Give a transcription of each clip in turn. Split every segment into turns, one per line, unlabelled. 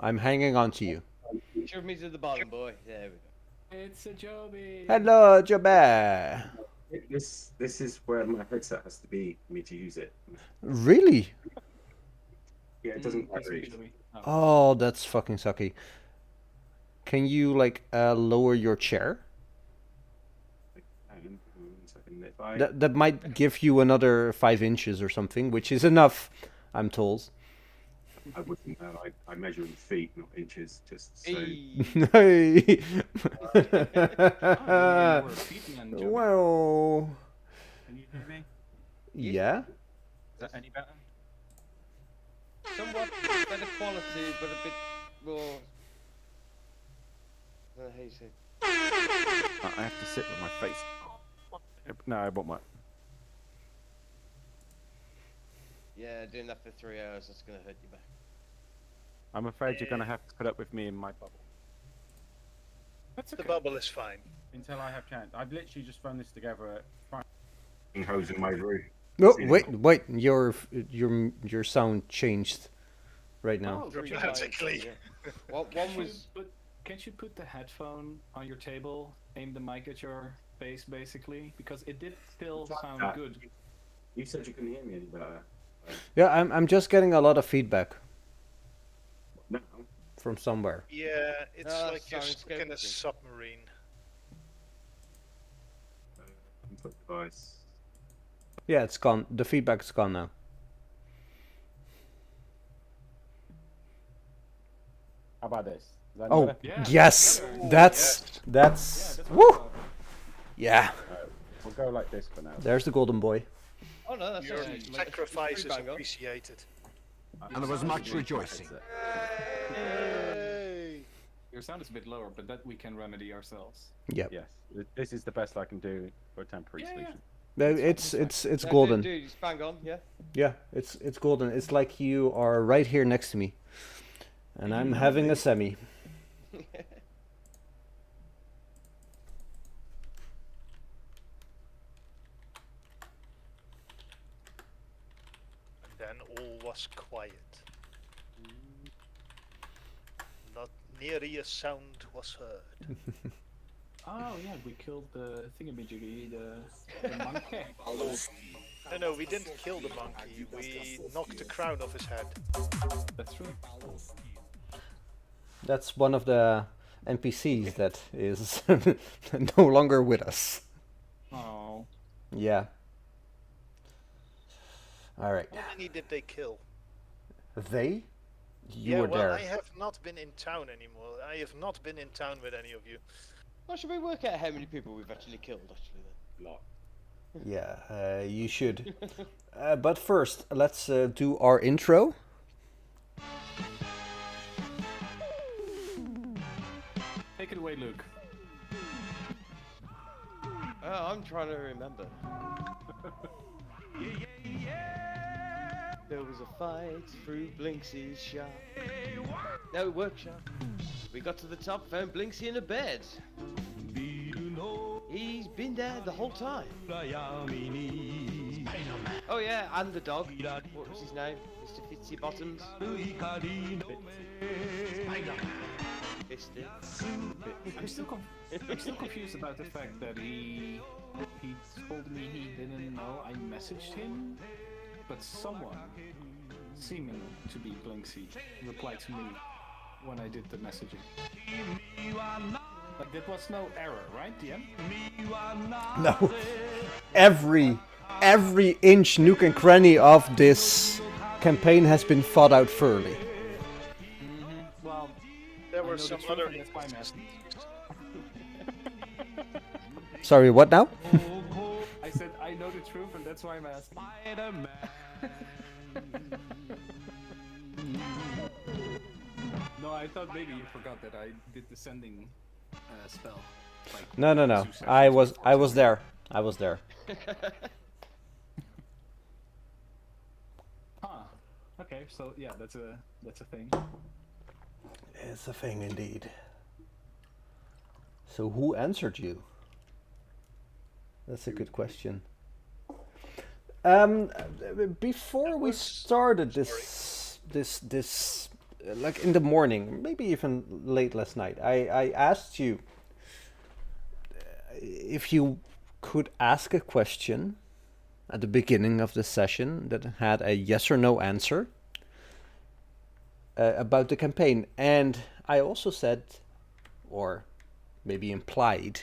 I'm hanging on to you.
Shove me to the bottom, boy. There we go.
It's a Joby.
Hello, Jobe.
This is where my headset has to be for me to use it.
Really?
Yeah, it doesn't quite
It's
reach.
Joby.
Oh, that's fucking sucky. Can you like lower your chair?
Hang on 1 second. If I
That might give you another 5 inches or something, which is enough, I'm told.
I wouldn't know. I measure in feet, not inches, just so.
Hey.
Hey.
Oh, you were a feet man, Joby.
Well,
Can you hear me?
yeah.
Is that any better?
Somewhat better quality, but a bit more. I don't know how you say it.
I have to sit with my face. No, I want my.
Yeah, doing that for 3 hours, that's gonna hurt you back.
I'm afraid you're gonna have to put up with me in my bubble
That's
The
okay.
bubble is fine.
until I have chance. I've literally just thrown this together.
Hose in my room.
No, wait. Your sound changed right now.
Oh,
Dramatically.
Yeah. One was.
Can't you put the headphone on your table, aim the mic at your face, basically? Because it did still sound
that.
good.
You said you couldn't hear me any better.
Yeah, I'm just getting a lot of feedback
No.
from somewhere.
Yeah, it's
No,
like you're
sounds
stuck in a
good.
submarine.
Input device.
Yeah, it's gone. The feedback's gone now.
How about this? Is that
Oh,
better?
Yeah,
yes.
that's better.
That's
Yeah,
that's.
that's
Woo.
what
Yeah.
We'll go like this for now.
There's the golden boy.
Oh no, that's
Your
actually
sacrifice is
bang on.
appreciated.
And there was much rejoicing.
Yay!
your sound is a bit lower, but that we can remedy ourselves.
Yep.
Yes, this is the best I can do for a temporary
Yeah, yeah.
solution.
It's
No,
golden.
Dude, it's bang on, yeah.
Yeah, it's golden. It's like you are right here next to me, and I'm having a semi.
And then all was quiet. Not nearly a sound was heard.
Oh yeah, we killed the thingamajiggy, the monkey.
No, we didn't kill the monkey. We knocked the crown off his head.
That's true.
That's one of the NPCs that is no longer with us.
Oh.
Yeah. All right.
How many did they kill?
They? You
yeah,
were
well,
there.
I have not been in town anymore. I have not been in town with any of you.
Well, should we work out how many people we've actually killed, actually, then?
Lot.
Yeah, you should. But first, let's do our intro.
Take it away, Luke.
Oh, I'm trying to remember. There was a fight through Blinksy's shop. No, workshop. We got to the top, found Blinksy in a bed. He's been there the whole time. Oh yeah, and the dog. What was his name? Mr. Fitzy Bottoms. Fisty.
I'm still confused about the fact that he told me he didn't know I messaged him, but someone seeming to be Blinksy replied to me when I did the messaging. Like there was no error, right, DM?
No. Every inch, nook and cranny of this campaign has been thought out thoroughly.
Well,
There
I
were
know
some
the truth,
other
and that's why I'm asking.
Sorry, what now?
I said I know the truth, and that's why I'm asking. No, I thought maybe you forgot that I did the sending spell. Like,
No.
2 sessions
I was
before.
there. I was there.
Huh. Okay, so yeah, that's a thing.
It's a thing indeed. So who answered you? That's a good question. Before we started this like in the morning, maybe even late last night, I asked you if you could ask a question at the beginning of the session that had a yes or no answer about the campaign. And I also said, or maybe implied,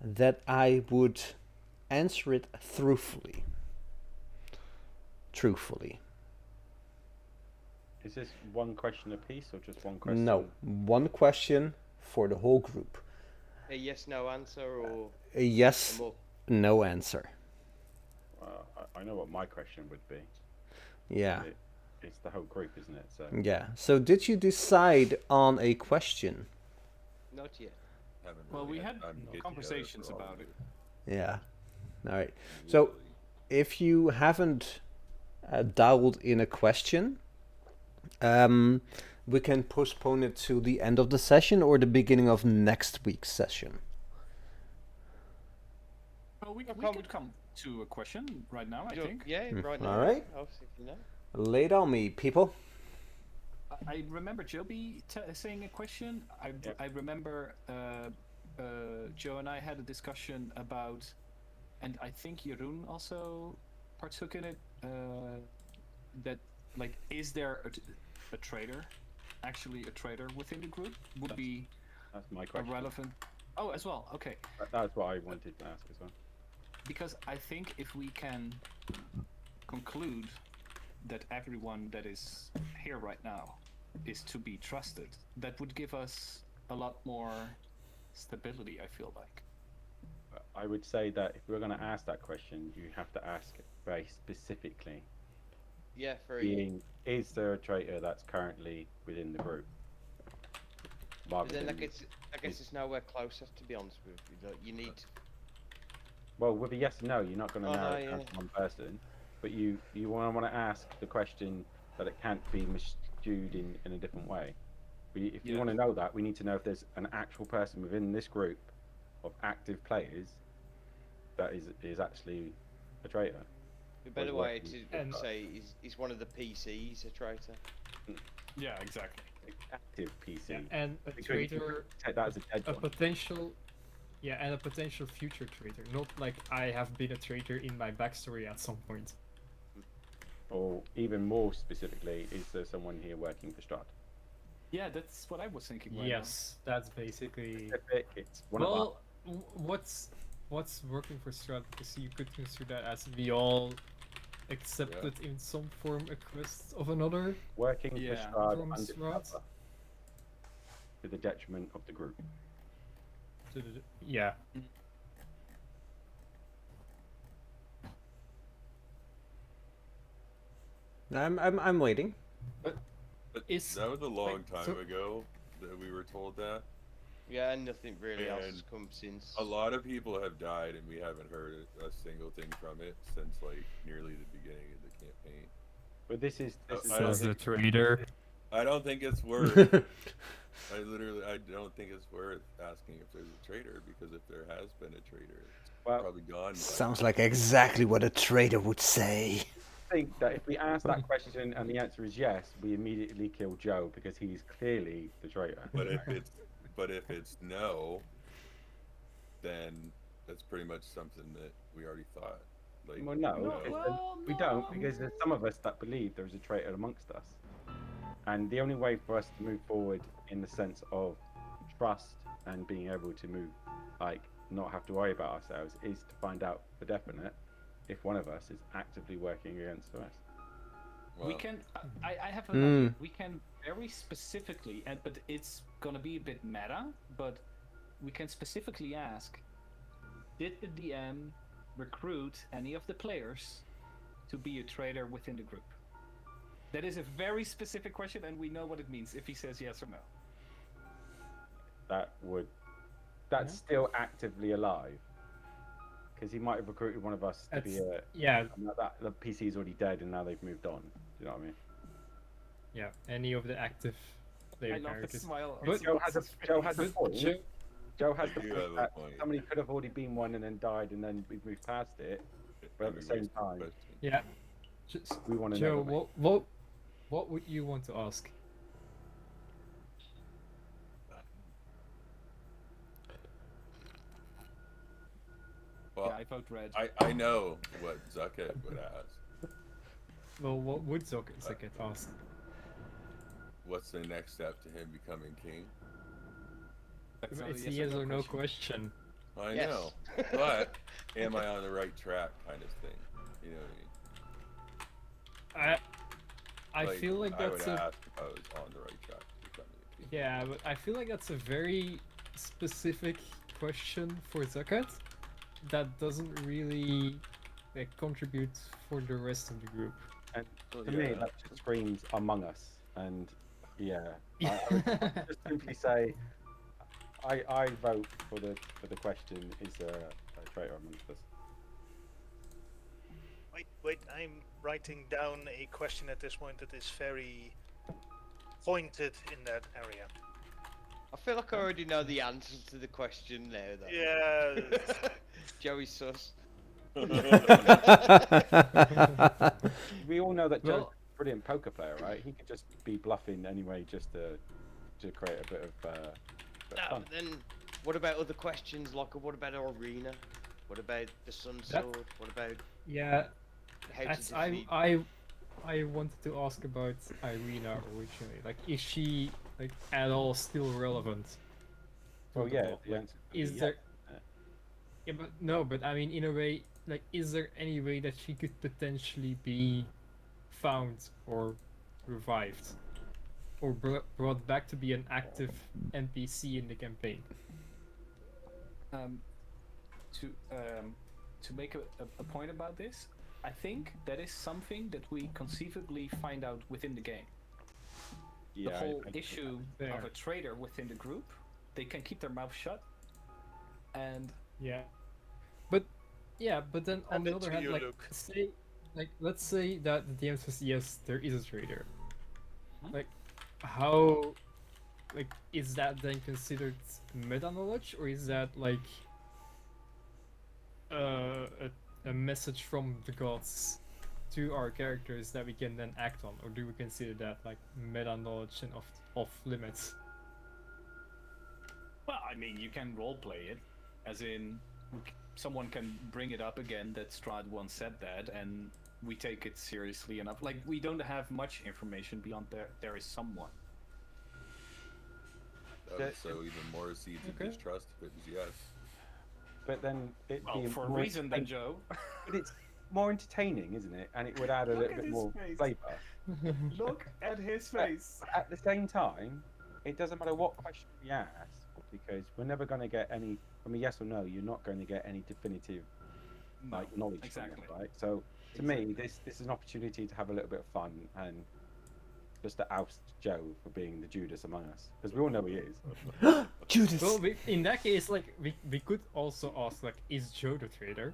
that I would answer it truthfully. Truthfully.
Is this one question a piece or just one question?
No, one question for the whole group.
A yes/no answer or
A yes,
more?
no answer.
I know what my question would be.
Yeah.
It's the whole group, isn't it? So
Yeah. So did you decide on a question?
Not yet.
Well, we had conversations about it.
Yeah. All right. So if you haven't dialed in a question, we can postpone it to the end of the session or the beginning of next week's session.
Well, we could come to a question right now, I think.
Yeah, right now.
All right.
I'll see if you know.
Lay it on me, people.
I remember Joby saying a question. I remember Joe and I had a discussion about, and I think Jeroen also partook in it, that, like, is there a traitor, actually a traitor within the group? Would be
that's my
a
question.
relevant... Oh, as well, okay.
That's what I wanted to ask as well.
Because I think if we can conclude that everyone that is here right now is to be trusted, that would give us a lot more stability, I feel like.
I would say that if we're going to ask that question, you have to ask it very specifically.
Yeah,
Being, is there a traitor that's currently within the group?
But then I guess it's nowhere closer, to be honest with you. Like, you need...
Well, with a yes and no, you're not going to narrow
no,
it down to one person. But you want to ask the question that it can't be miscued in a different way. If you want to know that, we need to know if there's an actual person within this group of active players that is actually a traitor.
The better way to say is one of the PCs a traitor.
Yeah, exactly.
Active PC.
Yeah, and a
Because
traitor,
take that as a dead
a
one.
potential, yeah, and a potential future traitor. Not like I have been a traitor in my backstory at some point.
Or even more specifically, is there someone here working for Strahd?
Yeah, that's what I was thinking. Right
Yes, that's basically.
It's one of
Well, what's working for Strahd? Because you could consider that as we all accepted in some form a quest of another.
working for Strahd
From
undercover
Strahd.
to the detriment of the group.
Yeah.
I'm waiting.
But
Is-
that was a long
wait,
time
so-
ago that we were told that.
Yeah, and nothing really else
And
has come since.
A lot of people have died, and we haven't heard a single thing from it since like nearly the beginning of the campaign.
But this is
I don't
Says the
think-
traitor.
I don't think it's worth. I don't think it's worth asking if there's a traitor, because if there has been a traitor, it's probably gone. by
Sounds
now.
like exactly what a traitor would say.
I think that if we ask that question and the answer is yes, we immediately kill Joe because he's clearly the traitor.
But if it's no, then that's pretty much something that we already thought. Like,
Well, no,
you know,
well,
we don't, because there's some of us that believe there is a traitor amongst us. And the only way for us to move forward in the sense of trust and being able to move, like, not have to worry about ourselves, is to find out for definite if one of us is actively working against the rest.
We
well,
can. I have an idea. We can very specifically, but it's gonna be a bit meta. But we can specifically ask: did the DM recruit any of the players to be a traitor within the group? That is a very specific question, and we know what it means if he says yes or no.
That's still actively alive. Because he might have recruited one of us to be a.
Yeah,
And the PC is already dead and now they've moved on. Do you know what I mean?
yeah. Any of the active player
I love the
characters.
smile.
But-
Joe has a point.
Joe-
Joe has the
You
point
have a
that
point.
somebody could have already been one and then died and then we've moved past it. But at the same time,
Yeah. Just,
we want to
Joe,
know.
what would you want to ask?
I vote red.
I know what Zucket would ask.
Well, what would Zucket ask?
What's the next step to him becoming king?
That's not
It's
a
a yes or no question.
I
Yes.
know, but am I on the right track, kind of thing? You know what I mean?
I feel like
I would
that's a
ask if I was on the right track to becoming a king.
yeah, but I feel like that's a very specific question for Zucket that doesn't really contribute for the rest of the group.
And
Well,
to me,
yeah.
that just screams Among Us. And yeah, I would just simply say, I vote for the question: is a traitor amongst us?
Wait, I'm writing down a question at this point that is very pointed in that area.
I feel like I already know the answer to the question now, though.
Yeah.
Joey sus.
We all know that Joe's
Well-
a brilliant poker player, right? He could just be bluffing anyway, just to create a bit of
No,
fun.
but then what about other questions? Like, what about Arena? What about the Sun
That-
Sword? What about
Yeah,
how
that's
to defeat?
I wanted to ask about Irina originally. Like, is she like at all still relevant? to
Well,
the
yeah.
plot?
The
Like,
answer would be
is
yes.
there? Yeah, but no, but I mean, in a way, like, is there any way that she could potentially be found or revived, or brought back to be an active NPC in the campaign?
To make a point about this, I think that is something that we conceivably find out within the game.
Yeah,
The whole
I-
issue
Fair.
of a traitor within the group, they can keep their mouth shut, and
Yeah, but then on
And
the
then
other
to
hand,
you,
like,
Luke.
let's say that the DM says yes, there is a traitor.
Hmm?
Like, how, like, is that then considered meta knowledge, or is that like a message from the gods to our characters that we can then act on, or do we consider that like meta knowledge and off limits?
well, I mean, you can roleplay it, as in someone can bring it up again that Strahd once said that, and we take it seriously enough. Like, we don't have much information beyond there is someone.
That would sow even more seeds of
Okay.
distrust if it was yes.
But then it'd
Well,
be
for a
more
reason than
entertaining-
Joe.
But it's more entertaining, isn't it? And it would add a
Look
little
at
bit
his
more
face.
flavour.
Look at his face.
At the same time, it doesn't matter what question we ask, because we're never going to get any from a yes or no. You're not going to get any definitive like knowledge
exactly.
from it, right? So to me, this is an opportunity to have a little bit of fun and just to oust Joe for being the Judas among us, because we all know he is.
Judas.
Well, in that case, like, we could also ask, like, is Joe the traitor?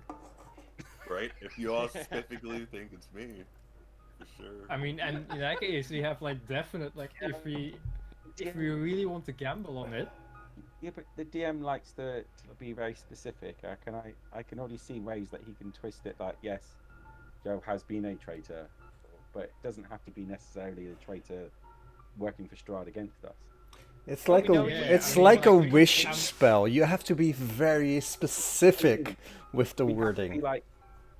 Right? If you all specifically think it's me, for sure.
I mean, and in that case, we have like definite, like, if we really want to gamble on it.
Yeah, but the DM likes to be very specific. I can already see ways that he can twist it. Like, yes, Joe has been a traitor, but it doesn't have to be necessarily a traitor working for Strahd against us.
It's like
know,
it's
I mean,
like a
like,
wish
I'm-
spell. You have to be very specific with the
We have to be
wording.
like,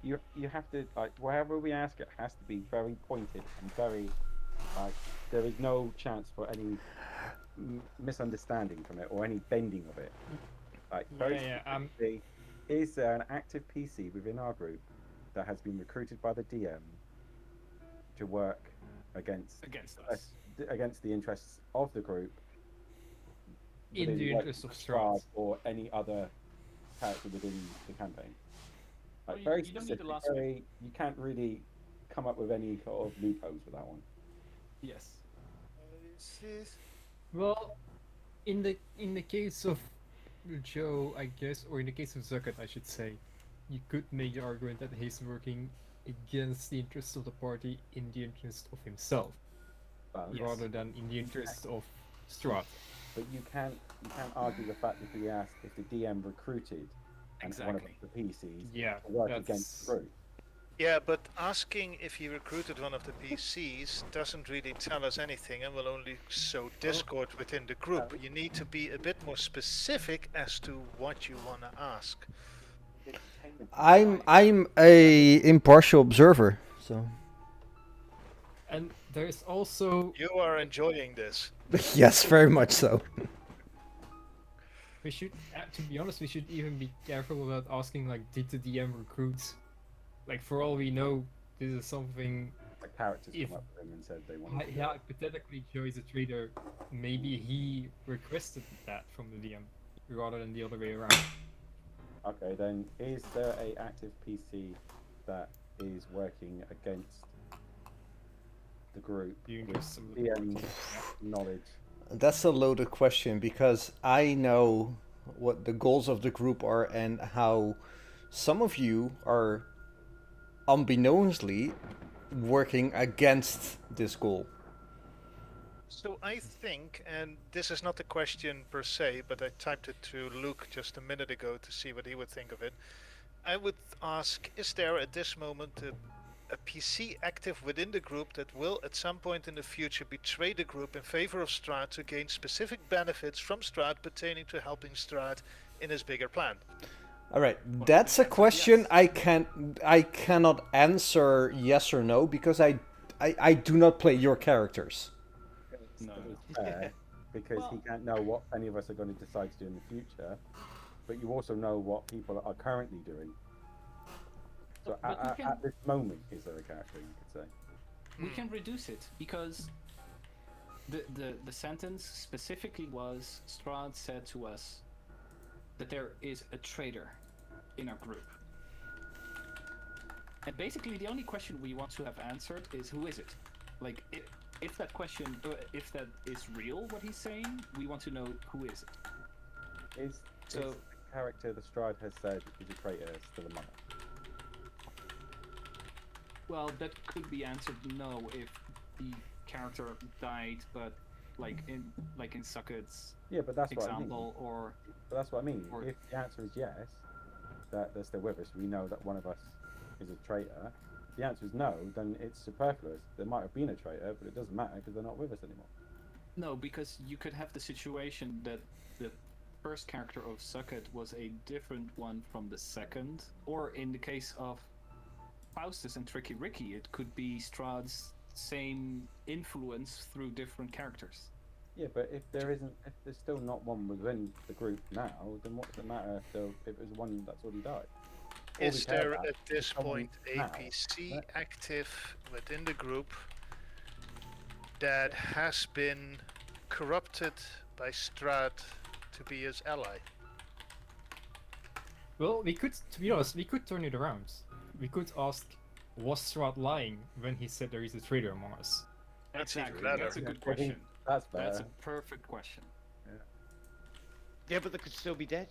you have to, like, wherever we ask it has to be very pointed and very, like, there is no chance for any misunderstanding from it or any bending of it. Like, very specifically, is there an active PC within our group that has been recruited by the DM to work against
us.
against the interests of the group,
In
within
the
what
interest of
Strahd
Strahd.
or any other character within the campaign?
Well,
Like,
you-
very
you don't need the
specific.
last one.
Very, you can't really come up with any sort of loopholes for that one.
Yes.
Well, in the case of Joe, I guess, or in the case of Zucket, I should say, you could make the argument that he's working against the interests of the party in the interest of himself,
Yes.
rather than in the interest of Strahd.
But you can't argue the fact if we asked if the DM recruited and one of
Exactly.
the PCs
Yeah,
to work
that's-
against the group.
Yeah, but asking if he recruited one of the PCs doesn't really tell us anything and will only sow discord within the group. You need to be a bit more specific as to what you want to ask.
I'm a impartial observer, so
And there's also
You are enjoying this.
yes, very much so.
we should, to be honest, we should even be careful about asking like, did the DM recruit? Like for all we know, this is something.
The characters
If-
come up to him and said they wanted to do it.
Hypothetically, Joe is a trader. Maybe he requested that from the DM rather than the other way around.
Okay, then is there a active PC that is working against the group
You
with
just some
DM knowledge?
That's a loaded question because I know what the goals of the group are and how some of you are unbeknownstly working against this goal.
So I think, and this is not a question per se, but I typed it to Luke just a minute ago to see what he would think of it. I would ask, is there at this moment a PC active within the group that will at some point in the future betray the group in favor of Strahd to gain specific benefits from Strahd pertaining to helping Strahd in his bigger plan?
All right, that's a question I cannot answer yes or no because I do not play your characters.
No.
It's fair, because he can't know what any of us are going to decide to do in the future, but you also know what people are currently doing. So at this moment, is there a character you could say?
We can reduce it because the sentence specifically was Strahd said to us that there is a traitor in our group. And basically the only question we want to have answered is who is it? Like if that question, if that is real what he's saying, we want to know who is it.
Is the character the Stride has said is a traitor still among us?
Well, that could be answered no if the character died, but like in Sucket's
But that's
example,
what I mean.
or
But that's what I mean.
or-
If the answer is yes, that they're still with us, we know that one of us is a traitor. If the answer is no, then it's superfluous. There might have been a traitor, but it doesn't matter because they're not with us anymore.
no, because you could have the situation that the first character of Sucket was a different one from the second, or in the case of Faustus and Tricky Ricky, it could be Strahd's same influence through different characters.
Yeah, but if there's still not one within the group now, then what does it matter if it was one that's already died? All we
Is
care
there
about
at this
is someone
point a
now.
PC
Right.
active within the group that has been corrupted by Strahd to be his ally?
Well, we could, to be honest, we could turn it around. We could ask, was Strahd lying when he said there is a traitor among us?
That's
Exactly.
even better.
That's a good question.
That's better.
That's a perfect question.
Yeah, but they could still be dead.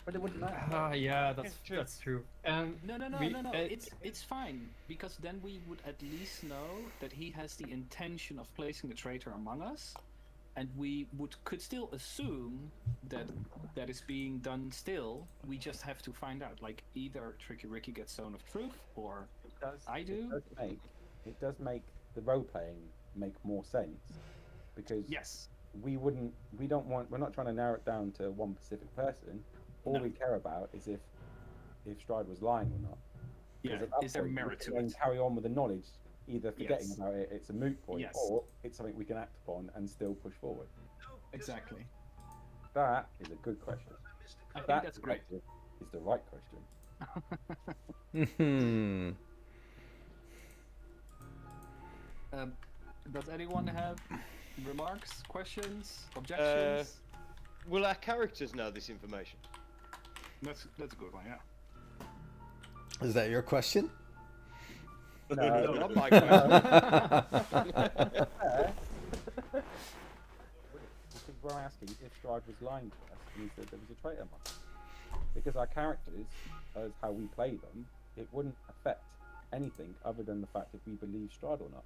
But it wouldn't matter.
Ah, yeah, that's
true.
that's true.
No,
We-
no. It's fine because then we would at least know that he has the intention of placing the traitor among us, and we could still assume that is being done still. We just have to find out. Like either Tricky Ricky gets Zone of Truth, or I do.
It does make the role playing make more sense because
Yes.
we're not trying to narrow it down to one specific person. All
No.
we care about is if Stride was lying or not. 'Cause
Yeah.
at that
Is there
point, we
merit
can
to
then
it?
carry on with the knowledge, either forgetting
Yes.
about it, it's a moot point,
Yes.
or it's something we can act upon and still push forward.
Exactly.
That is a good question.
I think
That
that's great.
is the right question.
Hmm.
Does anyone have remarks, questions, objections?
Will our characters know this information?
That's a good one. Yeah.
Is that your question?
No, not my question.
Because we're asking if Stride was lying to us and he said there was a traitor among us. Because our characters, as how we play them, it wouldn't affect anything other than the fact if we believe Stride or not.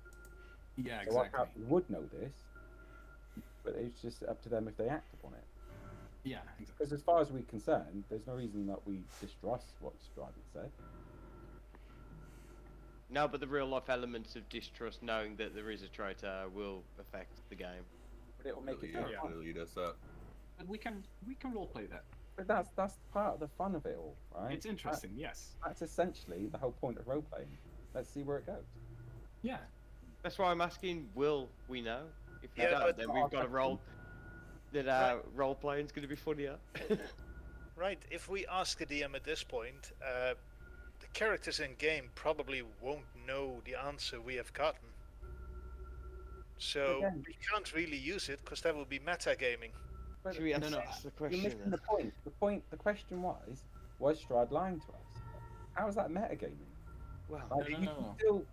Yeah.
So our characters would know this, but it's just up to them if they act upon it.
Yeah. Exactly.
Because as far as we're concerned, there's no reason that we distrust what Stride would say.
No, but the real life elements of distrust, knowing that there is a traitor, will affect the game.
But it will make it
You have
terrifying.
to lead us up.
But we can role play that.
But that's part of the fun of it all, right?
It's interesting, yes.
That's essentially the whole point of role playing. Let's see where it goes.
Yeah.
That's why I'm asking, will we know? If we
Yeah,
don't,
but-
then we've got to roll that role playing is going to be funnier.
Right, if we ask the DM at this point, the characters in game probably won't know the answer we have gotten. So
Again-
we can't really use it because that would be metagaming.
But
Should we
No, no,
answer the
you're
question
missing
then?
the point. The question was Strahd lying to us? How is that metagaming?
Well,
Like,
No,
you
no,
can
no.
still,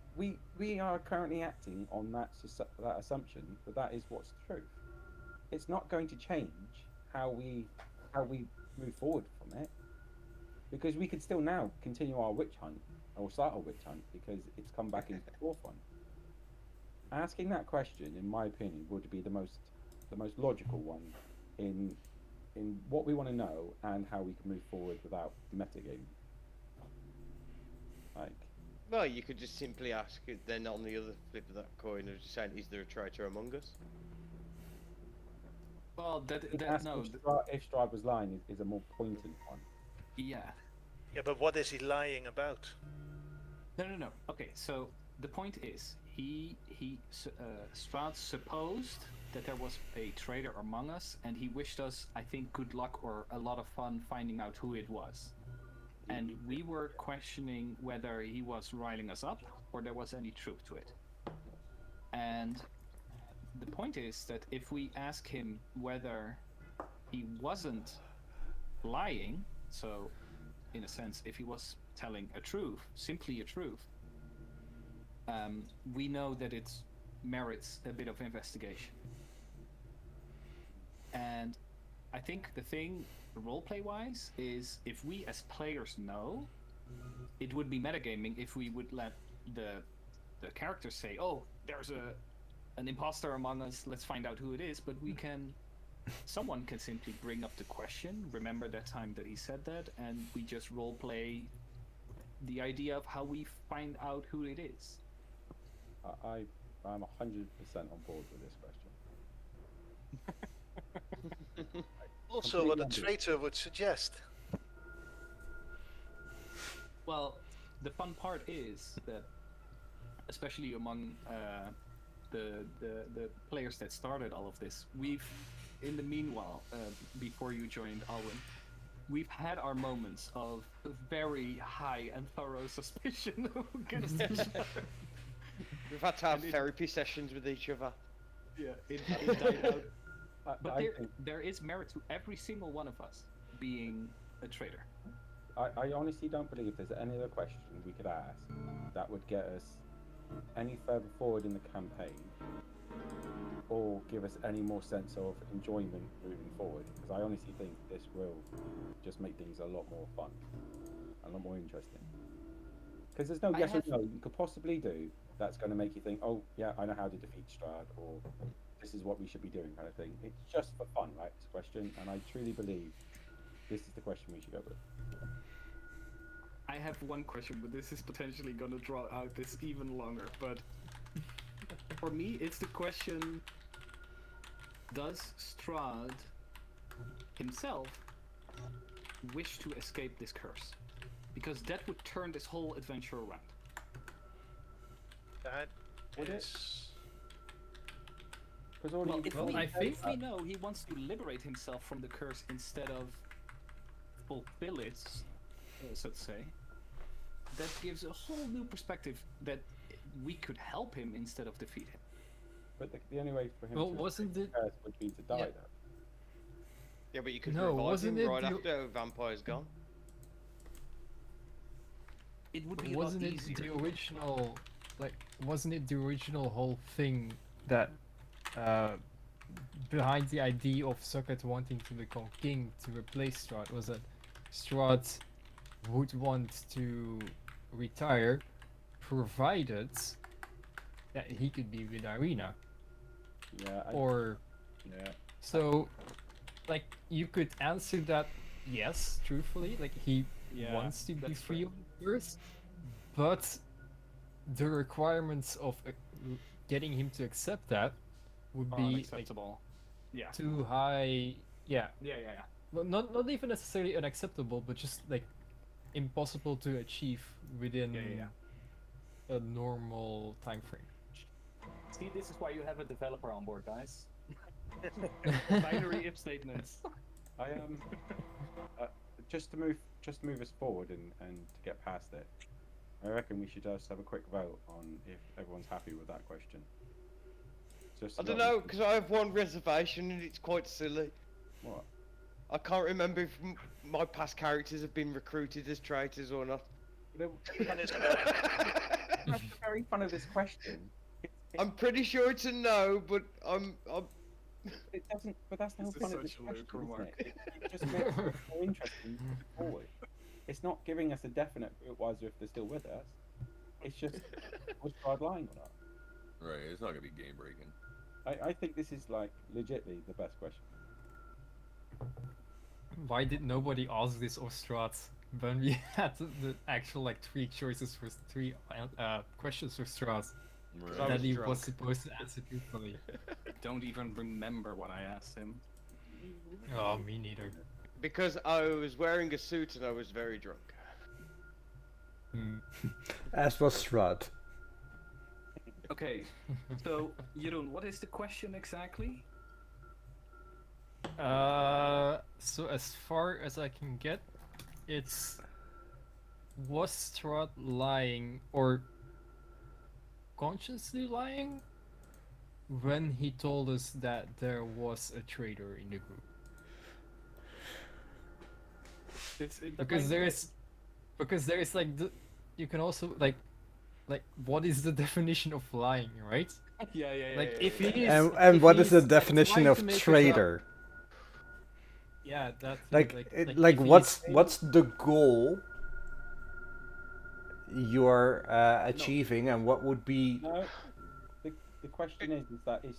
we are currently acting on that assumption that that is what's the truth. It's not going to change how we move forward from it, because we could still now continue our witch hunt or start a witch hunt because it's come back into the forefront. Asking that question, in my opinion, would be the most logical one in what we want to know and how we can move forward without metagaming. Like,
well, you could just simply ask it then on the other flip of that coin of just saying, is there a traitor among us?
Well,
asking if Strahd was lying is a more pointed one.
yeah.
Yeah, but what is he lying about?
No. Okay, so the point is, Strahd supposed that there was a traitor among us, and he wished us, I think, good luck or a lot of fun finding out who it was. And we were questioning whether he was riling us up or there was any truth to it. And the point is that if we ask him whether he wasn't lying, so in a sense, if he was telling a truth, simply a truth, we know that it merits a bit of investigation. And I think the thing, roleplay wise, is if we as players know, it would be metagaming if we would let the characters say, "Oh, there's an imposter among us. Let's find out who it is." But someone can simply bring up the question. Remember that time that he said that, and we just roleplay the idea of how we find out who it is.
I'm 100% on board with this question.
Also, what a
Completely
traitor would suggest.
Well, the fun part is that, especially among the players that started all of this, we've, in the meanwhile, before you joined Alwyn, we've had our moments of very high and thorough suspicion against each other.
We've had to have therapy sessions with each other.
Yeah, it died out. But
I think
there is merit to every single one of us being a traitor.
I honestly don't believe there's any other question we could ask that would get us any further forward in the campaign or give us any more sense of enjoyment moving forward, because I honestly think this will just make things a lot more fun, a lot more interesting. Because there's no yes or no you could possibly do that's going to make you think, oh yeah, I know how to defeat Strahd, or this is what we should be doing, kind of thing. It's just for fun, right? This question, and I truly believe this is the question we should go with.
I have one question, but this is potentially going to draw out this even longer. But for me, it's the question: does Strahd himself wish to escape this curse? Because that would turn this whole adventure around.
That
Would it?
is...
Because all
Well,
you
if we know he wants to liberate himself from the curse instead of fulfill it, so to say, that gives a whole new perspective that we could help him instead of defeat him.
But the only way for him
Well,
to
wasn't
escape
it-
the curse would be to die,
Yeah.
though.
Yeah, but you could
No,
revive him
wasn't it
right
the-
after a vampire's gone.
It would be
Wasn't
a lot
it
easier.
the original, wasn't it the original whole thing that behind the idea of Socket wanting to become king to replace Strahd was that Strahd would want to retire, provided that he could be with Irina,
Yeah.
or
Yeah.
so, you could answer that yes, truthfully, he
Yeah,
wants to be
that's
free
fair.
of the curse, but the requirements of getting him to accept that would be
Unacceptable. Yeah.
too high. Yeah,
Yeah.
well, not even necessarily unacceptable, but just like impossible to achieve within a normal time frame.
See, this is why you have a developer on board, guys. Binary if statements.
I just to move us forward and to get past it. I reckon we should just have a quick vote on if everyone's happy with that question.
I don't know, because I have one reservation and it's quite silly.
What?
I can't remember if my past characters have been recruited as traitors or not.
That's the very fun of this question.
I'm pretty sure it's a no, but I'm
It doesn't. But that's the whole
This is
fun of this
such a
question,
Luke
isn't
remark.
it? It just makes it more interesting to move forward. It's not giving us a definite wise if they're still with us. It's just was Strahd lying or not?
Right, it's not gonna be game breaking.
I think this is like legitly the best question.
Why did nobody ask this of Strahd when we had the actual like three choices for three questions for Strahd
Right.
that he
drunk.
was supposed to answer truthfully?
I don't even remember what I asked him.
Oh, me neither.
because I was wearing a suit and I was very drunk.
As was Strahd.
Okay, so Jeroen, what is the question exactly?
So as far as I can get, it's was Strahd lying or consciously lying when he told us that there was a traitor in the group? Because there is like you can also like what is the definition of lying, right?
Yeah.
Like if he is,
And
if
what
he
is the
is, like,
definition
trying
of
to make us up-
traitor?
Yeah, that too,
Like
if he
what's
is-
what's the goal you're achieving, and what would be?
No, the question is that it's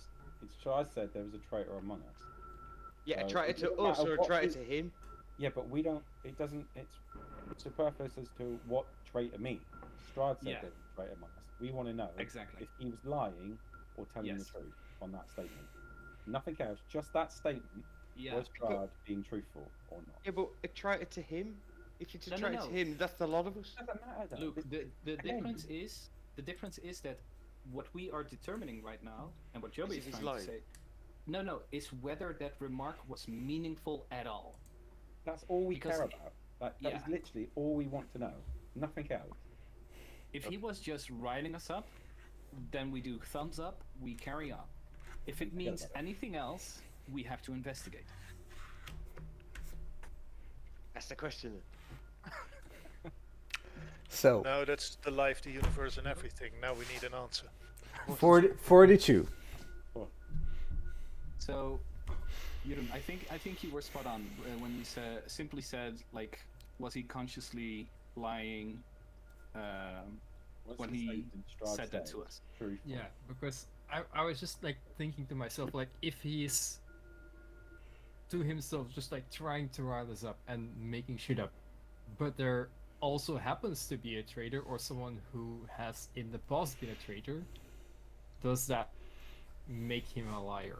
Strahd said there was a traitor among us.
Yeah, a
So,
traitor
it
to
doesn't
us
matter
or a
what
traitor
is-
to him.
Yeah, but we don't. It doesn't. It's superfluous as to what traitor means. Strahd said
Yeah.
there was a traitor among us. We want to know
Exactly.
if he was lying or telling
Yes.
the truth on that statement. Nothing else. Just that statement.
Yeah.
Was Strahd being truthful or not?
Yeah, but a traitor to him? If it's a
No, no,
traitor
no.
to him, that's a lot of us.
Doesn't matter though.
Look,
This-
the
again,
difference is that what we are determining right now, and what Joby
Is
is
if he's
trying to
lying.
say, no, is whether that remark was meaningful at all.
That's all we
Because-
care about. That is
yeah.
literally all we want to know. Nothing else.
If he was just riding us up, then we do thumbs up, we carry on. If it means
about it.
anything else, we have to investigate.
That's the question.
So
No, that's the life, the universe, and everything. Now we need an answer.
42.
So, Jeroen, I think you were spot on when you simply said, like, was he consciously lying
What's
when
the
he
statement Strahd
said that
said?
to us?
Truthful.
Yeah, because I was just like thinking to myself, like if he's to himself just like trying to rile us up and making shit up, but there also happens to be a traitor or someone who has in the past been a traitor, does that make him a liar?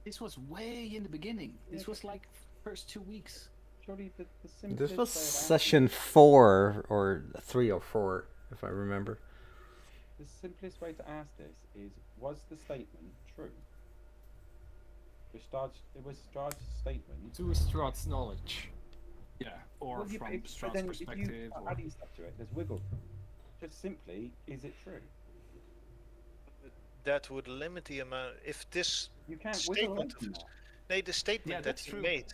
This was way in the beginning. This was like first 2 weeks.
Surely the
This
simplest
was
way of
session 4 or 3 or 4, if I remember.
The simplest way to ask this is: was the statement true? It was Strahd's statement.
To Strahd's knowledge.
Yeah, or
Well, yeah,
from
but
Strahd's
then
perspective.
if you
or...
adding stuff to it, there's wiggle room. Just simply, is it true?
That would limit the amount. If this
You can't wiggle away
statement of
from
his,
that.
nay, the statement
Yeah,
that
that's
he
true.
made,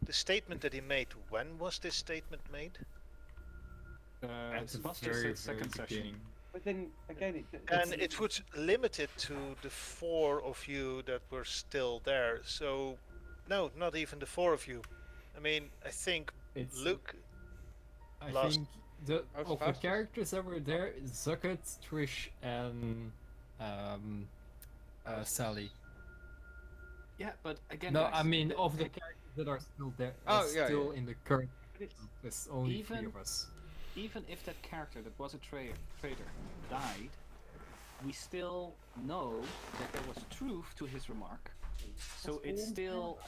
the statement that he made. When was this statement made?
At the
it must
very,
just say
very
second session.
beginning.
But then again,
And it would limit it to the 4 of you that were still there. So, no, not even the 4 of you. I mean, I think
It's
Luke.
I
last-
think the
How's
of the
fastest?
characters that were there, Zucket, Trish, and Sally.
Yeah, but again,
No,
guys,
I mean of the characters that are still there,
Oh, yeah,
still in the current.
But it's-
There's only 3
Even-
of us.
even if that character that was a traitor died, we still know that there was truth to his remark. So
That's
it's
all
still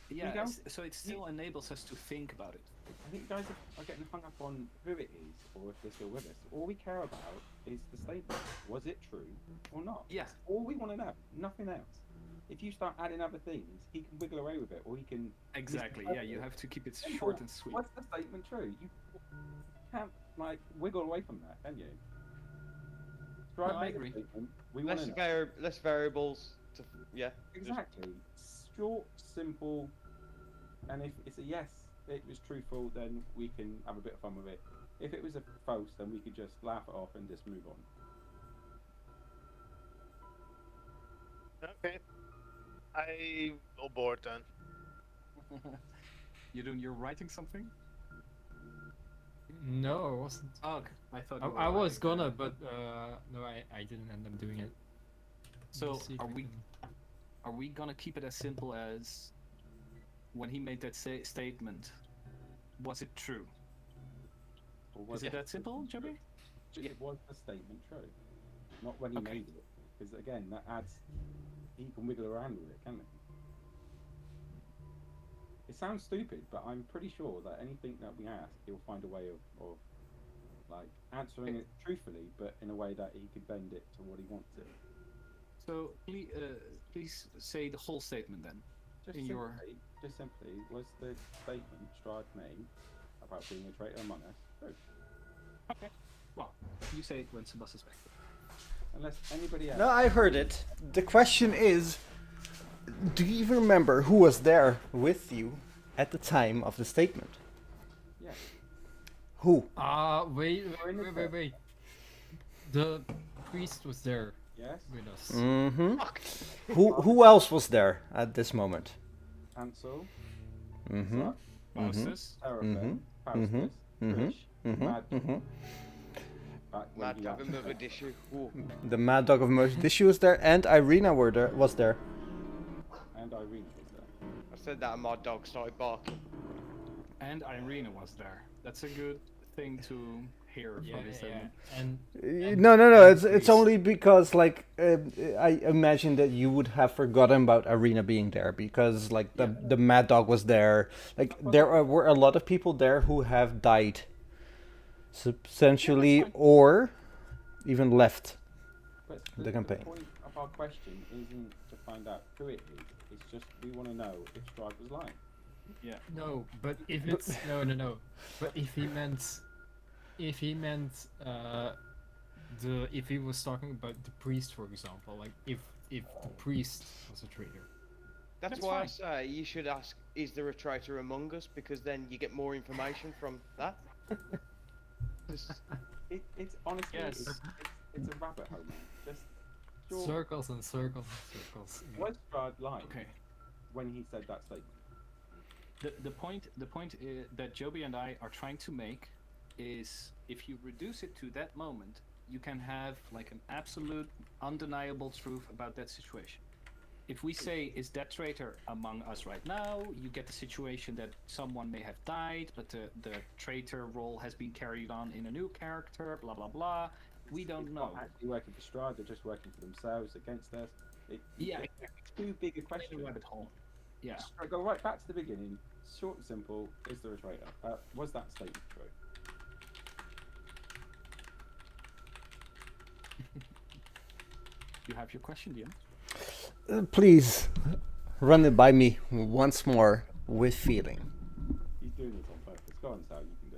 Yeah,
don't-
so it still enables us to think about it.
I think you guys are getting hung up on who it is or if they're still with us. All we care about is the statement. Was it true or not?
Yes.
All we want to know, nothing else. If you start adding other things, he can wiggle away with it, or he can.
Exactly. Yeah, you have to keep it
Simple.
short and sweet.
What's the statement true? You can't like wiggle away from that, can you? Try
No,
and
I
make a
agree.
statement. We want
Less,
to know.
less variables. To, yeah. just-
Exactly. Short, simple, and if it's a yes, it was truthful, then we can have a bit of fun with it. If it was a false, then we could just laugh it off and just move on.
Okay. I'm all bored then.
You're writing something?
No, I wasn't.
Oh, okay. I thought
I,
you were
I was
writing.
gonna, but no, I didn't end up doing it.
So
Let's see if
are
I
we
can-
are we gonna keep it as simple as when he made that statement? Was it true?
Or was
Is it that simple, Joby?
It was the statement true, not when he
Okay.
made it, because again, that adds. He can wiggle around with it, can't he? It sounds stupid, but I'm pretty sure that anything that we ask, he'll find a way of like answering it truthfully, but in a way that he could bend it to what he wants it.
So please say the whole statement then.
Just
In your-
simply, was the statement Strahd made about being a traitor among us true?
Okay. Well, you say it when Sebastian's back.
Unless anybody else.
No, I heard it. The question is, do you even remember who was there with you at the time of the statement?
Yeah.
Who?
Wait. The priest was there
Yes.
with us.
Mm-hmm. Who else was there at this moment?
Ansel.
Mm-hmm.
Zach,
Faustus.
Seraphim, Faustus,
Mhm.
Trish, Mad.
Mm-hmm.
Back when
Mad
he
dog
had-
and mother issue. Whoa.
The Mad Dog of Mogadishu was there, and Irina was there.
And Irina was there.
I said that and my dog started barking.
And Irina was there. That's a good thing to hear
Yeah,
from his statement.
and
No. It's
priest.
only because like I imagine that you would have forgotten about Irina being there because like the Mad Dog was there. Like were a lot of people there who have died substantially
fine.
or even left.
But
The campaign.
The point of our question isn't to find out who it is. It's just we want to know if Strahd was lying.
Yeah.
no, but if it's no. But if he meant if he was talking about the priest, for example, like if the priest was a traitor.
That's
That's
why I
fine.
say you should ask, is there a traitor among us? Because then you get more information from that. Just-
It's honestly,
Yes.
it's a rabbit hole, man. Just sure.
Circles and circles and circles.
Was Strahd lying
Okay.
when he said that statement?
The point that Joby and I are trying to make is if you reduce it to that moment, you can have like an absolute undeniable truth about that situation. If we say, is that traitor among us right now, you get the situation that someone may have died, but the traitor role has been carried on in a new character, blah blah blah. We don't
It's
know.
not actually working for Strahd, they're just working for themselves against us.
Yeah,
It's too big a question.
rabbit hole. Yeah.
I go right back to the beginning. Short and simple. Is there a traitor? Was that statement true?
You have your question, Dion.
Please run it by me once more with feeling.
He's doing this on purpose. Go on, Sal. You can do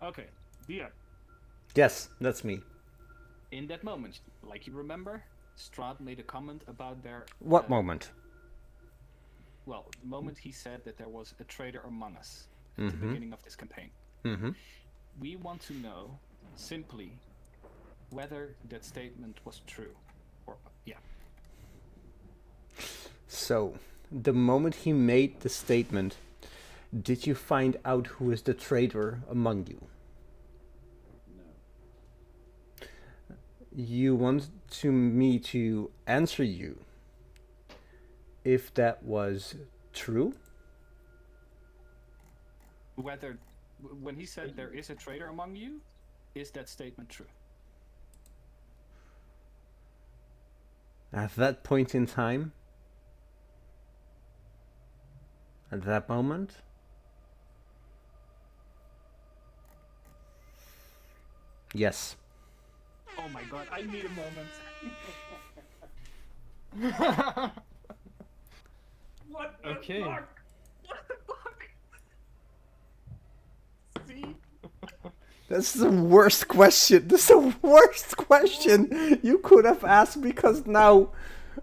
it.
Okay, Dion.
Yes, that's me.
In that moment, like you remember, Strahd made a comment about their...
What moment?
Well, the moment he said that there was a traitor among us at the
Mhm.
beginning of this campaign.
Mm-hmm.
We want to know, simply, whether that statement was true. Or, yeah.
So, the moment he made the statement, did you find out who is the traitor among you?
No.
You want me to answer you if that was true?
Whether, when he said there is a traitor among you, is that statement true?
At that point in time, at that moment. Yes.
Oh my god, I need a moment. What the
Okay.
fuck? What the fuck? See?
That's the worst question. That's the worst question you could have asked, because now,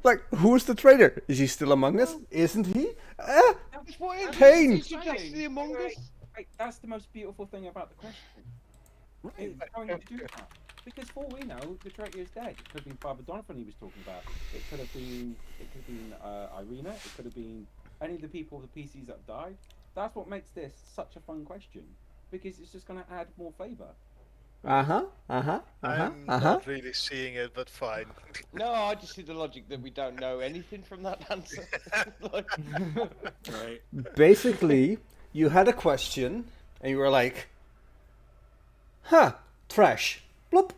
like, who's the traitor? Is he still among us? Isn't he?
That's what it is.
Pain.
It's just Among Us.
Wait, that's the most beautiful thing about the question. It's going to do that. Because for all we know, the traitor is dead. It could have been Father Donovan he was talking about. It could have been Irina. It could have been any of the people, the PCs that have died. That's what makes this such a fun question, because it's just going to add more flavour.
I'm not really seeing it, but fine.
No, I just see the logic that we don't know anything from that answer.
Right.
Basically, you had a question, and you were like, huh, trash. Bloop.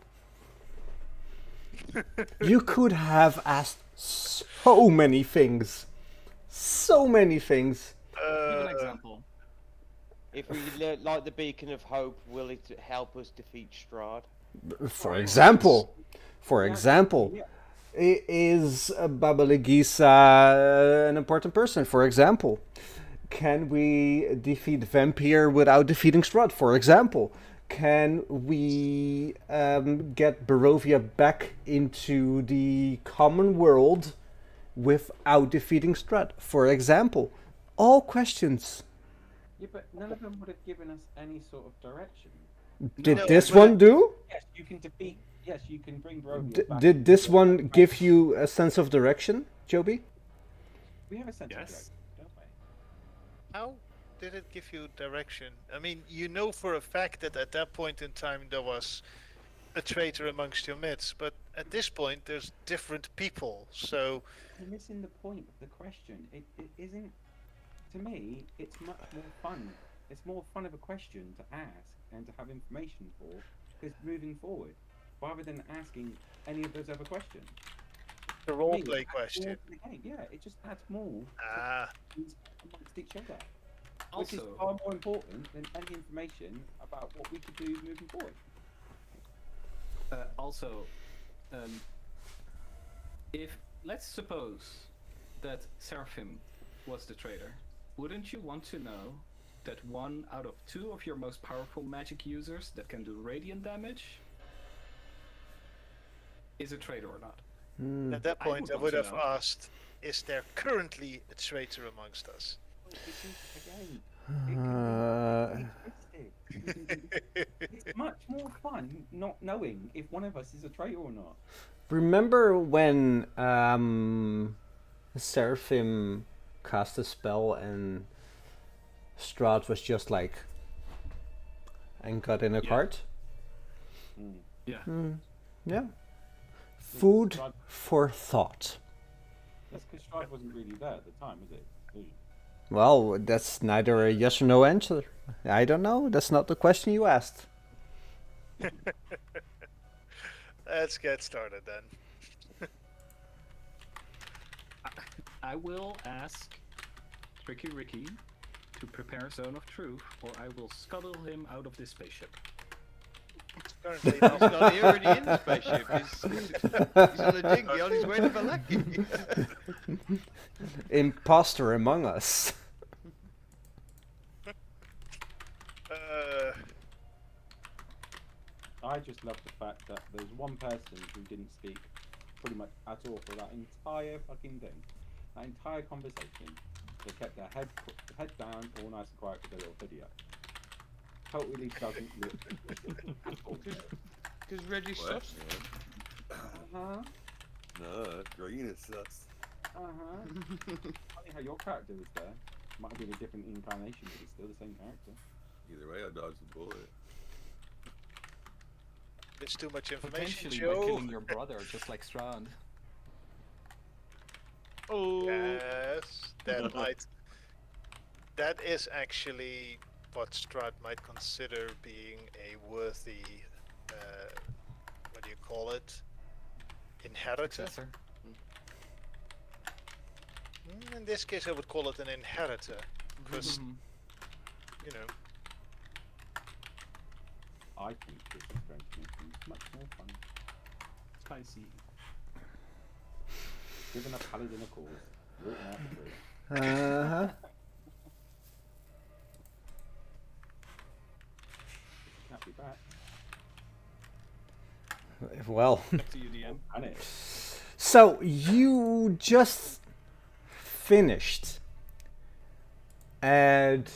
You could have asked so many things. So many things.
Give an example.
If we light the beacon of hope, will it help us defeat Strahd?
For example, is Baba Legisa an important person? For example, can we defeat Vampire without defeating Strahd? For example, can we get Barovia back into the common world without defeating Strahd? For example, all questions.
Yeah, but none of them would have given us any sort of direction.
Did this one do?
Yes, you can defeat. Yes, you can bring Barovia back.
Did this one give you a sense of direction, Joby?
We have a sense of
Yes.
direction, don't we?
How did it give you direction? I mean, you know for a fact that at that point in time there was a traitor amongst your midst, but at this point there's different people, so...
You're missing the point of the question. It isn't... To me, it's much more fun. It's more fun of a question to ask and to have information for, because moving forward, rather than asking any of those other questions.
The roleplay question.
Yeah, it just adds more
Ah.
amongst each other. Which is
Also-
far more important than any information about what we could do moving forward.
If let's suppose that Seraphim was the traitor, wouldn't you want to know that 1 out of 2 of your most powerful magic users that can do radiant damage is a traitor or not?
At that
I
point,
would
I would
want
have
to know.
asked, is there currently a traitor amongst us?
It's much more fun not knowing if one of us is a traitor or not.
Remember when Seraphim cast a spell and Strahd was just like, and got in a cart?
Yeah.
Yeah. Food for thought.
That's because Strahd wasn't really there at the time, was it?
Well, that's neither a yes or no answer. I don't know. That's not the question you asked.
Let's get started then.
I will ask Tricky Ricky to prepare Zone of Truth, or I will scuttle him out of this spaceship.
Currently
He's not already in the spaceship. He's on a dinghy on his way to Valaki.
Imposter among us.
I just love the fact that there's one person who didn't speak pretty much at all for that entire fucking thing. That entire conversation. They kept their head down, all nice and quiet with their little video. Totally doesn't look at all.
Because Reggie's
What?
sus.
Uh-huh.
No, green is sus.
Uh-huh. Funny how your character was there. Might have been a different incarnation, but it's still the same character.
Either way, I dodged the bullet.
It's too much information,
Potentially by
Joe.
killing your brother, just like Strahd.
Oh. Yes, that might. That is actually what Strahd might consider being a worthy, what do you call it? Inheritor?
Successor.
In this case, I would call it an inheritor. because, you know,
I think this is going to make things much more fun.
Spicy.
Giving a paladin a cause. Walking out the room.
Uh-huh.
Can't be back.
Well,
Back to you, DM.
And it.
so you just finished at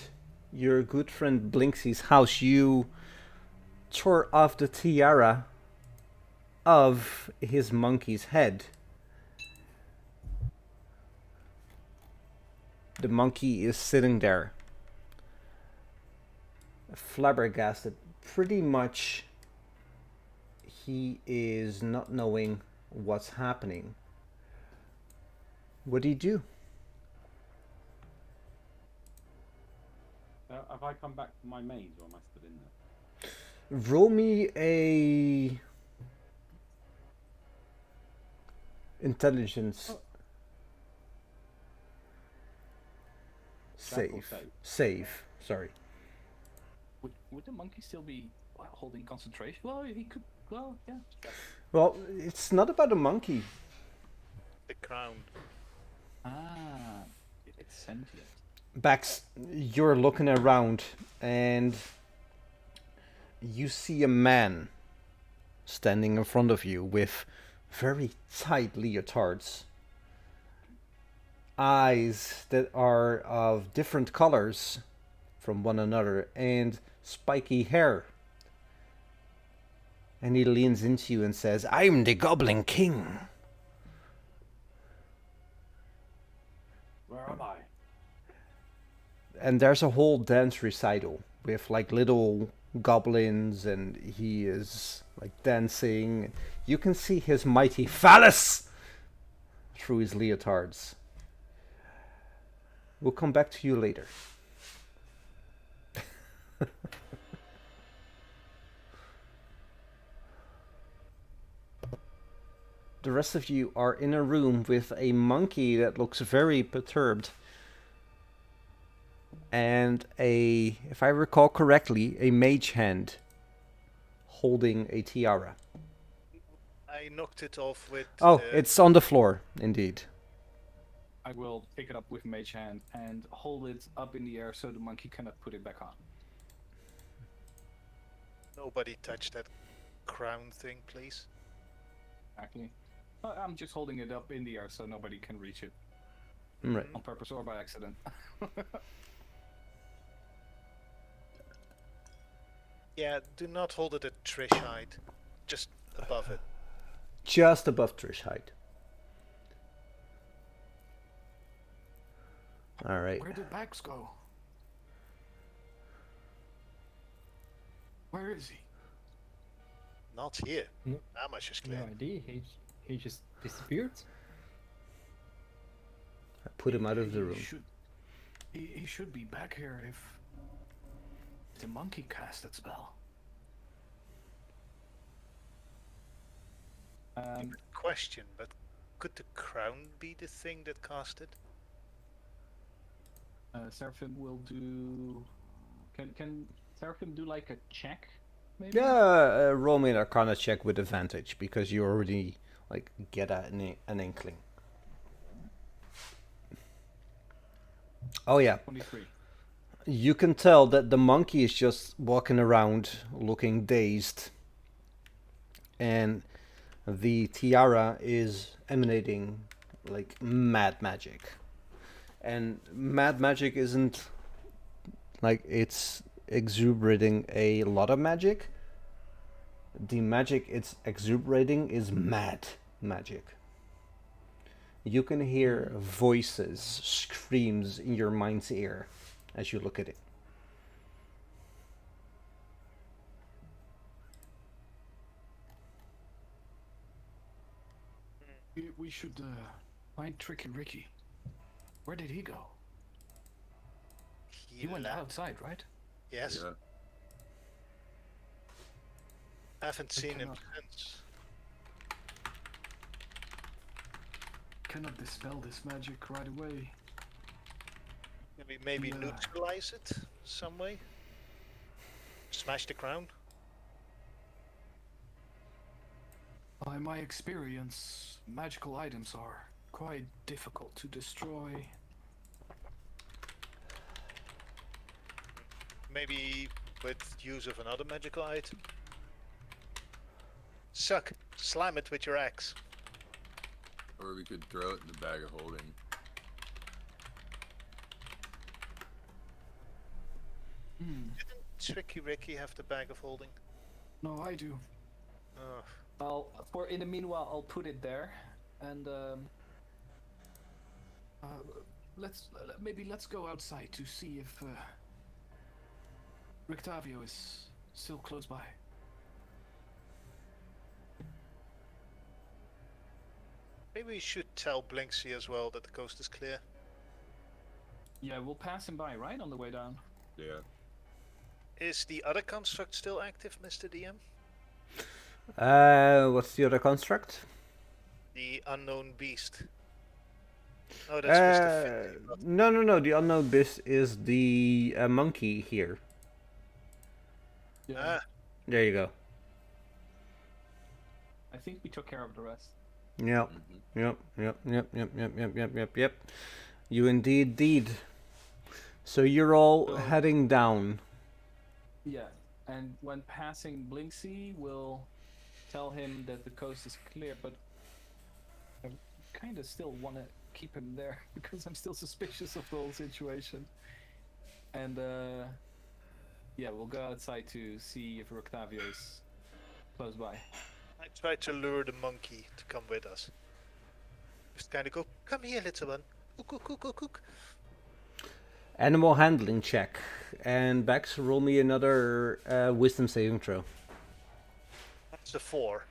your good friend Blinksy's house. You tore off the tiara of his monkey's head. The monkey is sitting there, flabbergasted. Pretty much, he is not knowing what's happening. What do you do?
Have I come back from my maze or am I still in there?
Roll me a intelligence save. Save. Sorry.
Would the monkey still be holding concentration? Well, he could. Well, yeah.
Well, it's not about a monkey.
the crown.
Ah, it's sentient.
Bax, you're looking around and you see a man standing in front of you with very tight leotards, eyes that are of different colors from one another, and spiky hair. And he leans into you and says, "I'm the Goblin King."
Where am I?
And there's a whole dance recital with like little goblins, and he is like dancing. You can see his mighty phallus through his leotards. We'll come back to you later. The rest of you are in a room with a monkey that looks very perturbed. And if I recall correctly, a mage hand holding a tiara.
I knocked it off with.
Oh, it's on the floor, indeed.
I will pick it up with mage hand and hold it up in the air so the monkey cannot put it back on.
Nobody touch that crown thing, please.
Exactly. I'm just holding it up in the air so nobody can reach it.
Right.
On purpose or by accident.
Yeah, do not hold it at Trish height. Just above it.
Just above Trish height. All right.
Where did Bax go? Where is he?
Not here.
No.
That much is
No
clear.
idea. He just disappeared.
I put him out of the room.
He should be back here if the monkey cast that spell.
Question, but could the crown be the thing that cast it?
Seraphim will do. Can Seraphim do like a check? Maybe?
Yeah, roll me an Arcana check with advantage because you already like get an inkling. Oh yeah.
23.
You can tell that the monkey is just walking around looking dazed, and the tiara is emanating like mad magic. And mad magic isn't like it's exuberating a lot of magic. The magic it's exuberating is mad magic. You can hear voices, screams in your mind's ear as you look at it.
We should find Tricky Ricky. Where did he go? He went outside, right?
Yes.
Yeah.
Haven't
I
seen him
cannot-
since.
Cannot dispel this magic right away.
Maybe
Yeah.
neutralize it some way. Smash the crown.
By my experience, magical items are quite difficult to destroy.
Maybe with use of another magical item. Suck. Slam it with your axe.
Or we could throw it in the bag of holding.
Didn't Tricky Ricky have the bag of holding?
No, I do.
Oh.
In the meanwhile, I'll put it there, and
Let's go outside to see if Rictavio is still close by.
Maybe we should tell Blinksy as well that the coast is clear.
yeah, we'll pass him by, right, on the way down.
Yeah.
Is the other construct still active, Mr. DM?
What's the other construct?
The unknown beast. Oh, that's Mr. Finley.
No. The unknown beast is the monkey here.
Yeah.
There you go.
I think we took care of the rest.
Yep. Yep. You indeed did. So you're all heading down.
Yeah, and when passing Blinksy, we'll tell him that the coast is clear, but I kind of still want to keep him there because I'm still suspicious of the whole situation. And yeah, we'll go outside to see if Octavio is close by.
I tried to lure the monkey to come with us. Just kind of go, come here, little one. Cook.
Animal handling check. And Bex, roll me another wisdom saving throw.
That's a 4.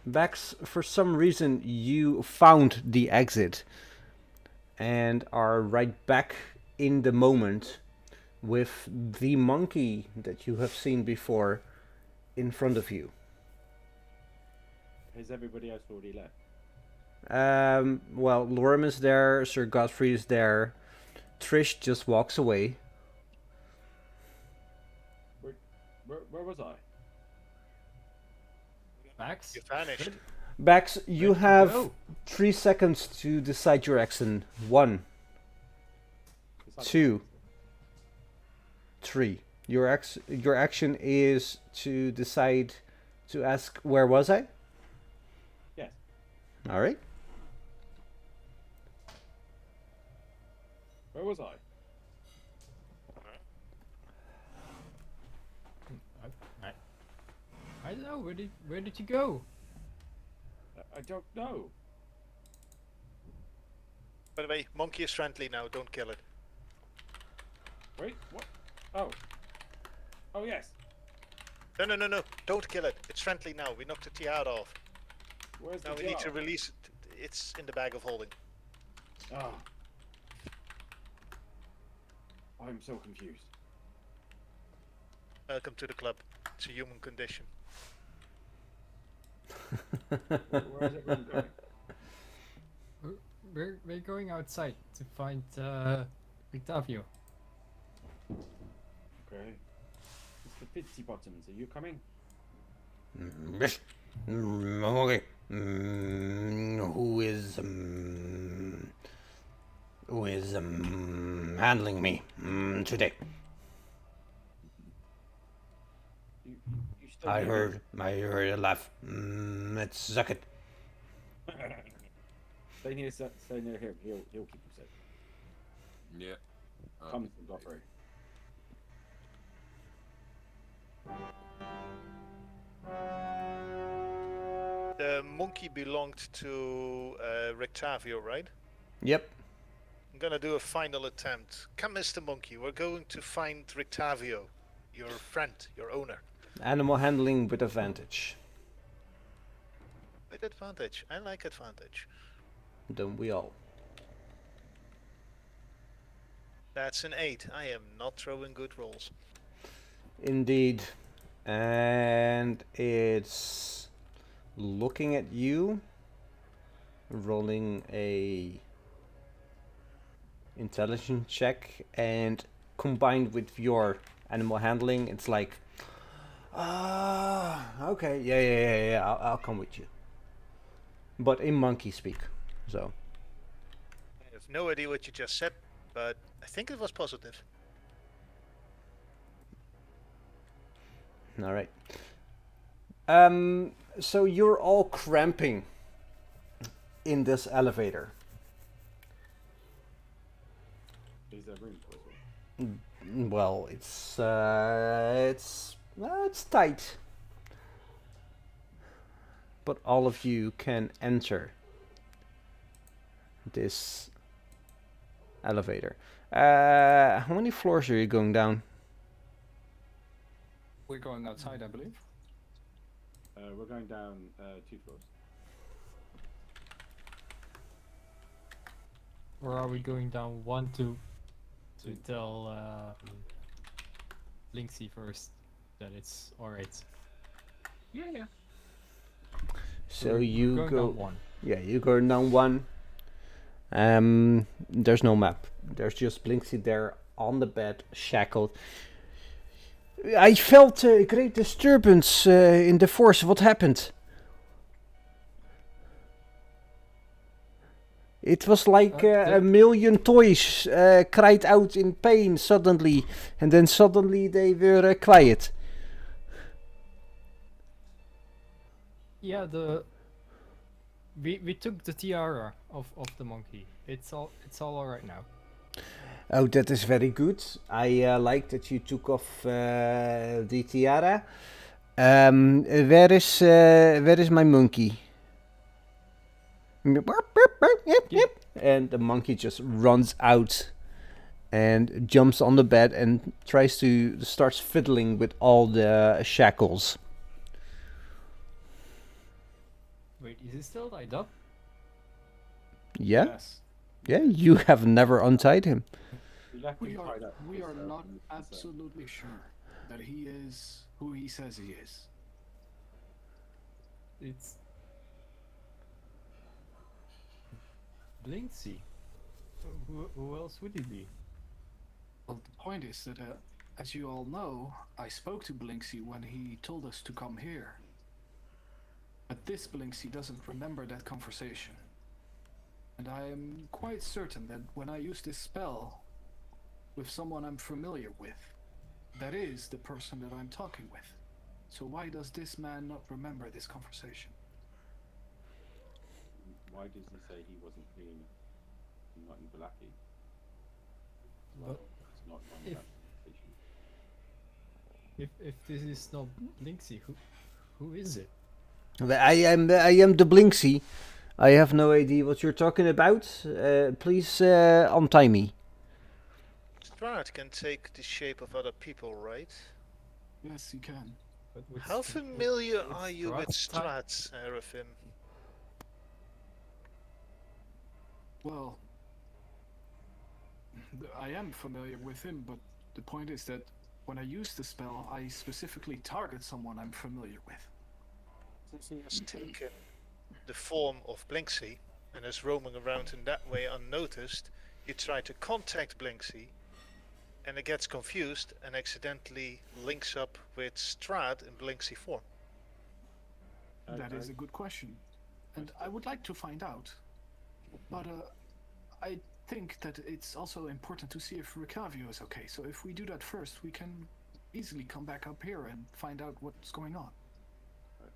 Bex, for some reason you found the exit and are right back in the moment with the monkey that you have seen before in front of you.
Has everybody else already left?
Well, Lorem is there, Sir Godfrey is there, Trish just walks away.
Where was I?
Max?
You vanished.
Bex, you have 3 seconds to decide your action. 1, 2, 3. Your action is to decide to ask, where was I?
Yes.
All right.
Where was I?
I don't know. Where did you go?
I don't know.
By the way, monkey is friendly now, don't kill it.
Wait, what? Oh. Oh, yes.
No, don't kill it. It's friendly now, we knocked the tiara off.
Where's
Now
the
we need to
jar?
release it. It's in the bag of holding.
Oh. I'm so confused.
Welcome to the club. It's a human condition.
Where is everyone going?
We're going outside to find Octavio.
Okay. Mr. Fitzy Bottoms, are you coming?
Okay. Who is handling me today?
You still
I
need
heard a laugh. Let's suck it.
Stay near him. He'll keep you safe.
Yeah.
Come, Mr. Godfrey.
The monkey belonged to Rictavio, right?
Yep.
I'm gonna do a final attempt. Come, Mr. Monkey, we're going to find Rictavio, your friend, your owner.
Animal handling with advantage.
With advantage. I like advantage.
Don't we all?
That's an 8. I am not throwing good rolls.
Indeed. And it's looking at you. rolling a intelligence check, and combined with your animal handling, it's like, okay, yeah, I'll come with you. But in monkey speak, so.
I have no idea what you just said, but I think it was positive.
All right. So you're all cramping in this elevator.
Is there room for it?
Well, it's tight, but all of you can enter this elevator. How many floors are you going down?
We're going outside, I believe.
We're going down 2 floors.
Or are we going down 1 to tell Blinksy first that it's alright?
Yeah.
So
we're
you
going
go
down 1.
Yeah, you go down 1. There's no map. There's just Blinksy there on the bed, shackled. I felt a great disturbance in the force. What happened? It was like a million toys cried out in pain suddenly, and then suddenly they were quiet.
Yeah, we took the tiara of the monkey. It's all alright now.
Oh, that is very good. I like that you took off the tiara. Where is my monkey? And the monkey just runs out and jumps on the bed and starts fiddling with all the shackles.
Wait, is he still tied up?
Yeah?
Yes.
Yeah, you have never untied him.
We are not absolutely sure that he is who he says he is.
It's Blinksy. Who else would he be?
Well, the point is that, as you all know, I spoke to Blinksy when he told us to come here. But this Blinksy doesn't remember that conversation. And I am quite certain that when I use this spell with someone I'm familiar with, that is the person that I'm talking with. So why does this man not remember this conversation?
Why does he say he wasn't clean, not in Blacky?
But
It's not on that station.
if this is not Blinksy, who is it?
I am the Blinksy. I have no idea what you're talking about. Please untie me.
Strahd can take the shape of other people, right?
Yes, he can.
But with
How familiar
with
are you with
Strahd?
Strahd, Seraphim?
Well, I am familiar with him, but the point is that when I use the spell, I specifically target someone I'm familiar with.
Since he has taken the form of Blinksy and is roaming around in that way unnoticed, you try to contact Blinksy and it gets confused and accidentally links up with Strahd in Blinksy form.
That is a good question, and I would like to find out. But I think that it's also important to see if Ricavio is okay. So if we do that first, we can easily come back up here and find out what's going on.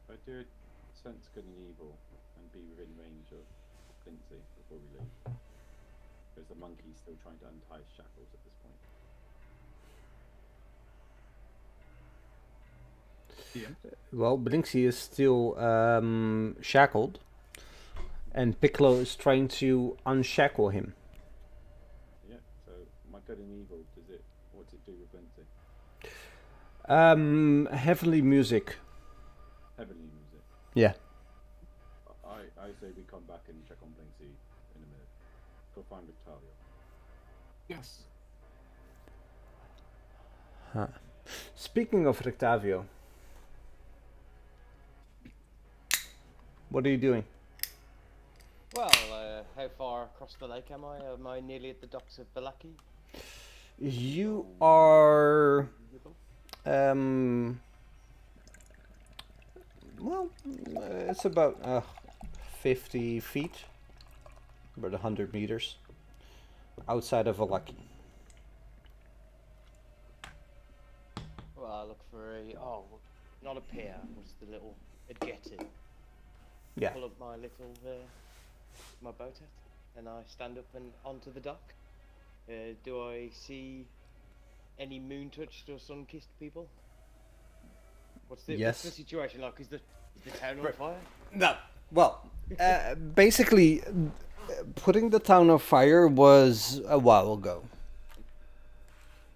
I do sense good and evil and be within range of Blinksy before we leave. Because the monkey's still trying to untie his shackles at this point.
Yeah.
Well, Blinksy is still shackled, and Piccolo is trying to unshackle him.
Yeah, so my good and evil, what's it do with Blinksy?
Heavenly music.
Heavenly music.
Yeah.
I say we come back and check on Blinksy in a minute. Go find Victalia.
Yes.
Huh. Speaking of Rectavio, what are you doing?
Well,
how far across the lake am I? Am I nearly at the docks of Balaki?
You are, well, it's about 50 feet, about 100 meters outside of Valaki.
Well, I look for not a pier. What's the little a jetty?
Yeah.
Pull up my little my boat hat, and I stand up and onto the dock. Do I see any moon-touched or sun-kissed people? What's the situation like? Is the town on fire?
No. Well, basically, putting the town on fire was a while ago.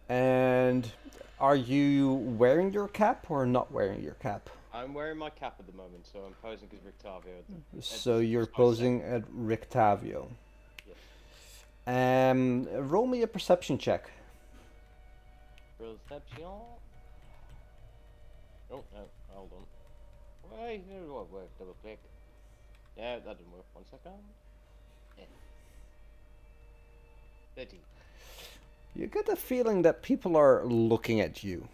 And are you wearing your cap or not wearing your cap?
I'm wearing my cap at the moment, so I'm posing as Rictavio.
So you're posing at Rictavio.
Yes.
Roll me a perception check.
Perception. Oh no, hold on. Wait, double click. Yeah, that didn't work. 1 second. Yeah. 30.
You get the feeling that people are looking at you.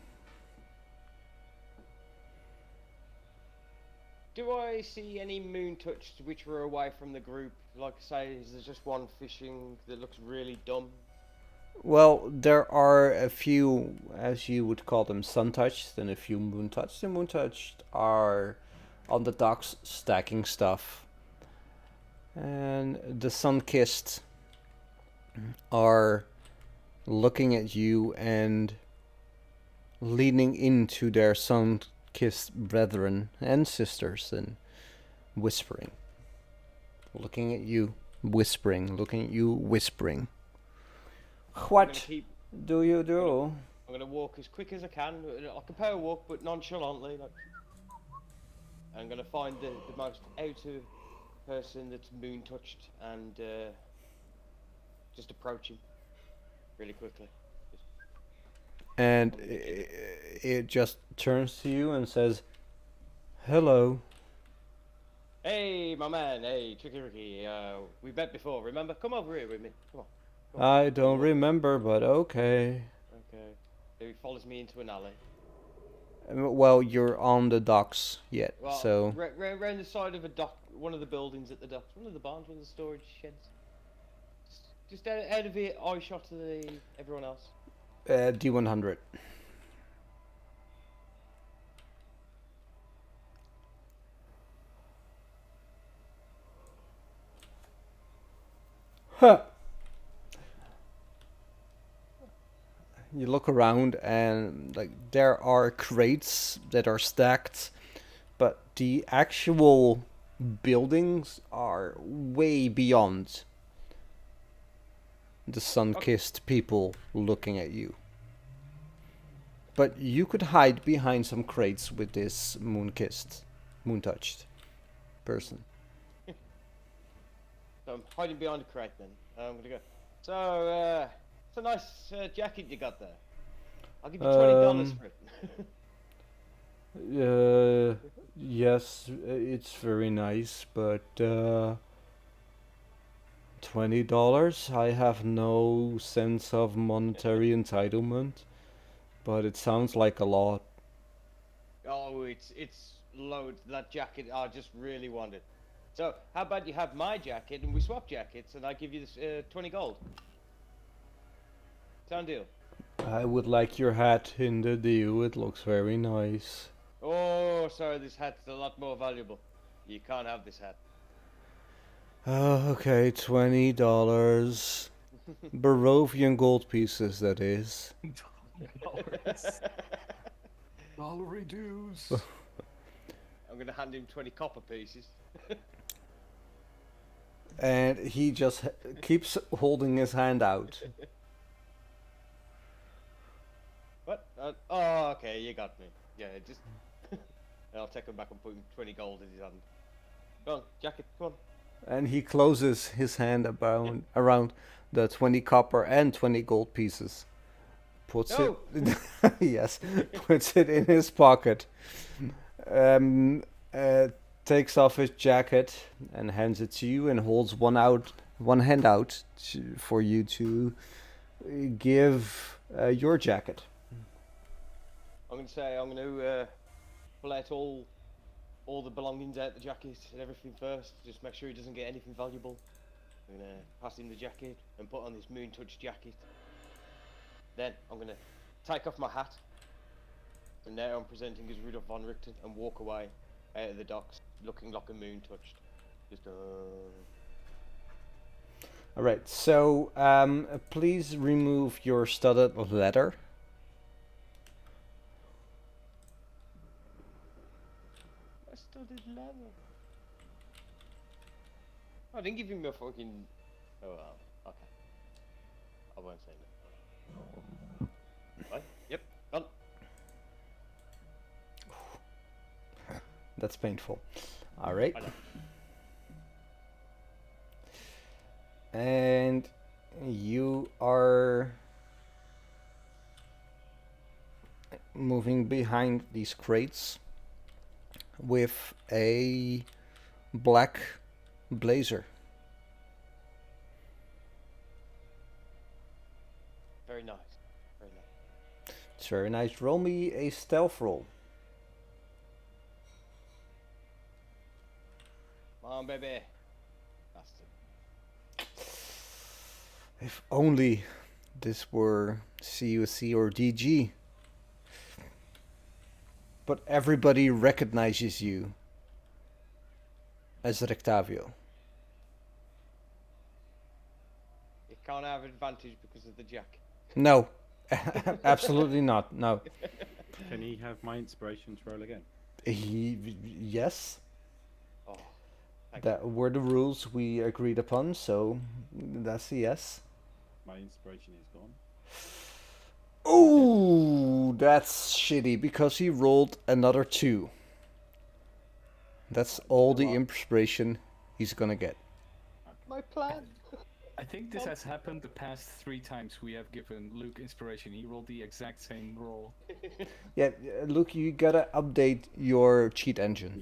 Do I see any moon-touched which were away from the group? Like I say, is there just one fishing that looks really dumb?
Well, there are a few, as you would call them, sun-touched and a few moon-touched. The moon-touched are on the docks stacking stuff. And the sun-kissed are looking at you and leaning into their sun-kissed brethren and sisters and whispering. Looking at you, whispering. Looking at you, whispering. What do you do?
I'm gonna walk as quick as I can. I can power walk, but nonchalantly. Like, I'm gonna find the most outer person that's moon touched and just approach him really quickly.
And it just turns to you and says, "Hello."
Hey, my man. Hey, Tricky Ricky. We met before. Remember? Come over here with me. Come on.
I don't remember, but okay.
Okay. He follows me into an alley.
Well, you're on the docks yet,
Well,
so...
Around the side of a dock, one of the buildings at the docks, one of the barns, one of the storage sheds. Just out of the eye shot of everyone else.
D100. Huh. You look around and like there are crates that are stacked, but the actual buildings are way beyond the sun-kissed people looking at you. But you could hide behind some crates with this moon-kissed, moon-touched person.
So I'm hiding behind a crate then. I'm gonna go. So, it's a nice jacket you got there. I'll give you $20 for it.
Yes, it's very nice, but $20? I have no sense of monetary entitlement, but it sounds like a lot.
Oh, it's loads. That jacket I just really wanted. So, how about you have my jacket and we swap jackets and I give you this 20 gold? Sound deal?
I would like your hat in the deal. It looks very nice.
Oh, sorry, this hat's a lot more valuable. You can't have this hat.
Okay, $20. Barovian gold pieces, that is.
Dollary dues.
I'm gonna hand him 20 copper pieces.
And he just keeps holding his hand out.
What? Oh, okay, you got me. Yeah, just... I'll take him back and put him 20 gold in his hand. Come on, jacket, come on.
And he closes his hand around the 20 copper and 20 gold pieces. Puts it... yes, puts it in his pocket. Takes off his jacket and hands it to you and holds one out one handout for you to give your jacket.
I'm gonna say I'm gonna pull out all the belongings out the jacket and everything first. Just make sure he doesn't get anything valuable. I'm gonna pass him the jacket and put on this moon touch jacket. Then I'm gonna take off my hat. And now I'm presenting as Rudolf von Richter and walk away out of the docks looking like a moon touched. Just
Alright, so please remove your studded leather.
I studied leather. I didn't give him a fucking. Oh well, okay. I won't say that. Right? Yep, done.
That's painful. Alright. And you are moving behind these crates with a black blazer.
Very nice. Very nice.
It's very nice. Roll me a stealth roll.
Come on, baby. Bastard.
If only this were CUC or DG. But everybody recognizes you as Rectavio.
You can't have advantage because of the jack.
No, absolutely not. No.
Can he have my inspirations roll again?
Yes.
Oh,
That were the rules we agreed upon, so that's a yes.
My inspiration is gone.
Oh, that's shitty because he rolled another 2. That's all the inspiration he's gonna get.
My plan.
I think this has happened the past 3 times we have given Luke inspiration. He rolled the exact same roll.
Yeah, Luke, you gotta update your cheat engine.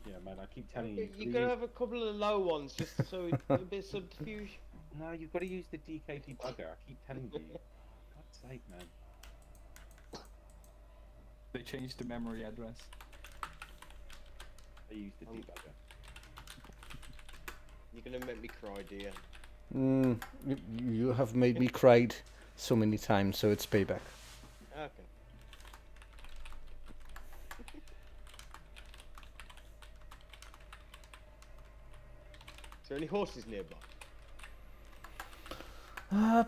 Yeah, man, I keep telling you.
You gotta have a couple of low ones just so it's a bit subterfuge.
No, you've got to use the DK debugger. I keep telling you. God's sake, man.
They changed the memory address.
I use the debugger.
You're gonna make me cry, dear.
You have made me cried so many times, so it's payback.
Okay. Is there any horses nearby?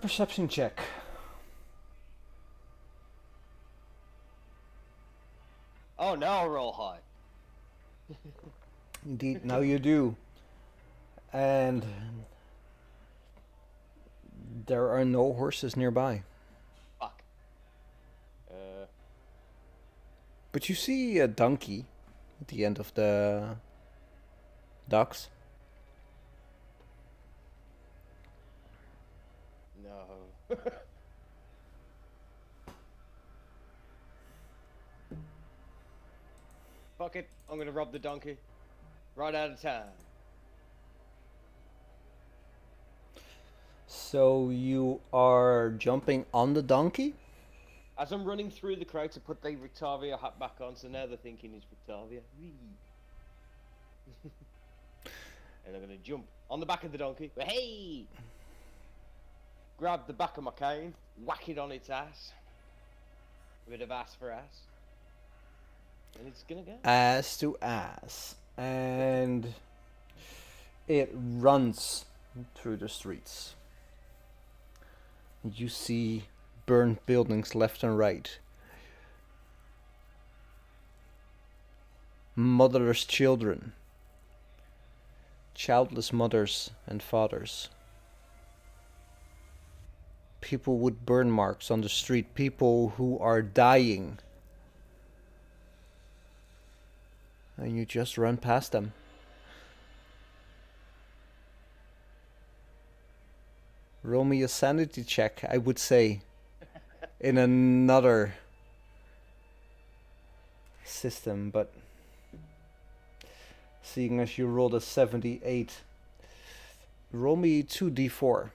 Perception check.
Oh, now I'll roll high.
Indeed, now you do. And there are no horses nearby.
Fuck.
But you see a donkey at the end of the docks.
No. Fuck it, I'm gonna rob the donkey. Right out of town.
So you are jumping on the donkey?
As I'm running through the crowd to put the Victavia hat back on, so now they're thinking it's Victavia. And I'm gonna jump on the back of the donkey. Hey! Grab the back of my cane, whack it on its ass. A bit of ass for ass. And it's gonna go.
Ass to ass. And it runs through the streets. You see burned buildings left and right. Motherless children. Childless mothers and fathers. People with burn marks on the street. People who are dying. And you just run past them. Roll me a sanity check, I would say. In another system, but seeing as you rolled a 78, roll me 2d4.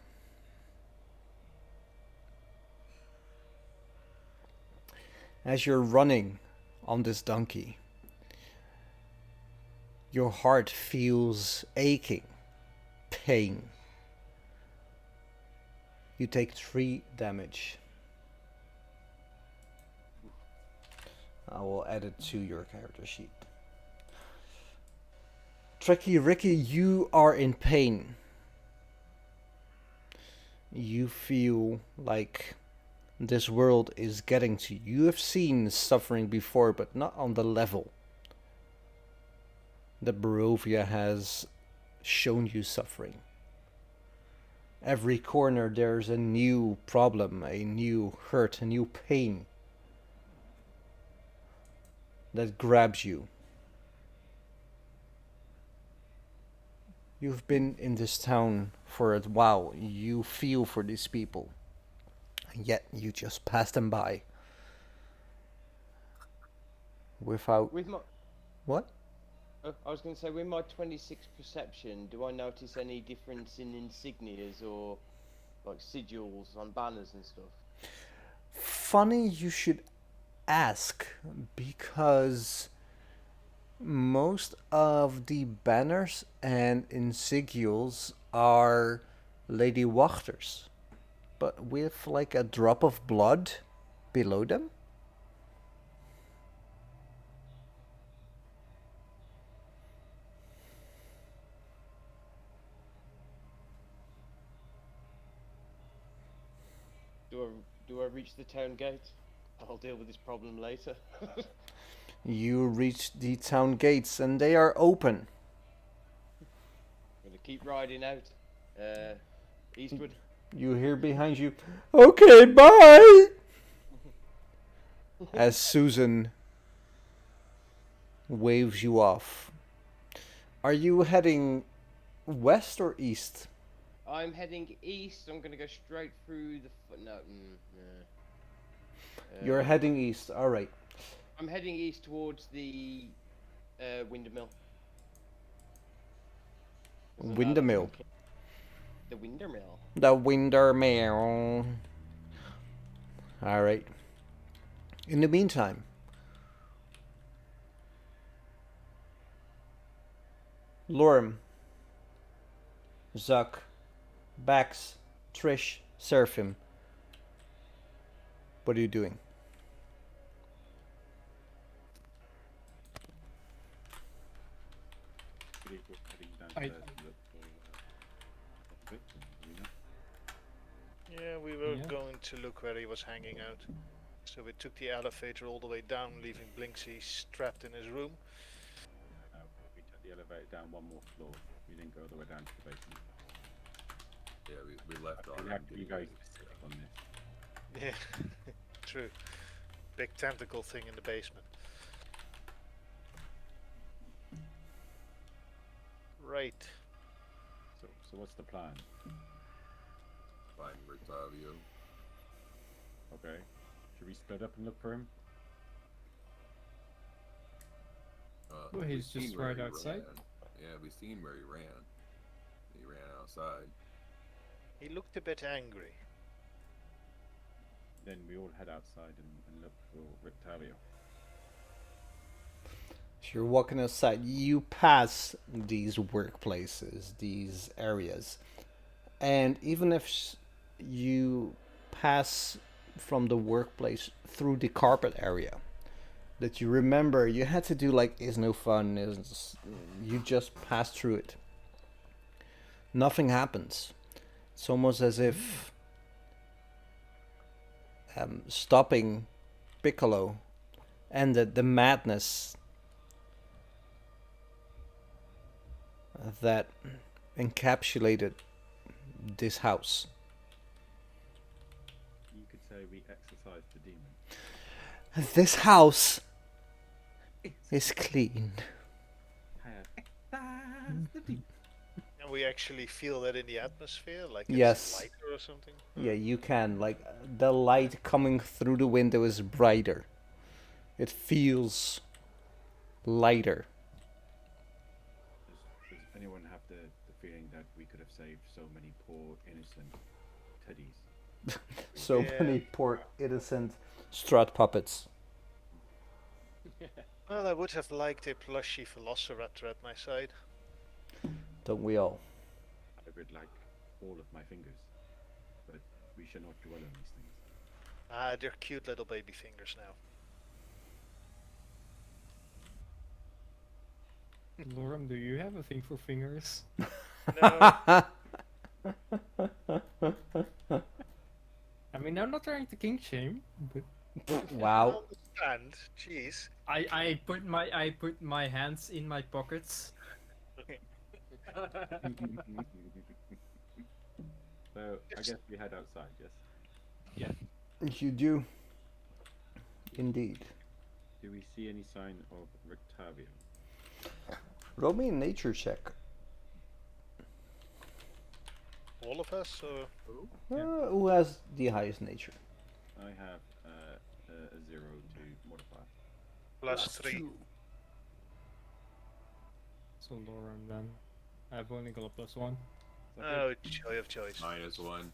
As you're running on this donkey, your heart feels aching, pain. You take 3 damage. I will add it to your character sheet. Tricky Ricky, you are in pain. You feel like this world is getting to you. You have seen suffering before, but not on the level that Barovia has shown you suffering. Every corner there's a new problem, a new hurt, a new pain that grabs you. You've been in this town for a while. You feel for these people. And yet you just pass them by. Without...
With my...
What?
I was going to say, with my 26 perception, do I notice any difference in insignias or like sigils on banners and stuff?
Funny you should ask, because most of the banners and insignials are Lady Wachters, but with like a drop of blood below them.
Do I reach the town gate? I'll deal with this problem later.
You reach the town gates and they are open.
I'm gonna keep riding out eastward.
You hear behind you, "Okay, bye!" As Susan waves you off. Are you heading west or east?
I'm heading east. I'm gonna go straight through the... No.
You're heading east, alright.
I'm heading east towards the windmill.
Windmill.
The windmill.
The windmill. Alright. In the meantime, Lorm, Zuck, Bax, Trish, Seraphim. What are you doing?
Yeah, we were going to look where he was hanging out. So we took the elevator all the way down, leaving Blinksy strapped in his room.
We took the elevator down one more floor. We didn't go all the way down to the basement.
Yeah, we left on.
We have to be very specific on this.
Yeah, true. Big tentacle thing in the basement. Right.
So what's the plan?
Find Rictavio.
Okay. Should we split up and look for him?
Well, he's
we've
just
seen where
right
he
outside.
ran. Yeah, we've seen where he ran. He ran outside.
He looked a bit angry.
Then we all head outside and look for Rictavio.
So you're walking outside, you pass these workplaces, these areas, and even if you pass from the workplace through the carpet area, that you remember you had to do like is no fun, you just pass through it. Nothing happens. It's almost as if stopping Piccolo ended the madness that encapsulated this house.
You could say we exorcised the demon.
This house is clean.
And we actually feel that in the atmosphere, like it's
Yes.
lighter or something.
Yeah, you can. Like, the light coming through the window is brighter. It feels lighter.
Does anyone have the feeling that we could have saved so many poor innocent teddies?
So many poor innocent Strut puppets.
Well, I would have liked a plushy Velociraptor at my side.
Don't we all?
I would like all of my fingers, but we should not dwell on these things.
Ah, they're cute little baby fingers now.
Lauren, do you have a thing for fingers?
No.
I mean, I'm not trying to kink shame, but
Wow.
Understand? Jeez.
I put my hands in my pockets.
So I guess we head outside, yes?
Yeah.
You do. Indeed.
Do we see any sign of Rictavio?
Roll me a nature check.
All of us, or
Who has the highest nature?
I have a 0 to modify.
+3.
So Lauren then. I've only got a +1.
Oh, joy of choice.
-1.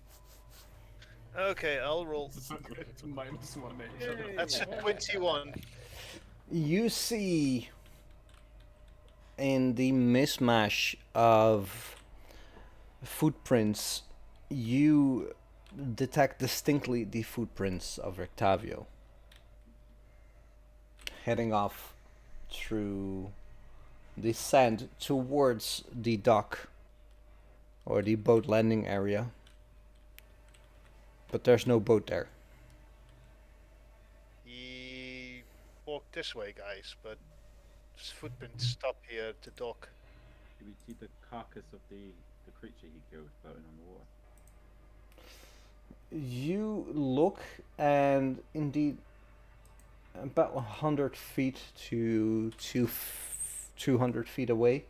Okay, I'll roll.
It's -1 nature.
That's a 21.
You see in the mismatch of footprints, you detect distinctly the footprints of Rictavio heading off through the sand towards the dock or the boat landing area, but there's no boat there.
He walked this way, guys, but his footprints stop here at the dock.
Do we see the carcass of the creature he killed floating on the water?
You look, and indeed, about 100 feet to 200 feet away,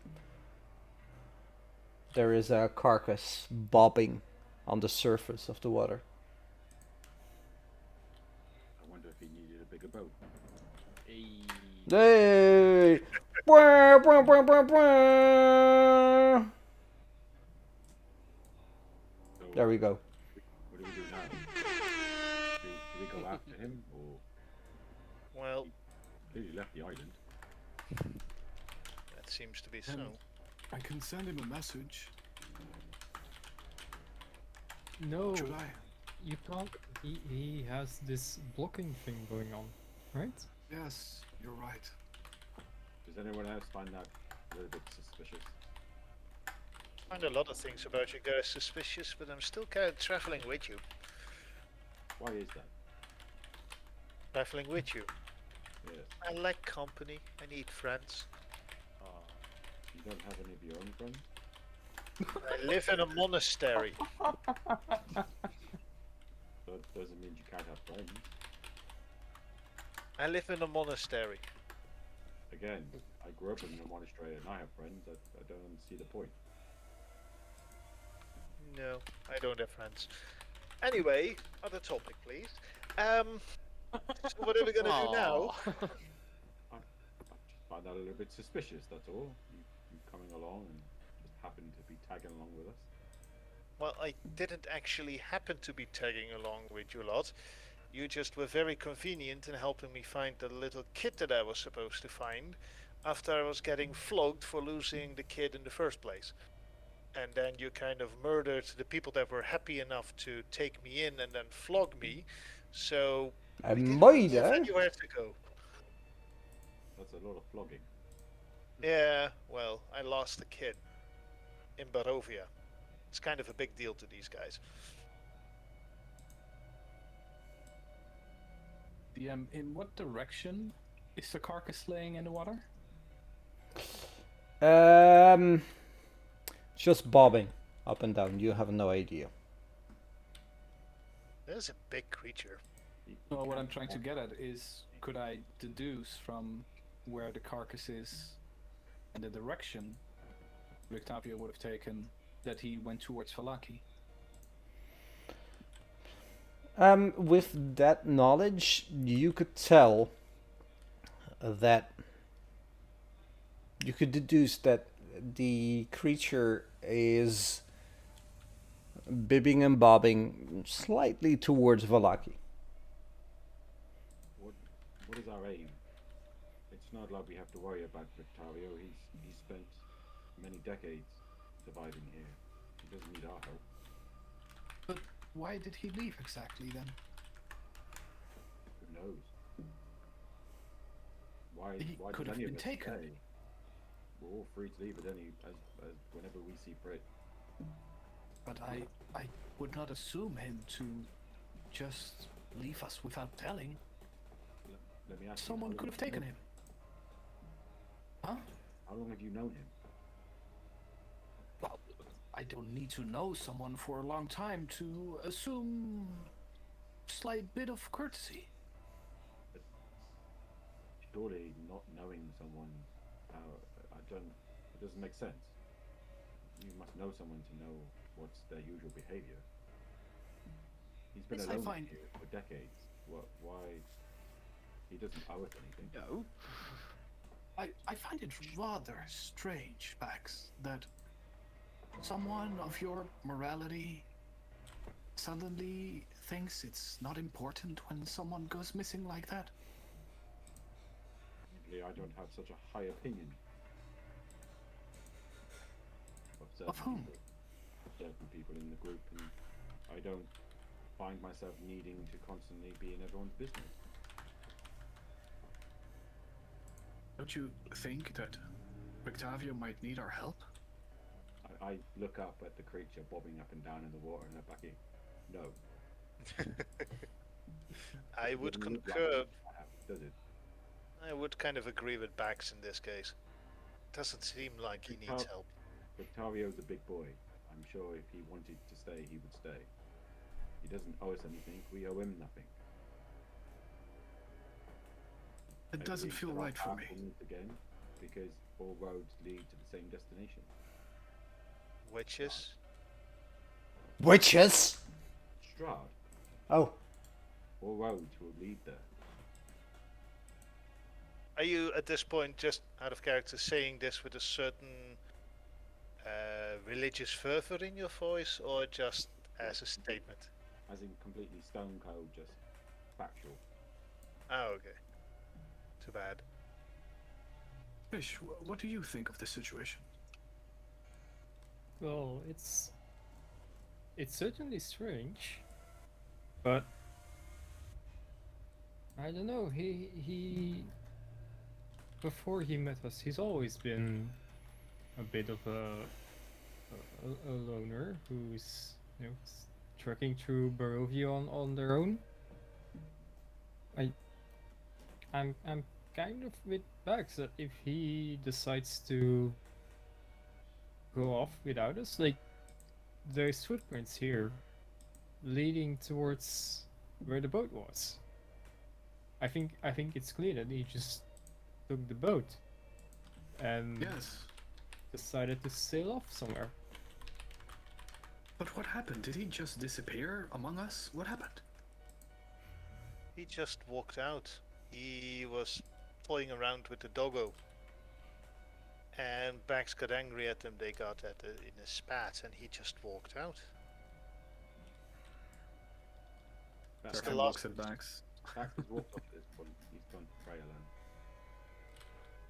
there is a carcass bobbing on the surface of the water.
I wonder if he needed a bigger boat.
Hey! Bwah, bwah, bwah, bwah, bwah.
So
There we go.
what do we do now? Do we go after him, or
Well,
he clearly left the island?
that seems to be so.
I can send him a message.
No,
Should I?
you can't. He has this blocking thing going on, right?
Yes, you're right.
Does anyone else find that a little bit suspicious?
I find a lot of things about you guys suspicious, but I'm still kind of traveling with you.
Why is that?
Traveling with you.
Yes.
I like company. I need friends.
You don't have any of your own friends?
I live in a monastery.
So it doesn't mean you can't have friends.
I live in a monastery.
Again, I grew up in a monastery and I have friends. I don't see the point.
No, I don't have friends. Anyway, other topic, please. So what are we gonna do now?
I just find that a little bit suspicious, that's all. You coming along and just happen to be tagging along with us.
Well, I didn't actually happen to be tagging along with you lot. You just were very convenient in helping me find the little kid that I was supposed to find after I was getting flogged for losing the kid in the first place. And then you kind of murdered the people that were happy enough to take me in and then flog me. So
A
we didn't really have
murder?
anywhere to go.
That's a lot of flogging.
Yeah, well, I lost the kid in Barovia. It's kind of a big deal to these guys.
DM, in what direction is the carcass laying in the water?
Just bobbing up and down. You have no idea.
There's a big creature.
No, what I'm trying to get at is, could I deduce from where the carcass is and the direction Rictavio would have taken that he went towards Valaki?
With that knowledge, you could tell that you could deduce that the creature is bibbing and bobbing slightly towards Valaki.
What is our aim? It's not like we have to worry about Victario. He's spent many decades surviving here. He doesn't need our help.
But why did he leave exactly then?
Who knows? Why
He
why
could
did
have
any
been
of us
taken.
stay? We're all free to leave at any as whenever we see fit.
But I would not assume him to just leave us without telling.
Let me ask you,
Someone
how
could
long
have taken him. Huh?
How long have you known him?
Well, I don't need to know someone for a long time to assume slight bit of courtesy.
Surely not knowing someone, it doesn't make sense. You must know someone to know what's their usual behavior. He's been
Yes, I
alone
find-
here for decades. Why? He doesn't owe us anything.
No.
I find it rather strange, Pax, that someone of your morality suddenly thinks it's not important when someone goes missing like that.
Usually I don't have such a high opinion
Of whom?
Certain people in the group, and I don't find myself needing to constantly be in everyone's business.
Don't you think that Octavio might need our help?
I look up at the creature bobbing up and down in the water and look back in. No.
I would
Doesn't look like
concur.
it, does it?
I would kind of agree with Bax in this case. Doesn't seem like he needs help.
Victario's a big boy. I'm sure if he wanted to stay, he would stay. He doesn't owe us anything. We owe him nothing.
It doesn't feel right for me.
Again, because all roads lead to the same destination.
Witches?
Witches?
Strahd.
Oh.
All roads will lead there.
Are you at this point just out of character saying this with a certain religious fervor in your voice, or just as a statement?
As in completely stone cold, just factual.
Oh, okay. Too bad.
Fish, what do you think of the situation?
Well, it's certainly strange, but I don't know. He before he met us, he's always been a bit of a loner who's trekking through Barovia on their own. I'm kind of with Bax that if he decides to go off without us, like there's footprints here leading towards where the boat was. I think it's clear that he just took the boat and
Yes.
decided to sail off somewhere.
But what happened? Did he just disappear among us? What happened?
He just walked out. He was toying around with the doggo. And Bax got angry at him. They got in a spat, and he just walked out.
That's
the
Durham
last-
looks at Bax.
Bax has walked off at this point. He's gone to Freya land.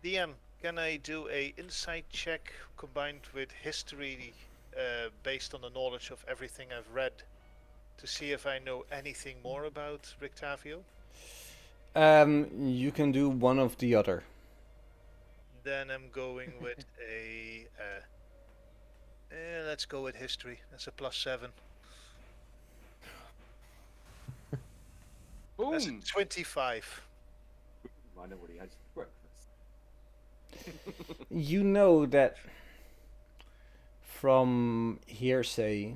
DM, can I do a insight check combined with history, based on the knowledge of everything I've read, to see if I know anything more about Rictavio?
You can do one of the other.
Then I'm going with a. Let's go with history. That's a +7. That's a
Boom!
25.
I know what he had for breakfast.
You know that from hearsay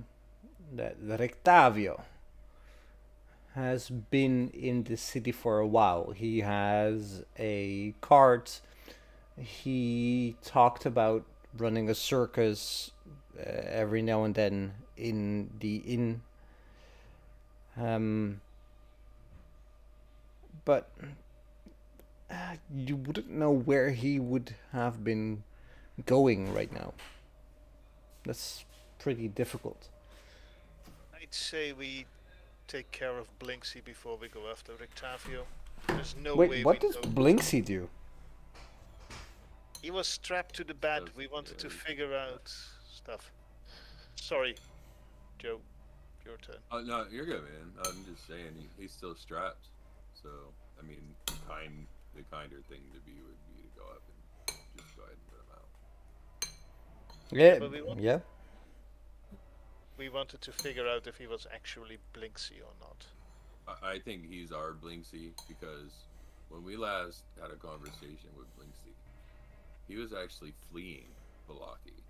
that Rectavio has been in the city for a while. He has a cart. He talked about running a circus every now and then in the inn. But you wouldn't know where he would have been going right now. That's pretty difficult.
I'd say we take care of Blinksy before we go after Rictavio. There's no
Wait,
way
what
we
does
know.
Blinksy do?
He was strapped to the bed. We wanted to figure out stuff. Sorry, Joe. Your turn.
Oh no, you're good, man. I'm just saying he's still strapped. So I mean, the kinder thing to be would be to go up and just go ahead and let him out.
Yeah,
but we
yeah.
We wanted to figure out if he was actually Blinksy or not.
I think he's our Blinksy because when we last had a conversation with Blinksy, he was actually fleeing Balaki.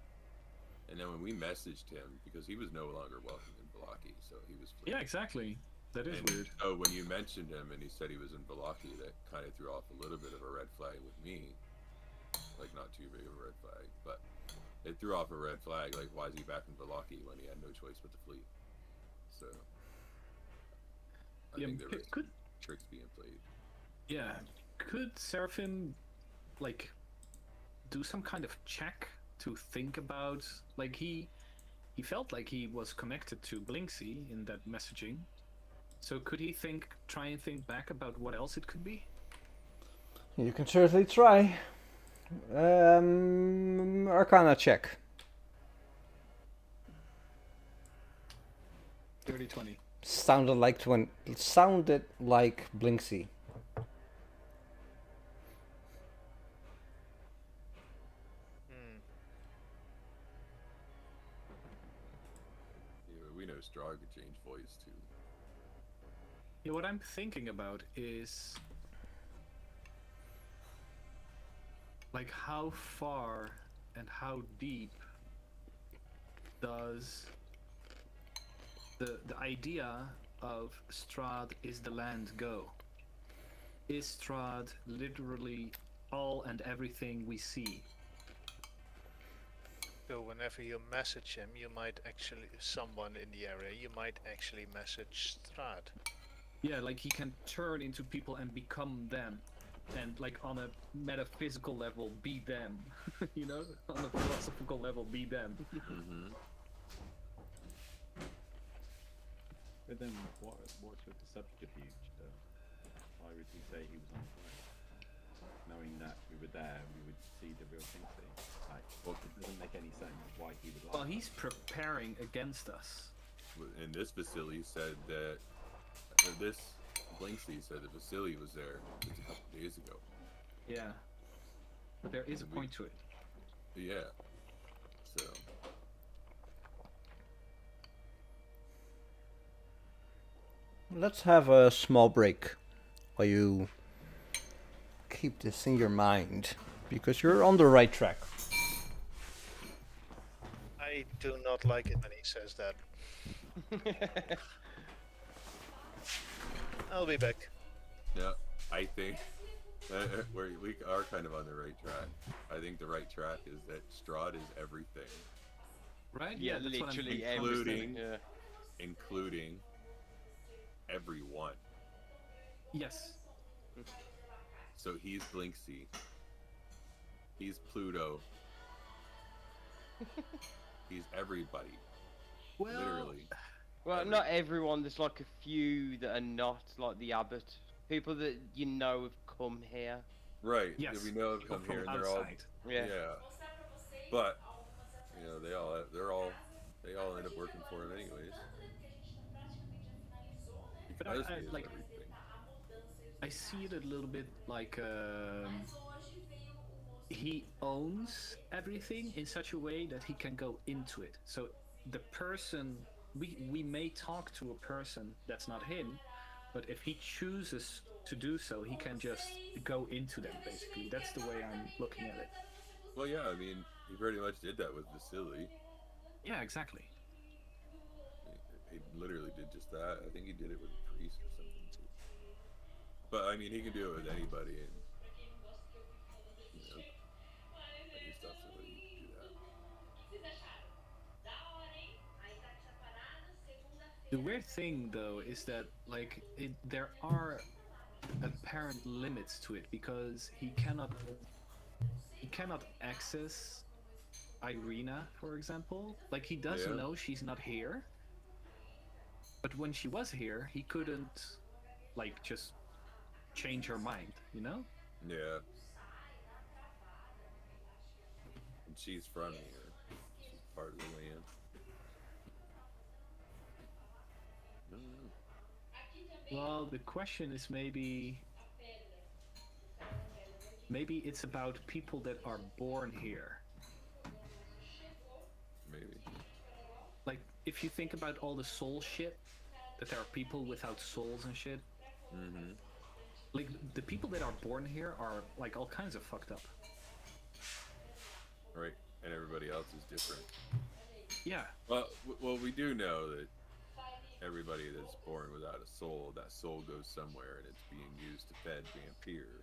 And then when we messaged him, because he was no longer welcome in Balaki, so he was fleeing.
Yeah, exactly. That is weird.
So when you mentioned him and he said he was in Balaki, that kind of threw off a little bit of a red flag with me. Like, not too big of a red flag, but it threw off a red flag. Like, why is he back in Balaki when he had no choice but to flee? So I think there was tricks being played.
Yeah, could Seraphim, like, do some kind of check to think about, like, he felt like he was connected to Blinksy in that messaging, so could he try and think back about what else it could be?
You can certainly try. Arcana check.
30-20.
Sounded like Blinksy.
We know Straw could change voice too.
Yeah, what I'm thinking about is, like, how far and how deep does the idea of Strahd is the land go? Is Strahd literally all and everything we see?
So whenever you message him, you might actually, someone in the area, you might actually message Strahd.
Yeah, like he can turn into people and become them. And like on a metaphysical level, be them. You know? On a philosophical level, be them.
But then what's with the subterfuge though? Why would he say he was on fire? Knowing that we were there, we would see the real thing. Like, well, it doesn't make any sense why he would lie.
Well, he's preparing against us.
And this Vasily said that, this Blinksy said that Vasily was there just a couple days ago.
Yeah. But there is a point to it.
Yeah. So.
Let's have a small break while you keep this in your mind, because you're on the right track.
I do not like it when he says that. I'll be back.
Yeah, I think we are kind of on the right track. I think the right track is that Strahd is everything.
Right?
Yeah, literally everything. Yeah.
Including everyone.
Yes.
So he's Blinksy. He's Pluto. He's everybody.
Well,
literally.
Well, not everyone. There's like a few that are not, like the abbot. People that you know have come here.
Right.
Yes.
Yeah, we know have come here, and they're all.
Yeah.
But you know, they all end up working for him anyways.
But
Because
I
he is
like,
everything.
I see it a little bit like he owns everything in such a way that he can go into it. So the person, we may talk to a person that's not him, but if he chooses to do so, he can just go into them, basically. That's the way I'm looking at it.
Well, yeah, I mean, he pretty much did that with Vasily.
Yeah, exactly.
He literally did just that. I think he did it with a priest or something too. But I mean, he can do it with anybody, and you know, he's definitely do that.
The weird thing, though, is that like there are apparent limits to it, because he cannot access Irina, for example. Like, he does
Yeah.
know she's not here. But when she was here, he couldn't, like, just change her mind, you know?
Yeah. And she's from here. She's part of the land. I don't know.
Well, the question is maybe it's about people that are born here.
Maybe.
Like, if you think about all the soul shit, that there are people without souls and shit.
Mm-hmm.
Like, the people that are born here are, like, all kinds of fucked up.
Right. And everybody else is different.
Yeah.
Well, we do know that everybody that's born without a soul, that soul goes somewhere and it's being used to fed vampire.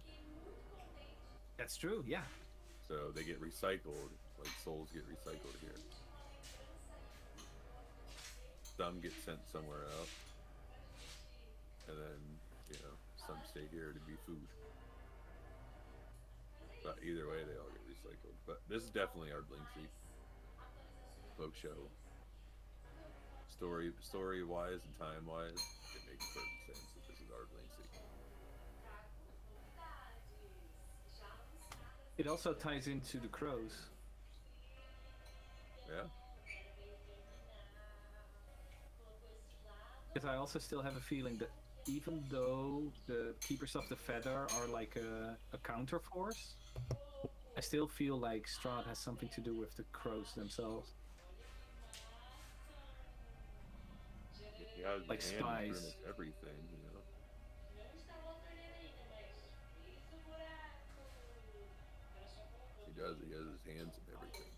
That's true, yeah.
So they get recycled, like souls get recycled here. Some get sent somewhere else. And then, some stay here to be food. But either way, they all get recycled. But this is definitely our Blinksy folk show. Story-wise and time-wise, it makes perfect sense that this is our Blinksy.
It also ties into the crows.
Yeah.
Because I also still have a feeling that even though the Keepers of the Feather are like a counter force, I still feel like Strahd has something to do with the crows themselves.
He has
Like
his hand in pretty
spies.
much everything, He does. He has his hands in everything.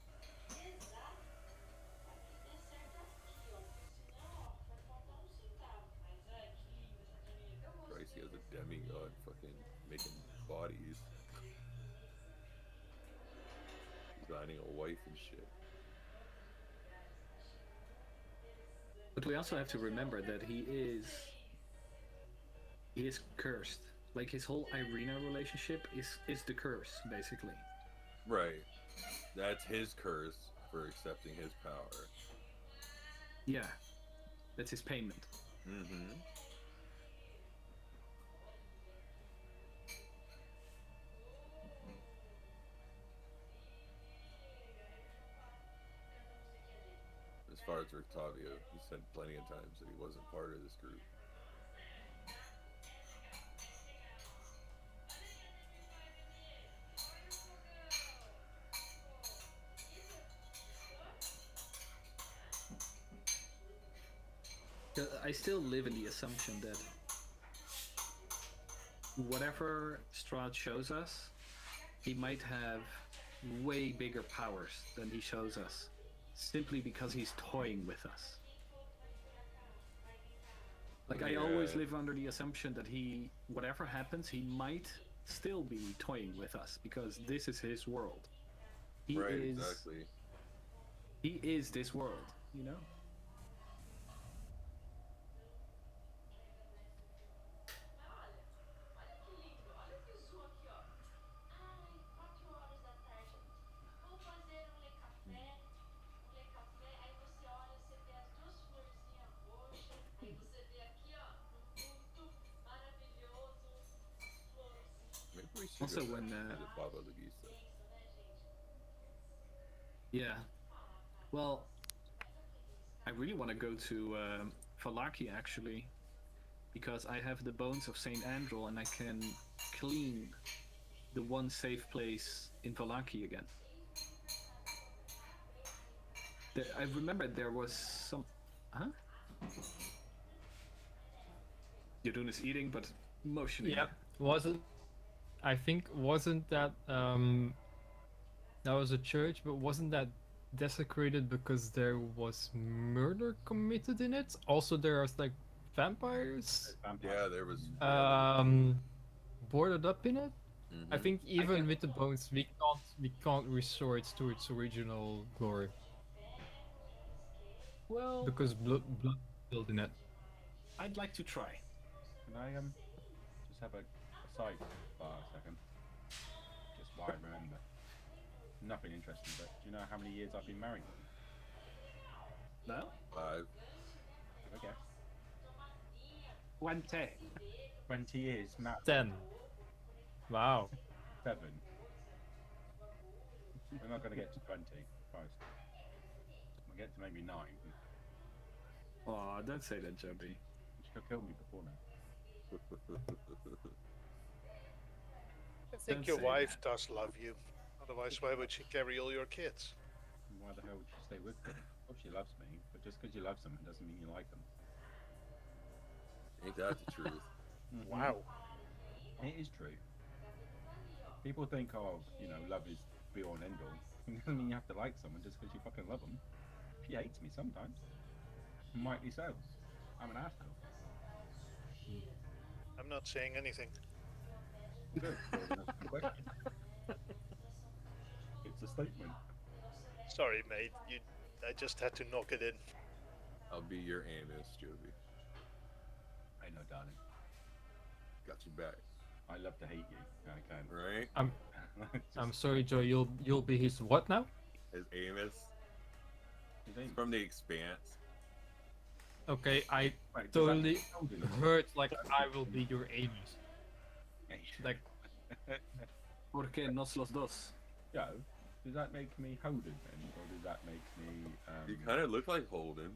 Christ, he has a demigod fucking making bodies. Designing a wife and shit.
But we also have to remember that he is cursed. Like, his whole Irina relationship is the curse, basically.
Right. That's his curse for accepting his power.
Yeah. That's his payment.
Mm-hmm. As far as Rictavio, he said plenty of times that he wasn't part of this group.
I still live in the assumption that whatever Strahd shows us, he might have way bigger powers than he shows us, simply because he's toying with us. Like, I always live under the assumption that whatever happens, he might still be toying with us, because this is his world.
Exactly.
He is this world, you know?
Maybe we should
Also,
go
when
back to the Baba Lagisa.
Yeah. Well, I really want to go to Valaki, actually, because I have the bones of Saint Andrel and I can clean the one safe place in Valaki again. I remember there was some... Huh? Yadun is eating, but motioning.
Yeah, wasn't that that was a church, but wasn't that desecrated because there was murder committed in it? Also, there was like vampires.
Yeah, there was.
Boarded up in it. I
Mhm.
think even with the bones, we can't restore it to its original glory.
Well,
because blood spilled in it.
I'd like to try.
Can I just have a side bar a second? Just while I remember. Nothing interesting, but do you know how many years I've been married?
No?
5.
Okay. 20 years married.
10. Wow.
7. We're not going to get to 20. Christ. We'll get to maybe 9.
Oh, don't say that, Joby.
She could kill me before now.
I think
Don't
your
say
wife does love you. Otherwise, why would she carry all your kids?
Why the hell would she stay with me? Oh, she loves me, but just because you love someone doesn't mean you like them.
Ain't that the truth?
Wow.
It is true. People think, oh, love is be all and end all. It doesn't mean you have to like someone just because you fucking love them. She hates me sometimes. Rightly so. I'm an asshole.
I'm not saying anything.
Good. Well, that's the question. It's a statement.
Sorry, mate. I just had to knock it in.
I'll be your Amos, Joby.
I know, darling.
Got you back.
I love to hate you. I can.
Right?
I'm sorry, Joe. You'll be his what now?
His Amos.
His Amos.
From the Expanse.
Okay, I
Wait, does
totally
that-
heard like I will be your Amos. Like,
¿Por qué nos los dos?
Joe, does that make me Holden then, or does that make me?
You kind of look like Holden.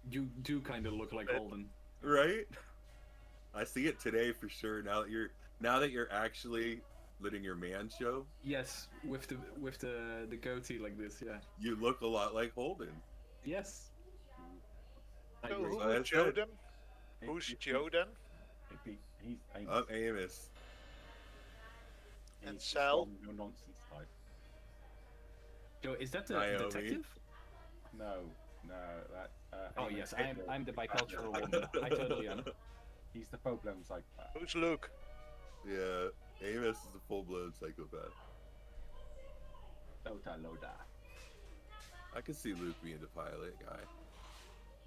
You do kind of look like Holden.
Right? I see it today for sure. Now that you're actually letting your man show.
Yes, with the goatee like this, yeah.
You look a lot like Holden.
Yes.
So
agree.
who
So
would
that's
Joe
it.
then? Who's Joe then?
He's Amos.
I'm Amos.
And
He's
Sal?
from your nonsense type.
Joe, is that the
Naomi.
detective?
No, that's.
Oh
Amos.
yes, I'm the bicultural woman. I totally am.
He's the full-blown psychopath.
Who's Luke?
Yeah, Amos is a full-blown psychopath.
Loda.
I can see Luke being the pilot guy.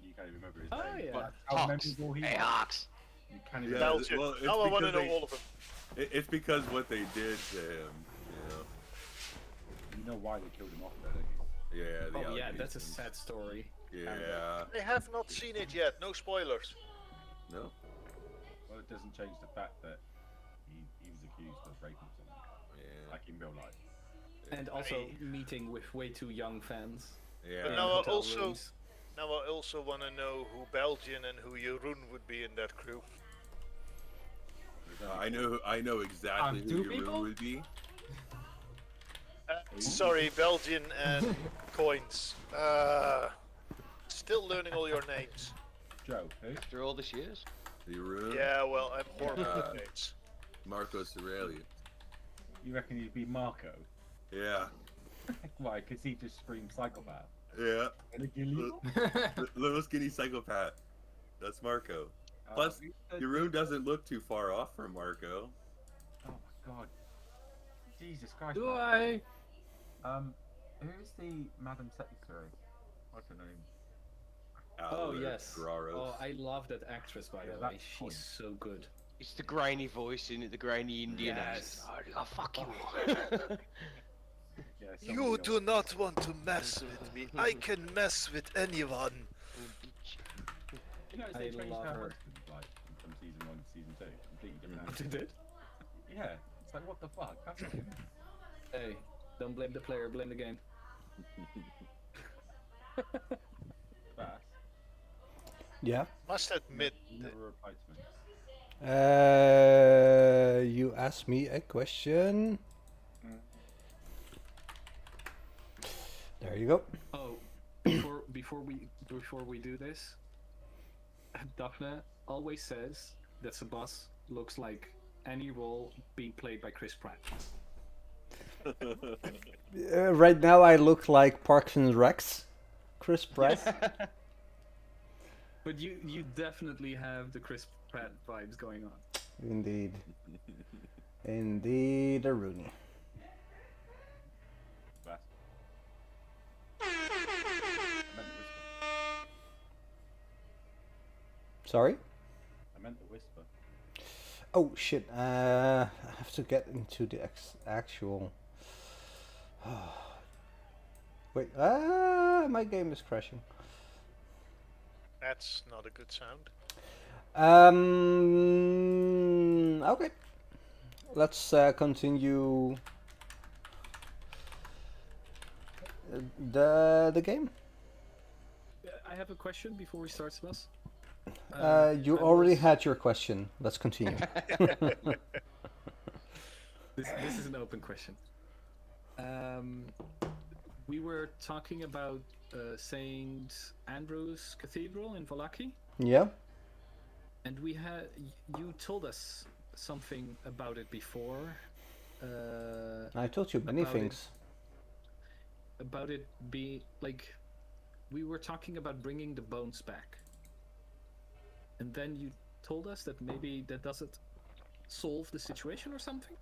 You can't even remember his
Oh,
name.
yeah.
But how
Hawks.
memorable he
Hey,
was.
Hawks.
You can't even
Yeah,
remember.
Belgian.
well, it's
Now I want to
because
know
they-
all of them.
It's because what they did to him.
You know why they killed him off, though, don't you?
Yeah. The
Oh yeah, that's a
allegations.
sad story.
Yeah.
I have not seen it yet. No spoilers.
No.
Well, it doesn't change the fact that he was accused of raping someone,
Yeah.
like in real life.
And also meeting with way too young fans.
Yeah.
But
in
now I
hotel
also
rooms.
want to know who Belgian and who Jeroen would be in that crew.
I know exactly who
two
your
people?
room would be.
Sorry, Belgian and Coins. Still learning all your names.
Joe, who?
After all this years?
Your room.
Yeah, well, I'm horrible with names.
Marcos Aurelius.
You reckon he'd be Marco?
Yeah.
Why? Because he just screamed psychopath.
Yeah.
Gonna kill you?
Little skinny psychopath. That's Marco. Plus, your room doesn't look too far off from Marco.
Oh my god. Jesus Christ.
do
man.
I?
Who's the Madam Secretary? What's her name?
Oh
Alder
yes.
Ferraros.
Oh, I love that actress by
Yeah,
the
that's
way.
cool.
She's so good.
It's the grainy voice in it, the grainy Indian
Yes.
accent. Oh, fuck you.
Yeah,
You
somebody
do not want to mess with me. I can mess with anyone.
You know,
I
they changed
love
her
her.
husband, like, from season 1 to season 2. Completely different
What
actor.
you did?
Yeah, it's like, what the fuck? That's not him.
Hey, don't blame the player, blame the game.
Bass,
Yeah.
Must admit,
you never replied to me.
You asked me a question. There you go.
Oh, before we do this, Daphne always says that Sebas looks like any role being played by Chris Pratt.
Right now, I look like Parks and Rex, Chris Pratt.
But you definitely have the Chris Pratt vibes going on.
Indeed. Indeed, a Rooney.
Bass. I meant the whisper.
Sorry?
I meant the whisper.
Oh shit! I have to get into the actual. Wait, my game is crashing.
That's not a good sound.
Okay. Let's continue the game.
I have a question before we start, Sebas.
You already had your question. Let's continue.
This is an open question. We were talking about Saint Andrew's Cathedral in Valaki.
Yeah.
And you told us something about it before.
I told you many things.
About it being like, we were talking about bringing the bones back. And then you told us that maybe that doesn't solve the situation or something?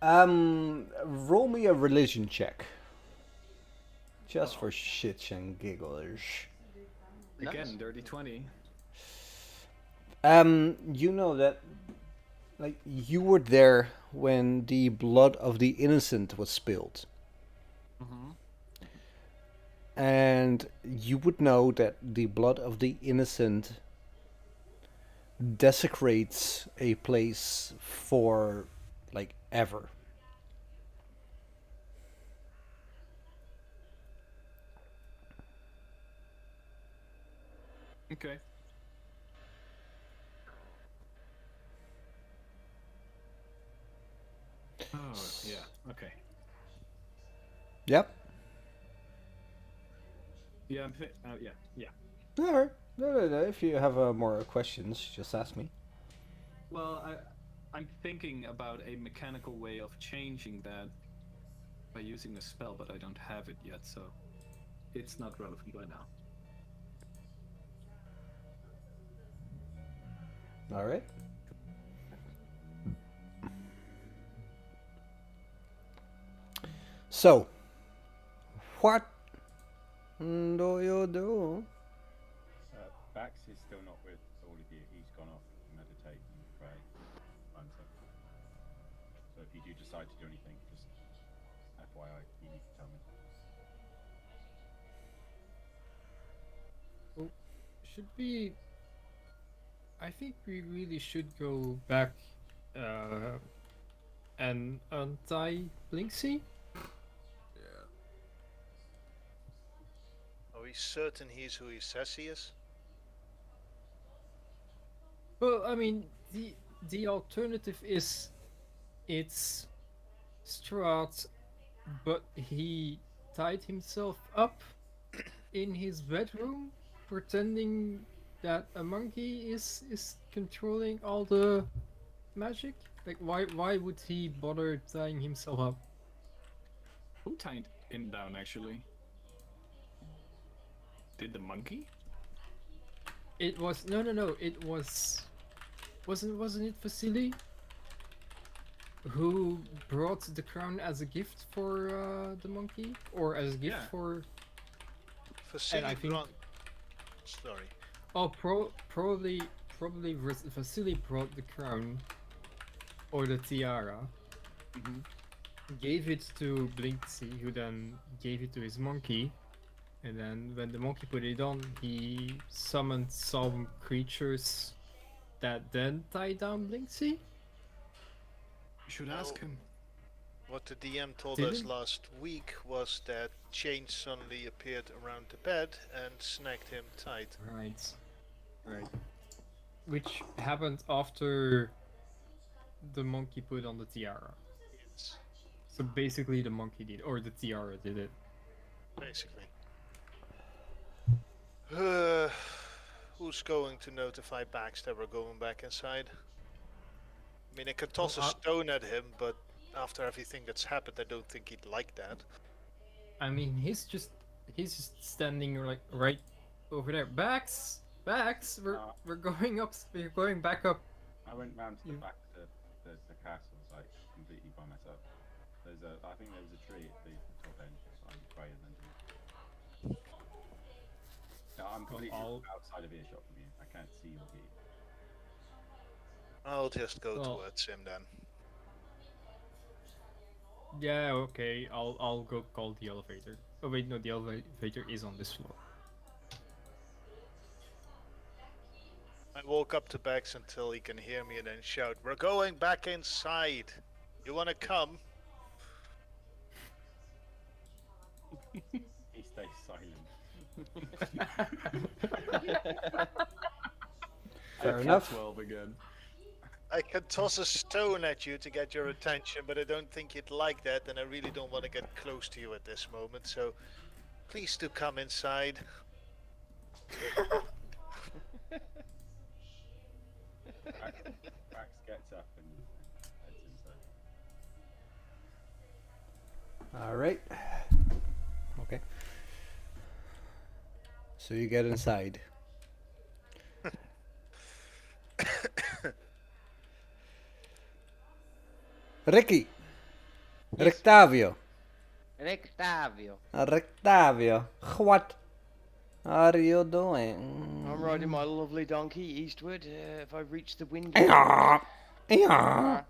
Roll me a religion check. Just for shits and giggles.
Again, dirty 20.
You know that, like, you were there when the blood of the innocent was spilled.
Mm-hmm.
And you would know that the blood of the innocent desecrates a place for, like, ever.
Okay. Oh, yeah, okay.
Yep.
Yeah, yeah.
Alright. No. If you have more questions, just ask me.
Well, I'm thinking about a mechanical way of changing that by using a spell, but I don't have it yet, so it's not relevant right now.
Alright. So, what do you do?
Bax is still not with all of you. He's gone off to meditate and pray by himself. So if you do decide to do anything, just FYI, you need to tell me.
Oh, should we? I think we really should go back and untie Blinksy.
Yeah.
Are we certain he's who he says he is?
Well, I mean, the alternative is it's Strahd, but he tied himself up in his bedroom, pretending that a monkey is controlling all the magic. Like, why would he bother tying himself up?
Who tied him down, actually? Did the monkey?
It was no. It wasn't it Vasily who brought the crown as a gift for the monkey, or as a gift for?
Vasily
I think.
Sorry.
Oh, probably Vasily brought the crown or the tiara.
Mm-hmm.
Gave it to Blinksy, who then gave it to his monkey. And then when the monkey put it on, he summoned some creatures that then tied down Blinksy.
You should ask him.
What the DM told
Did
us
he?
last week was that chains suddenly appeared around the bed and snagged him tight.
Right. Which happened after the monkey put on the tiara.
Yes.
So basically the monkey did, or the tiara did it.
Basically. Who's going to notify Bax that we're going back inside? I mean, I could toss a stone at him, but after everything that's happened, I don't think he'd like that.
I mean, he's just standing like right over there. Bax, we're going up. We're going back up.
I went round to the back of the castle, like completely by myself. I think there was a tree at the top end. So I could pray and then do. No, I'm completely outside of earshot from you. I can't see or hear.
I'll just go towards him then.
Yeah, okay. I'll go call the elevator. Oh wait, no, the elevator is on this floor.
I walk up to Bex until he can hear me and then shout, "We're going back inside. You wanna come?"
He stays silent.
Fair enough.
12 again.
I can toss a stone at you to get your attention, but I don't think you'd like that, and I really don't want to get close to you at this moment, so please do come inside.
Max gets up and heads inside.
All right. Okay. So you get inside. Ricky. Rectavio. Rectavio. What are you doing?
I'm riding my lovely donkey eastward. If I reach the wind.
Yeah. Yeah.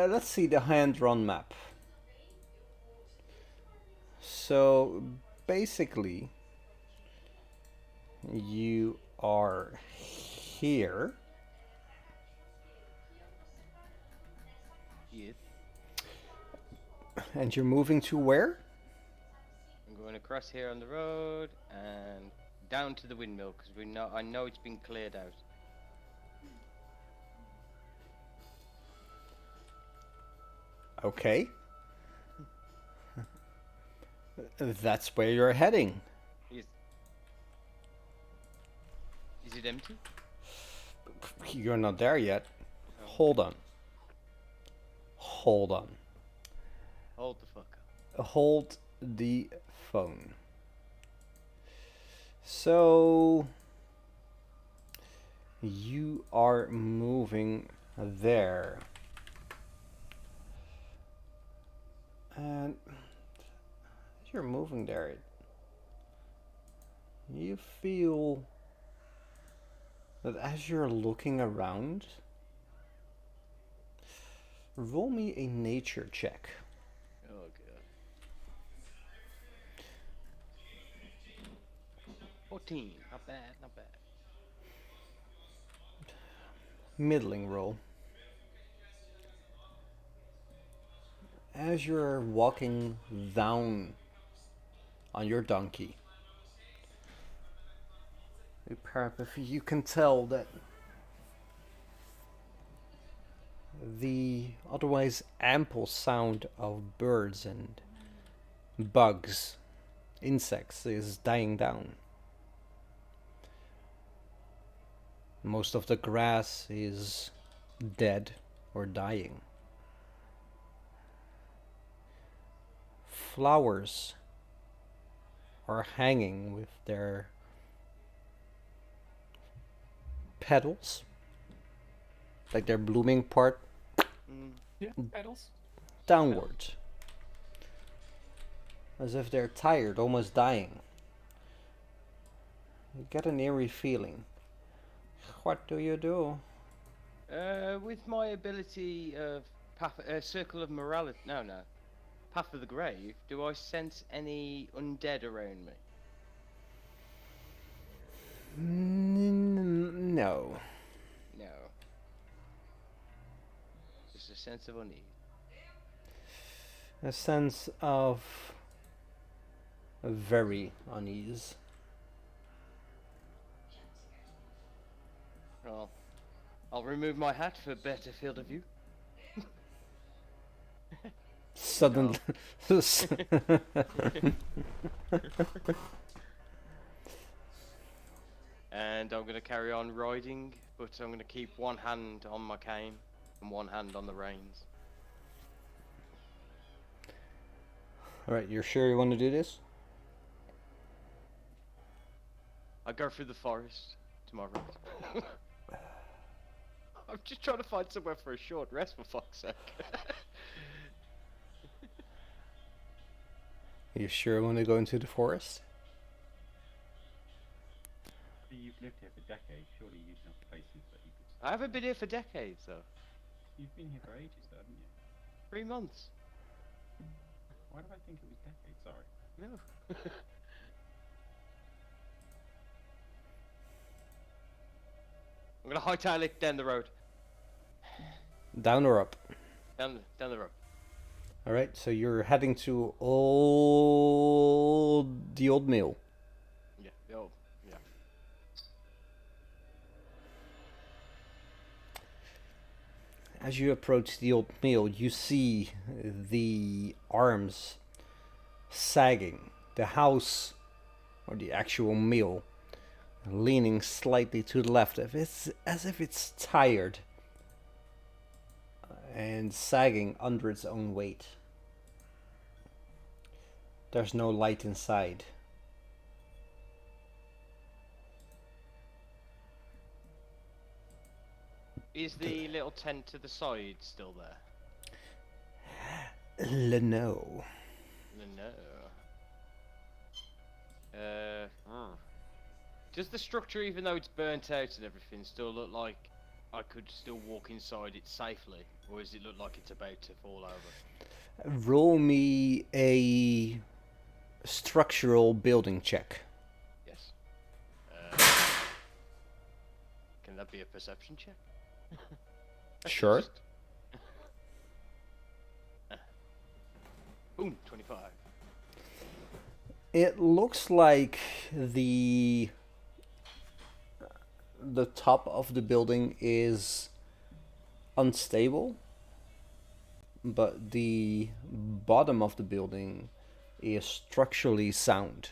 Let's see the hand-drawn map. So basically, you are here.
Yes.
And you're moving to where?
I'm going across here on the road and down to the windmill because I know it's been cleared out.
Okay. That's where you're heading.
Yes. Is it empty?
You're not there yet. Hold on. Hold on.
Hold the fuck up.
Hold the phone. So you are moving there. And as you're moving there, you feel that as you're looking around, roll me a nature check.
Oh god. 14. Not bad, not bad.
Middling roll. As you're walking down on your donkey, you can tell that the otherwise ample sound of birds and bugs, insects, is dying down. Most of the grass is dead or dying. Flowers are hanging with their petals, like their blooming part,
Yeah, petals.
downward, as if they're tired, almost dying. You get an eerie feeling. What do you do?
With my ability of circle of morality, no, Path of the Grave, do I sense any undead around me?
No.
No. Just a sense of unease.
A sense of very unease.
Well, I'll remove my hat for a better field of view.
Suddenly.
And I'm going to carry on riding, but I'm going to keep one hand on my cane and one hand on the reins.
Alright, you're sure you want to do this?
I go through the forest to my right. I'm just trying to find somewhere for a short rest, for fuck's sake.
Are you sure you want to go into the forest?
You've lived here for decades. Surely you'd know places that you could.
I haven't been here for decades, though.
You've been here for ages, though, haven't you?
3 months.
Why did I think it was decades? Sorry.
No. I'm gonna hightail it down the road.
Down or up?
Down the road.
All right, so you're heading to the old mill.
Yeah. Yeah.
As you approach the old mill, you see the arms sagging. The house, or the actual mill, leaning slightly to the left, as if it's tired and sagging under its own weight. There's no light inside.
Is the little tent to the side still there?
No.
No. Does the structure, even though it's burnt out and everything, still look like I could still walk inside it safely? Or does it look like it's about to fall over?
Roll me a structural building check.
Yes. Can that be a perception check?
Sure.
Boom, 25.
It looks like the top of the building is unstable, but the bottom of the building is structurally sound.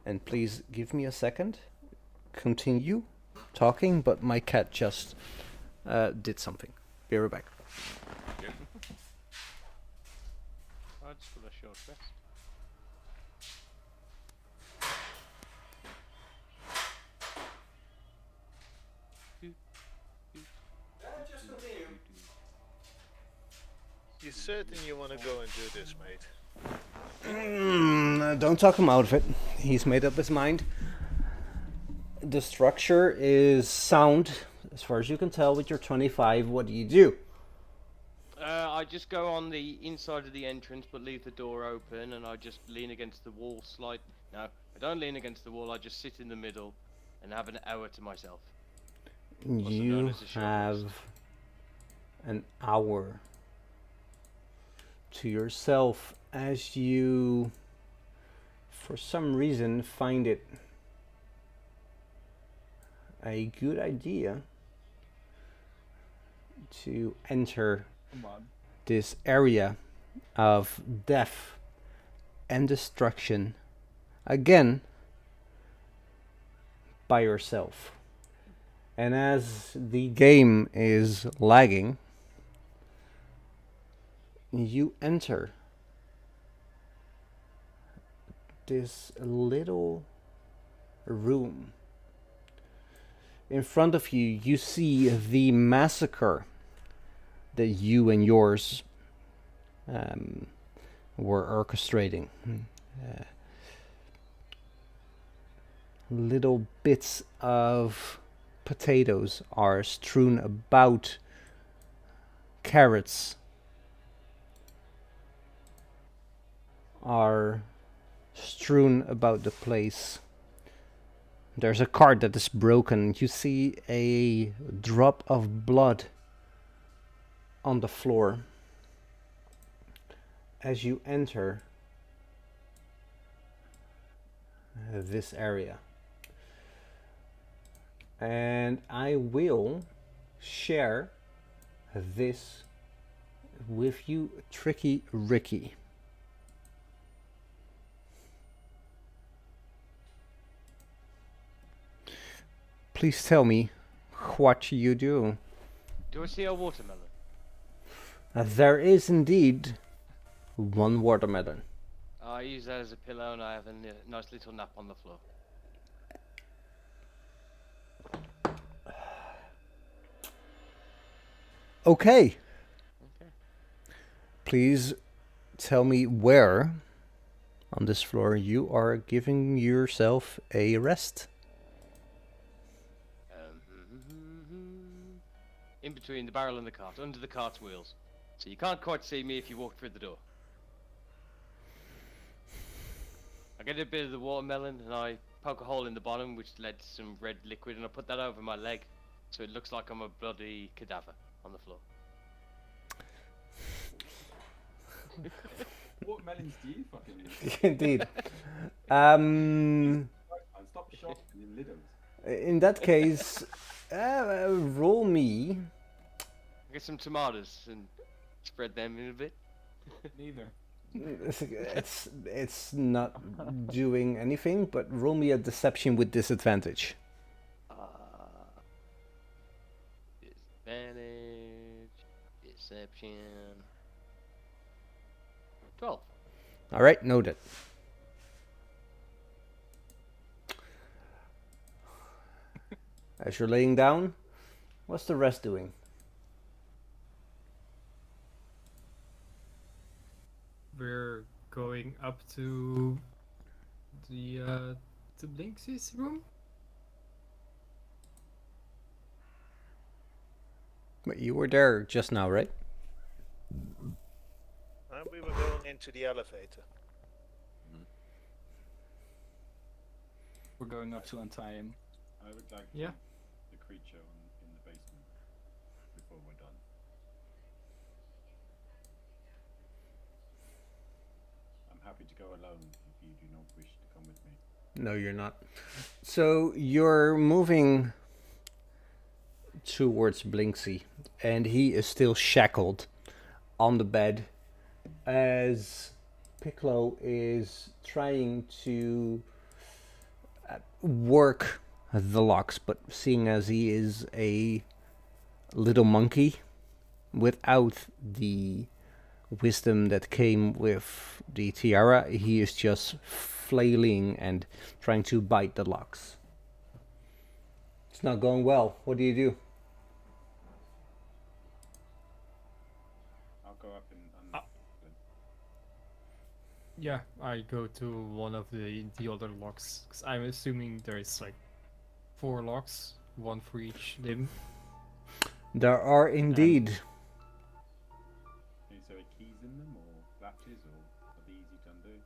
And please give me a second. Continue talking, but my cat just did something. Be right back.
I just got a short rest.
Just continue.
You certain you want to go and do this, mate?
Don't talk him out of it. He's made up his mind. The structure is sound, as far as you can tell with your 25. What do you do?
I just go on the inside of the entrance, but leave the door open, and I just lean against the wall No, I don't lean against the wall. I just sit in the middle and have an hour to myself.
You have an hour to yourself as you, for some reason, find it a good idea to enter this area of death and destruction again by yourself. And as the game is lagging, you enter this little room. In front of you, you see the massacre that you and yours were orchestrating. Little bits of potatoes are strewn about, carrots are strewn about the place. There's a cart that is broken. You see a drop of blood on the floor as you enter this area. And I will share this with you, Tricky Ricky. Please tell me what you do.
Do I see a watermelon?
There is indeed one watermelon.
I use that as a pillow and I have a nice little nap on the floor.
Okay. Please tell me where on this floor you are giving yourself a rest.
in between the barrel and the cart, under the cart's wheels. So you can't quite see me if you walk through the door. I get a bit of the watermelon and I poke a hole in the bottom which led to some red liquid, and I put that over my leg so it looks like I'm a bloody cadaver on the floor.
What melons do you fucking eat?
Indeed.
Stop shopping in Lidl's.
In that case, roll me.
Get some tomatoes and spread them in a bit.
Neither.
It's not doing anything, but roll me a deception with disadvantage.
Disadvantage, deception. 12.
All right, noted. As you're laying down, what's the rest doing?
We're going up to the Blinksy's room.
But you were there just now, right?
And we were going into the elevator.
We're going up to untie him.
I would like
Yeah.
the creature in the basement before we're done. I'm happy to go alone if you do not wish to come with me.
No, you're not. So you're moving towards Blinksy, and he is still shackled on the bed as Piccolo is trying to work the locks, but seeing as he is a little monkey without the wisdom that came with the tiara, he is just flailing and trying to bite the locks. It's not going well. What do you do?
I'll go up and
Yeah, I go to one of the other locks, because I'm assuming there's like 4 locks, one for each limb.
There are indeed.
Is there keys in them or latches, or are they easy to undo?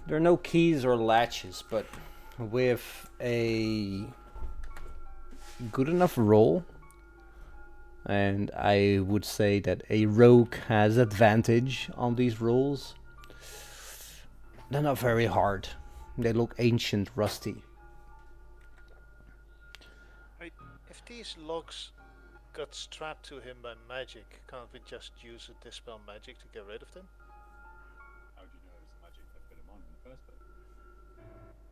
There are no keys or latches, but with a good enough roll, and I would say that a rogue has advantage on these rolls. They're not very hard. They look ancient, rusty.
If these locks got strapped to him by magic, can't we just use a dispel magic to get rid of them?
How do you know it's magic that put them on in the first place?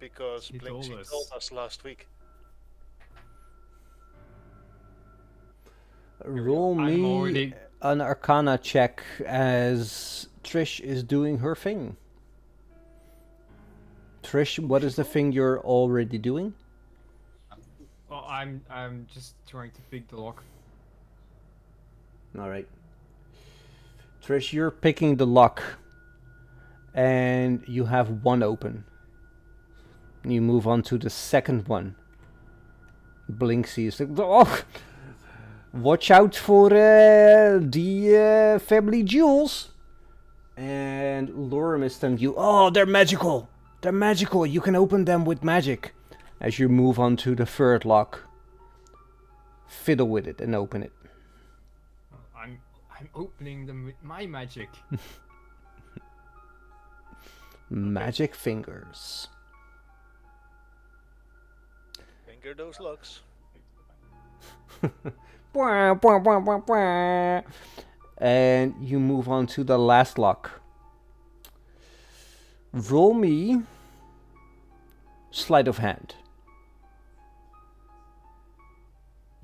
Because
He
Blinksy
told us.
told us last week.
Roll
I'm
me
already-
an Arcana check as Trish is doing her thing. Trish, what is the thing you're already doing?
Well, I'm just trying to pick the lock.
All right. Trish, you're picking the lock, and you have one open. You move on to the second one. Blinksy is like, oh, watch out for the family jewels. And Lorem is telling you, oh, they're magical. They're magical. You can open them with magic. As you move on to the third lock, fiddle with it and open it.
I'm opening them with my magic.
Magic fingers.
Finger those locks.
Bwah, bwah, bwah, bwah, bwah. And you move on to the last lock. Roll me sleight of hand.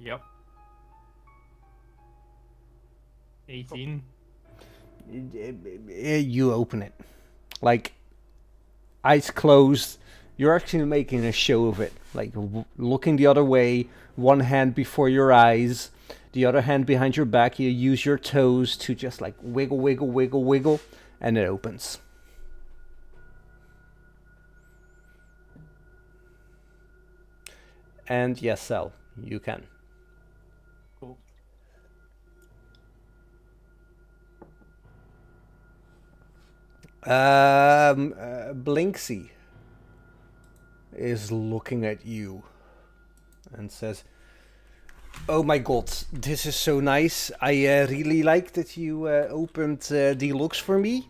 Yep. 18.
You open it. Like, eyes closed. You're actually making a show of it. Like, looking the other way, one hand before your eyes, the other hand behind your back. You use your toes to just like wiggle, wiggle, wiggle, wiggle, and it opens. And yes, Sel, you can. Blinksy is looking at you and says, "Oh my god, this is so nice. I really like that you opened the locks for me,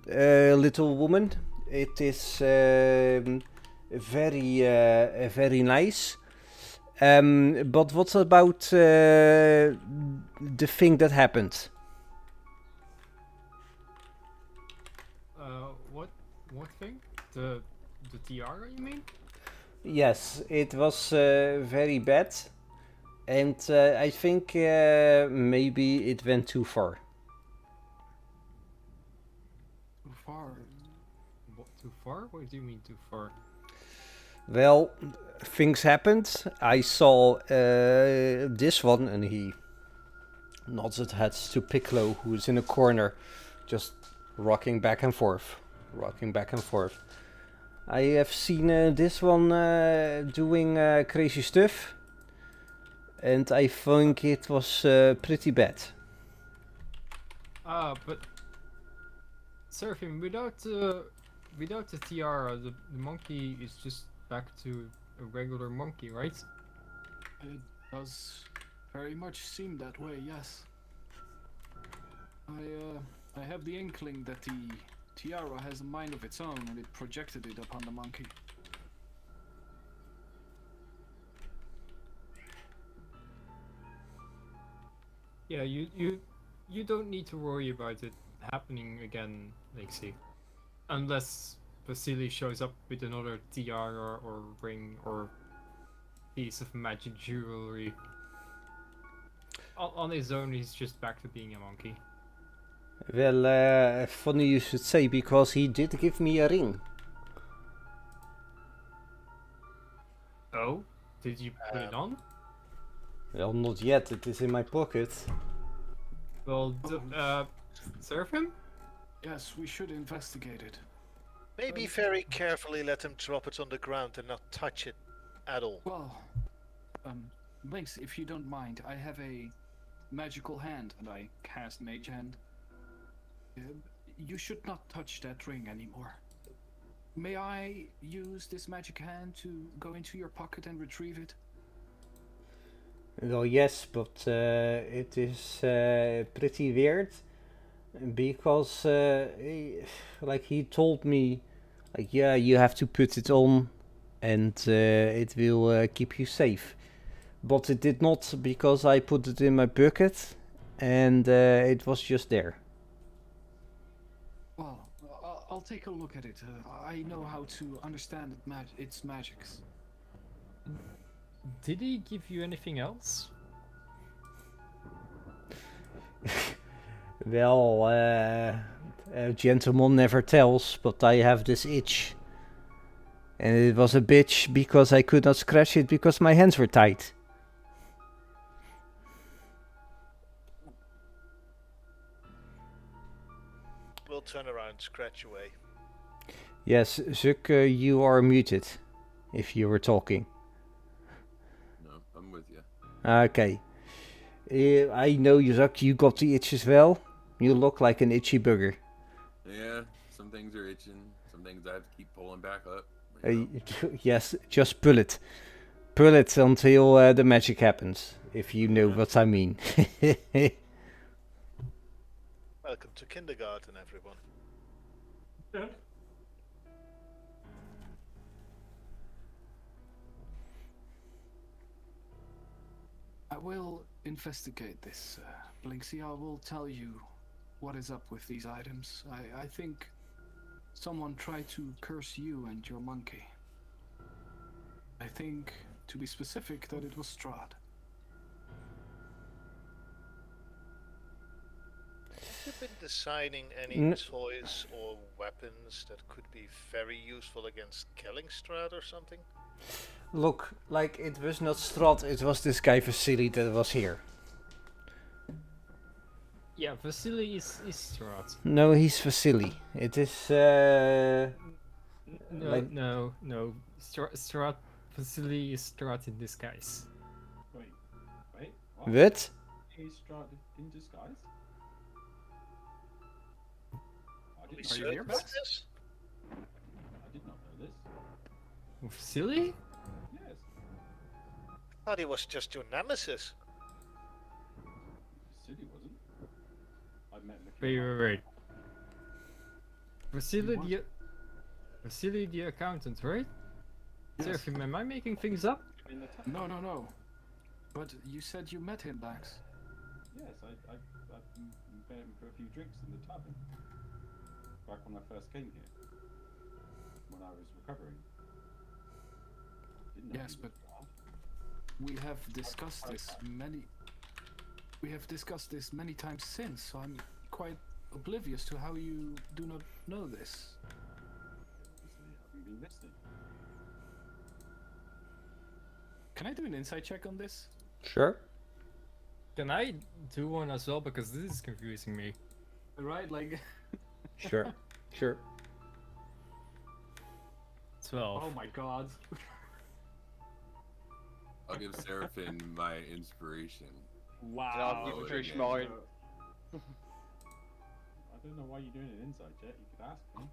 little woman. It is very nice. But what about the thing that happened?"
What thing? The tiara, you mean?
Yes, it was very bad, and I think maybe it went too far.
Too far.
What, too far? What do you mean too far?
Well, things happened. I saw this one, and he nods his head to Piccolo, who is in a corner, just rocking back and forth, rocking back and forth. I have seen this one doing crazy stuff, and I think it was pretty bad.
But Seraphim, without the tiara, the monkey is just back to a regular monkey, right?
It does very much seem that way, yes. I have the inkling that the tiara has a mind of its own and it projected it upon the monkey.
Yeah, you don't need to worry about it happening again, Blinksy. Unless Vasily shows up with another tiara or ring or piece of magic jewelry. On his own, he's just back to being a monkey.
Well, funny you should say, because he did give me a ring.
Oh? Did you put it on?
Well, not yet. It is in my pocket.
Well, Seraphim?
Yes, we should investigate it.
Maybe very carefully let him drop it on the ground and not touch it at all.
Well, Blinks, if you don't mind, I have a magical hand and I cast Mage Hand. You should not touch that ring anymore. May I use this magic hand to go into your pocket and retrieve it?
Well, yes, but it is pretty weird, because he told me, like, yeah, you have to put it on, and it will keep you safe. But it did not, because I put it in my bucket, and it was just there.
Well, I'll take a look at it. I know how to understand its magics.
Did he give you anything else?
Well, a gentleman never tells, but I have this itch. And it was a bitch because I could not scratch it because my hands were tied.
We'll turn around, scratch away.
Yes, Zuk, you are muted if you were talking.
No, I'm with you.
Okay. I know you, Zuk, you got the itch as well. You look like an itchy bugger.
Yeah, some things are itching. Some things I have to keep pulling back up.
Yes, just pull it. Pull it until the magic happens, if you know what I mean.
Welcome to kindergarten, everyone.
I will investigate this, Blinksy. I will tell you what is up with these items. I think someone tried to curse you and your monkey. I think, to be specific, that it was Strahd.
Have you been designing any toys or weapons that could be very useful against killing Strahd or something?
Look, like, it was not Strahd, it was this guy Vasily that was here.
Yeah, Vasily is Strahd.
No, he's Vasily. It is,
No. Strahd, Vasily is Strahd in disguise.
Wait, what?
What?
He's Strahd in disguise?
We
Are you
certain
here,
about
Max?
this?
I did not know this.
Silly?
Yes.
I thought he was just your nemesis.
City wasn't. I met him a
Wait,
few
wait,
months
wait. Vasily
what?
Vasily the accountant, right?
Yes.
Seraphim, am I making things up?
in the town.
No. But you said you met him, Bax.
Yes, I met him for a few drinks in the tavern. Back when I first came here. When I was recovering. Didn't know
Yes,
he
but
was bad.
we have discussed this many. We have discussed this many times since, so I'm quite oblivious to how you do not know this.
Obviously, I haven't been listening.
Can I do an insight check on this?
Sure.
Can I do one as well? Because this is confusing me.
Right, like.
Sure. Sure.
12.
Oh my god.
I'll give Seraphim my inspiration.
Wow.
And I'll give
Oh,
Trish
yeah.
mine.
I don't know why you're doing an inside check. You could ask me.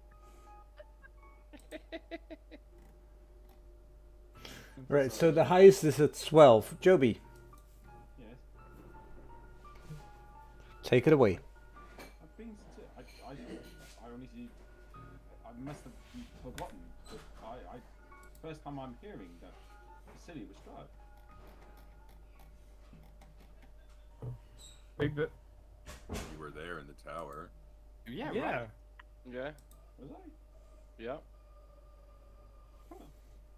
Right, so the highest is at 12. Joby,
Yes.
take it away.
I've been. I honestly. I must have forgotten. But first time I'm hearing that the city was struck.
Wait, but
You were there in the tower.
Yeah,
yeah.
right.
Yeah.
Was I?
Yeah.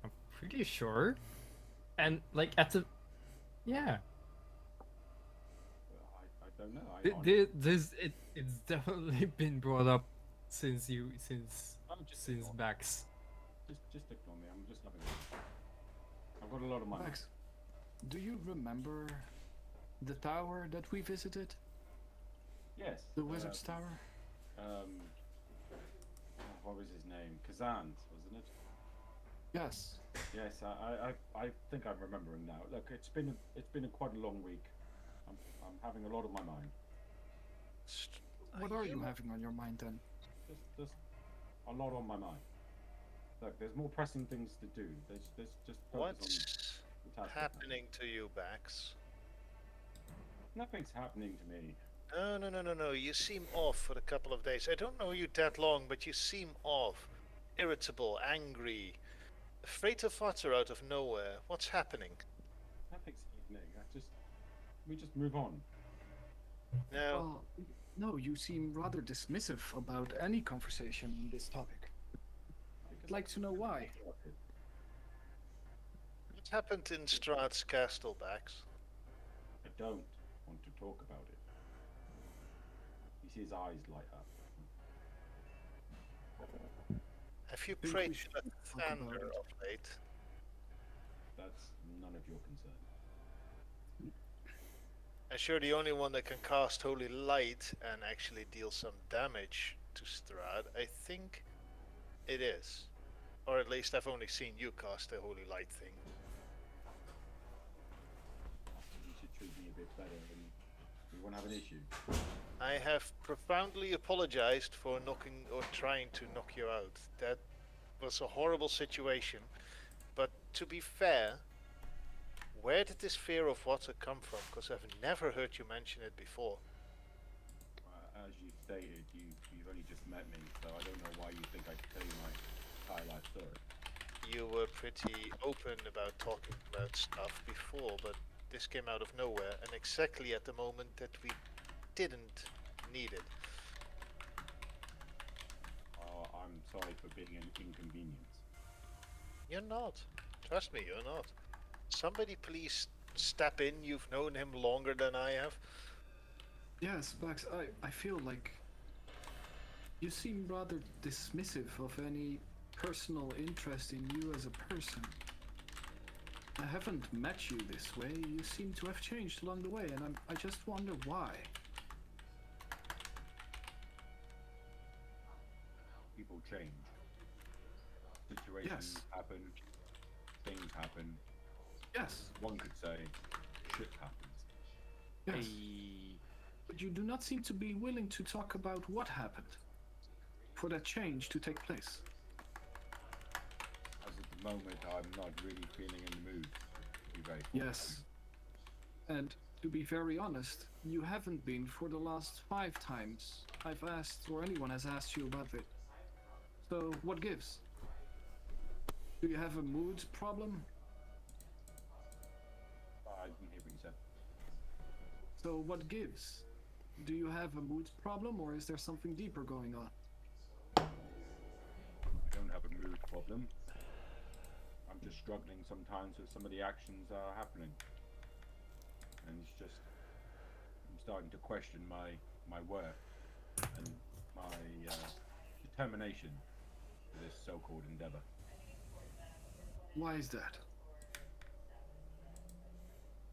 I'm pretty sure. And like at the, yeah.
I don't know. I honestly-
It's definitely been brought up since
I'm just
since
ignore me.
Bax.
Just ignore me. I'm just having. I've got a lot of money.
Bax, do you remember the tower that we visited?
Yes.
The Wizard's Tower?
What was his name? Kazan, wasn't it?
Yes.
Yes, I think I'm remembering now. Look, it's been quite a long week. I'm having a lot on my mind.
What are you having on your mind then?
Just a lot on my mind. Look, there's more pressing things to do. There's just focus
What's
on the task at hand.
happening to you, Bax?
Nothing's happening to me.
No. You seem off for a couple of days. I don't know you that long, but you seem off. Irritable, angry, afraid to flutter out of nowhere. What's happening?
Nothing's happening. We just move on.
No.
Well, no, you seem rather dismissive about any conversation on this topic. I'd like to know why.
What happened in Strahd's castle, Bax?
I don't want to talk about it. You see his eyes light up.
Have you
Think
prayed
we
to
should
the
talk about
thunder
it.
of late?
That's none of your concern.
As you're the only one that can cast Holy Light and actually deal some damage to Strahd, I think it is. Or at least I've only seen you cast the Holy Light thing.
You should treat me a bit better and we won't have an issue.
I have profoundly apologized for knocking or trying to knock you out. That was a horrible situation. But to be fair, where did this fear of water come from? Because I've never heard you mention it before.
As you stated, you've only just met me, so I don't know why you think I could tell you my entire life story.
You were pretty open about talking about stuff before, but this came out of nowhere and exactly at the moment that we didn't need it.
Oh, I'm sorry for being an inconvenience.
You're not. Trust me, you're not. Somebody please step in. You've known him longer than I have.
Yes, Bax, I feel like you seem rather dismissive of any personal interest in you as a person. I haven't met you this way. You seem to have changed along the way, and I just wonder why.
People change. Situations happen. Things happen.
Yes.
One could say, shit happens.
Yes. But you do not seem to be willing to talk about what happened. for that change to take place.
As at the moment, I'm not really feeling in the mood to be very
Yes. And to be very honest, you haven't been for the last 5 times I've asked or anyone has asked you about it. So what gives? Do you have a mood problem?
I didn't hear what you said.
So what gives? Do you have a mood problem or is there something deeper going on?
I don't have a mood problem. I'm just struggling sometimes with some of the actions that are happening. And it's just, I'm starting to question my worth and my determination for this so-called endeavor.
Why is that?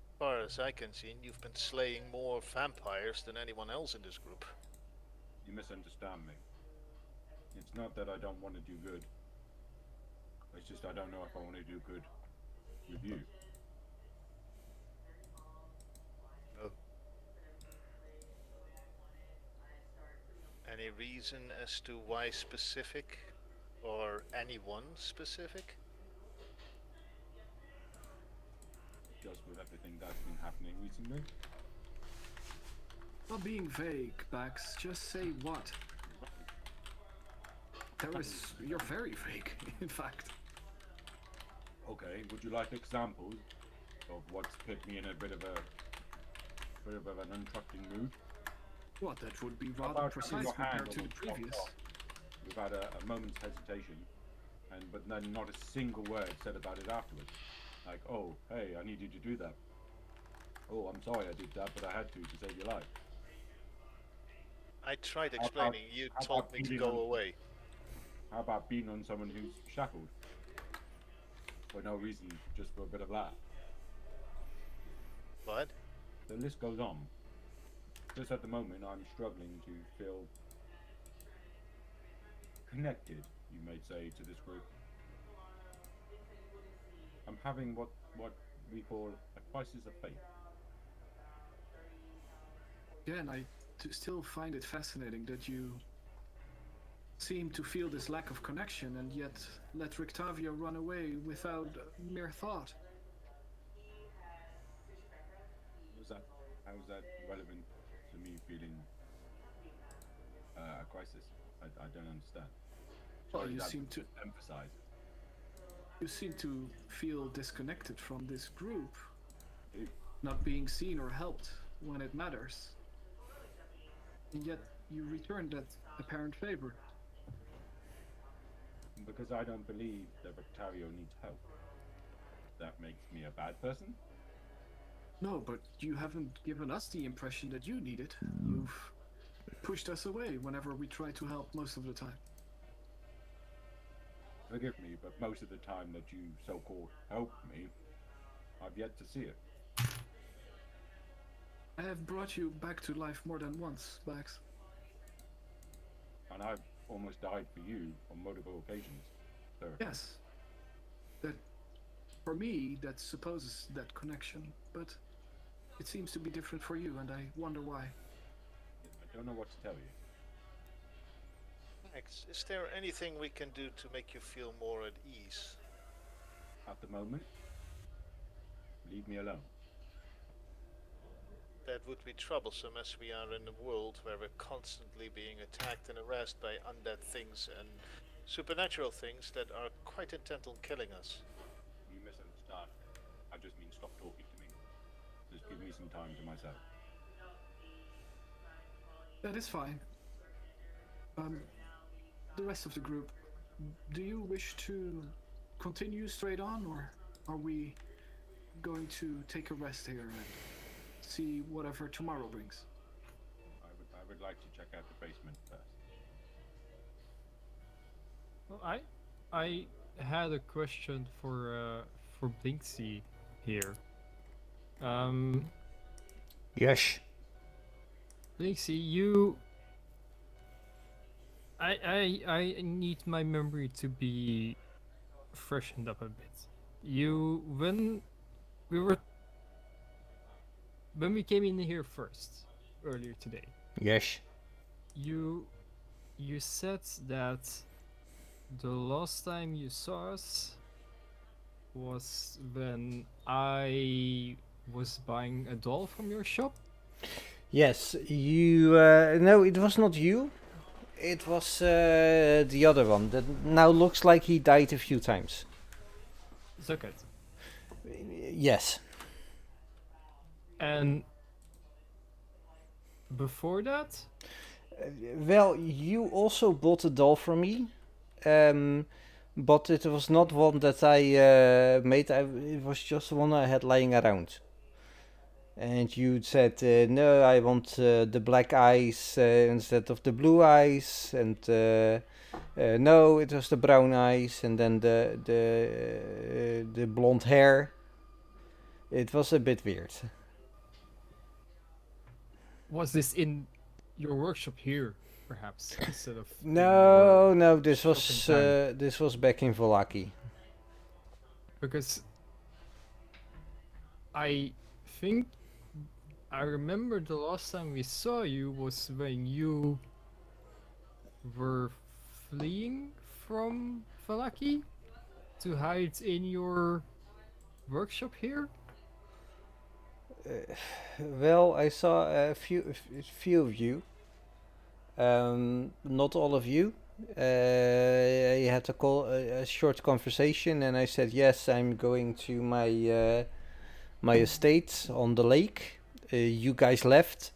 As far as I can see, you've been slaying more vampires than anyone else in this group.
You misunderstand me. It's not that I don't want to do good. It's just I don't know if I want to do good with you.
Oh. Any reason as to why specific? Or anyone specific?
Just with everything that's been happening recently.
Not being vague, Bax. Just say what. You're very vague, in fact.
Okay, would you like examples of what's put me in a bit of an untrusting mood?
What, that would be
How
rather
about
precise
your hand
compared to
on
the
the top
previous.
bar without a moment's hesitation, but then not a single word said about it afterwards. Like, oh, hey, I need you to do that. Oh, I'm sorry I did that, but I had to save your life.
I tried
How
explaining, you told
about
me to
beating
go
on-
away.
How about beating on someone who's shackled? For no reason, just for a bit of laugh.
What?
The list goes on. Just at the moment, I'm struggling to feel connected, you may say, to this group. I'm having what we call a crisis of faith.
Again, I still find it fascinating that you seem to feel this lack of connection and yet let Rictavia run away without mere thought.
How is that relevant to me feeling a crisis? I don't understand.
Well,
Sorry,
you
that
seem
was
to
emphasize.
you seem to feel disconnected from this group,
Ew.
not being seen or helped when it matters. And yet you return that apparent favor.
Because I don't believe that Octavio needs help. That makes me a bad person?
No, but you haven't given us the impression that you need it. You've pushed us away whenever we try to help most of the time.
Forgive me, but most of the time that you so-called help me, I've yet to see it.
I have brought you back to life more than once, Bax.
And I've almost died for you on multiple occasions, sir.
Yes. That, for me, that supposes that connection, but it seems to be different for you, and I wonder why.
I don't know what to tell you.
Max, is there anything we can do to make you feel more at ease?
At the moment, leave me alone.
That would be troublesome, as we are in a world where we're constantly being attacked and harassed by undead things and supernatural things that are quite intent on killing us.
You misunderstand. I just mean stop talking to me. Just give me some time to myself.
That is fine. The rest of the group, do you wish to continue straight on, or are we going to take a rest here and see whatever tomorrow brings?
I would like to check out the basement first.
Well, I had a question for Blinksy here.
Yes.
Blinksy, you. I need my memory to be freshened up a bit. When we came in here first earlier today.
Yes.
You you said that the last time you saw us was when I was buying a doll from your shop?
Yes, you. No, it was not you. It was the other one that now looks like he died a few times.
Zucket.
Yes.
And before that?
Well, you also bought a doll from me, but it was not one that I made. It was just one I had lying around. And you said, no, I want the black eyes instead of the blue eyes, and no, it was the brown eyes, and then the blonde hair. It was a bit weird.
Was this in your workshop here, perhaps, instead of in
No,
your
no, this
shop
was
in town?
this was back in Volaki.
Because I think I remember the last time we saw you was when you were fleeing from Valaki to hide in your workshop here.
Well, I saw a few of you. Not all of you. I had to call a short conversation, and I said yes. I'm going to my estate on the lake. You guys left.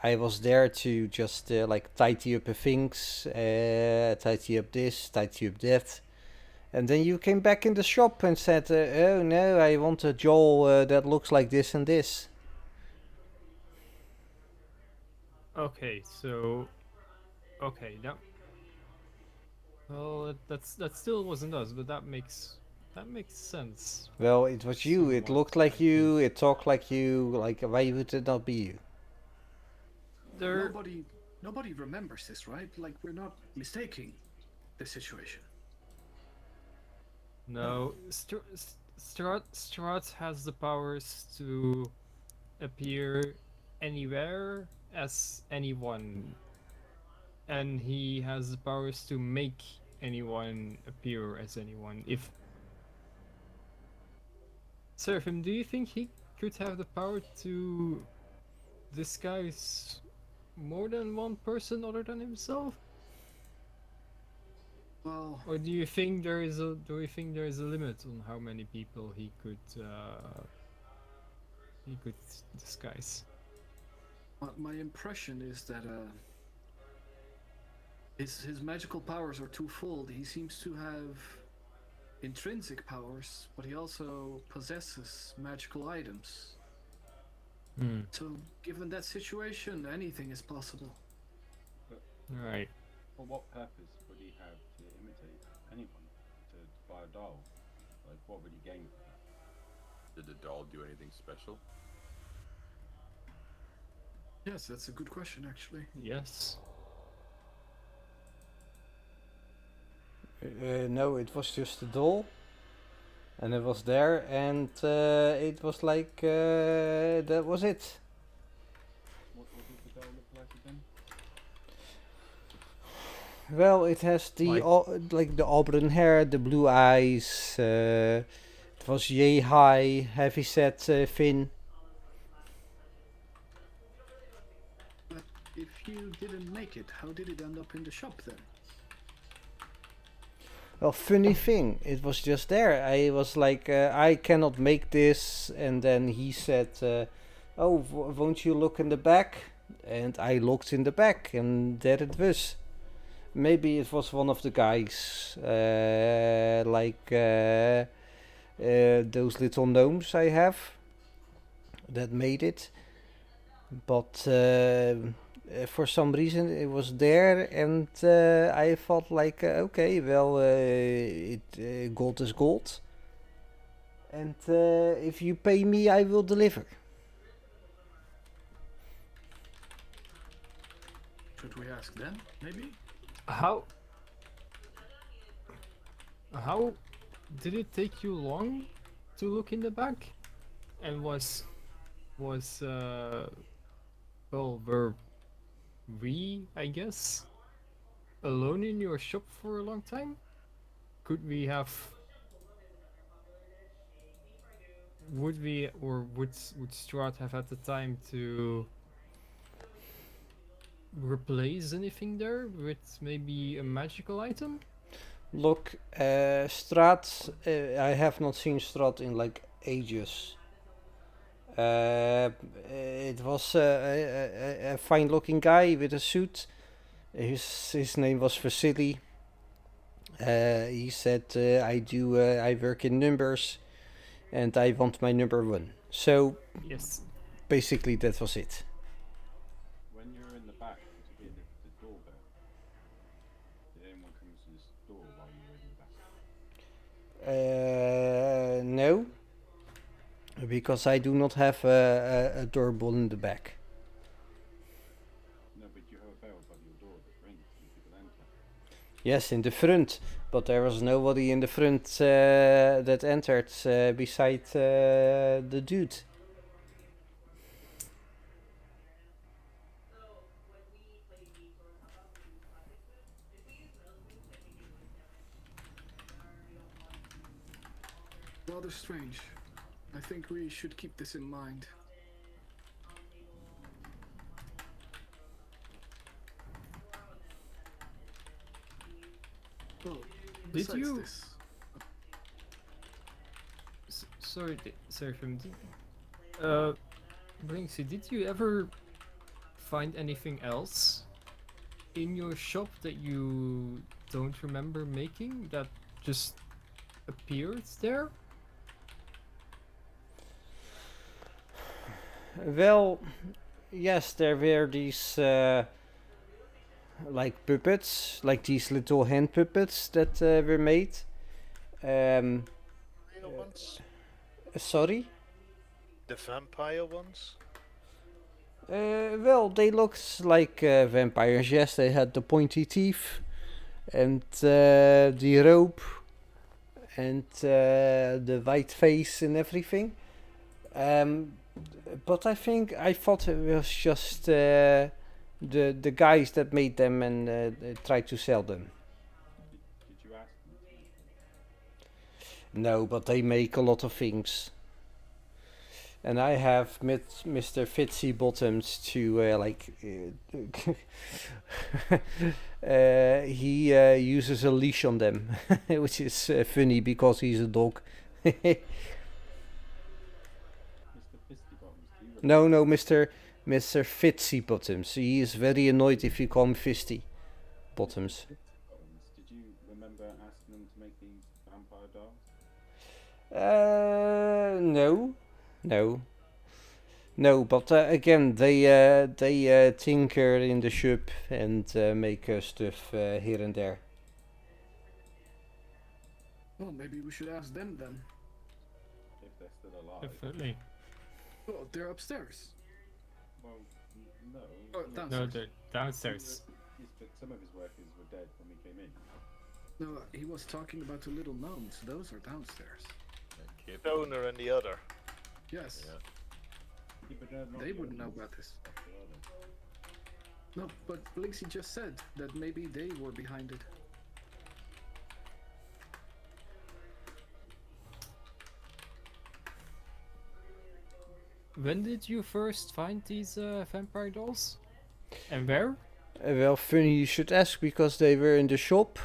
I was there to just like tidy up the things, tidy up this, tidy up that. And then you came back in the shop and said, oh no, I want a Joel that looks like this and this.
Okay, so okay, well, that still wasn't us, but that makes sense.
Well, it was you. It
Somewhat,
looked like
I
you. It talked like you. Like, why would it not be you?
There,
Nobody remembers this, right? Like, we're not mistaking the situation.
no, Strahd has the powers to appear anywhere as anyone, and he has the powers to make anyone appear as anyone. If Seraphim, do you think he could have the power to disguise more than one person other than himself?
Well,
Or do you think there is a limit on how many people he could disguise?
my impression is that his magical powers are twofold. He seems to have intrinsic powers, but he also possesses magical items. So, given that situation, anything is possible.
Right.
For what purpose would he have to imitate anyone to buy a doll? Like, what would he gain from that?
Did the doll do anything special?
Yes, that's a good question, actually.
Yes.
No, it was just a doll. And it was there, and it was like, that was it.
What does the doll look like again?
Well, it has the like the auburn hair, the blue eyes. It was yay high, heavy set fin.
But if you didn't make it, how did it end up in the shop then?
Well, funny thing, it was just there. I was like, I cannot make this, and then he said, "Oh, won't you look in the back?" And I looked in the back, and there it was. Maybe it was one of the guys, like those little gnomes I have, that made it. But for some reason it was there, and I felt like, okay, well, gold is gold, and if you pay me, I will deliver.
Should we ask them, maybe?
How did it take you long to look in the back? And was well, were we, I guess, alone in your shop for a long time? Could we have... Would we, or would Strahd have had the time to replace anything there with maybe a magical item?
Look, Strahd, I have not seen Strahd in like ages. It was a fine-looking guy with a suit. His name was Vasily. He said, I work in numbers, and I want my number 1. So
Yes.
basically that was it.
When you're in the back to get the doorbell, did anyone come to this door while you were in the back?
No, because I do not have a doorbell in the back.
No, but you have a bell above your door that rings when people enter.
Yes, in the front, but there was nobody in the front that entered beside the dude.
Rather strange. I think we should keep this in mind. Well,
Did
besides
you...
this,
Sorry, from Blinksy, did you ever find anything else in your shop that you don't remember making that just appeared there?
Well, yes, there were these like puppets, like these little hand puppets that were made.
Real ones?
Sorry?
The vampire ones?
Well, they looked like vampires. Yes, they had the pointy teeth and the robe and the white face and everything. But I thought it was just the guys that made them and tried to sell them.
Did you ask them to make them?
No, but they make a lot of things. And I have met Mr. Fitzy Bottoms to he uses a leash on them, which is funny because he's a dog.
Mr. Fisty Bottoms, do you remember?
No, Mr. Fitzy Bottoms. He is very annoyed if you call him Fisty Bottoms.
Fisty Bottoms, did you remember asking them to make these vampire dolls?
No, but again, they tinker in the shop and make stuff here and there.
well, maybe we should ask them then.
If they're still alive.
Definitely.
Oh, they're upstairs.
Well, no.
Oh,
some of-
downstairs.
No, they're downstairs.
Yes, but some of his workers were dead when we came in.
No, he was talking about the little gnomes. Those are downstairs.
Stoner and the other.
Yes.
Yeah.
Yeah, but they're not
They
the
wouldn't know
only
about this.
ones, are they?
No, but Blinksy just said that maybe they were behind it.
When did you first find these vampire dolls? And where?
Well, funny you should ask because they were in the shop.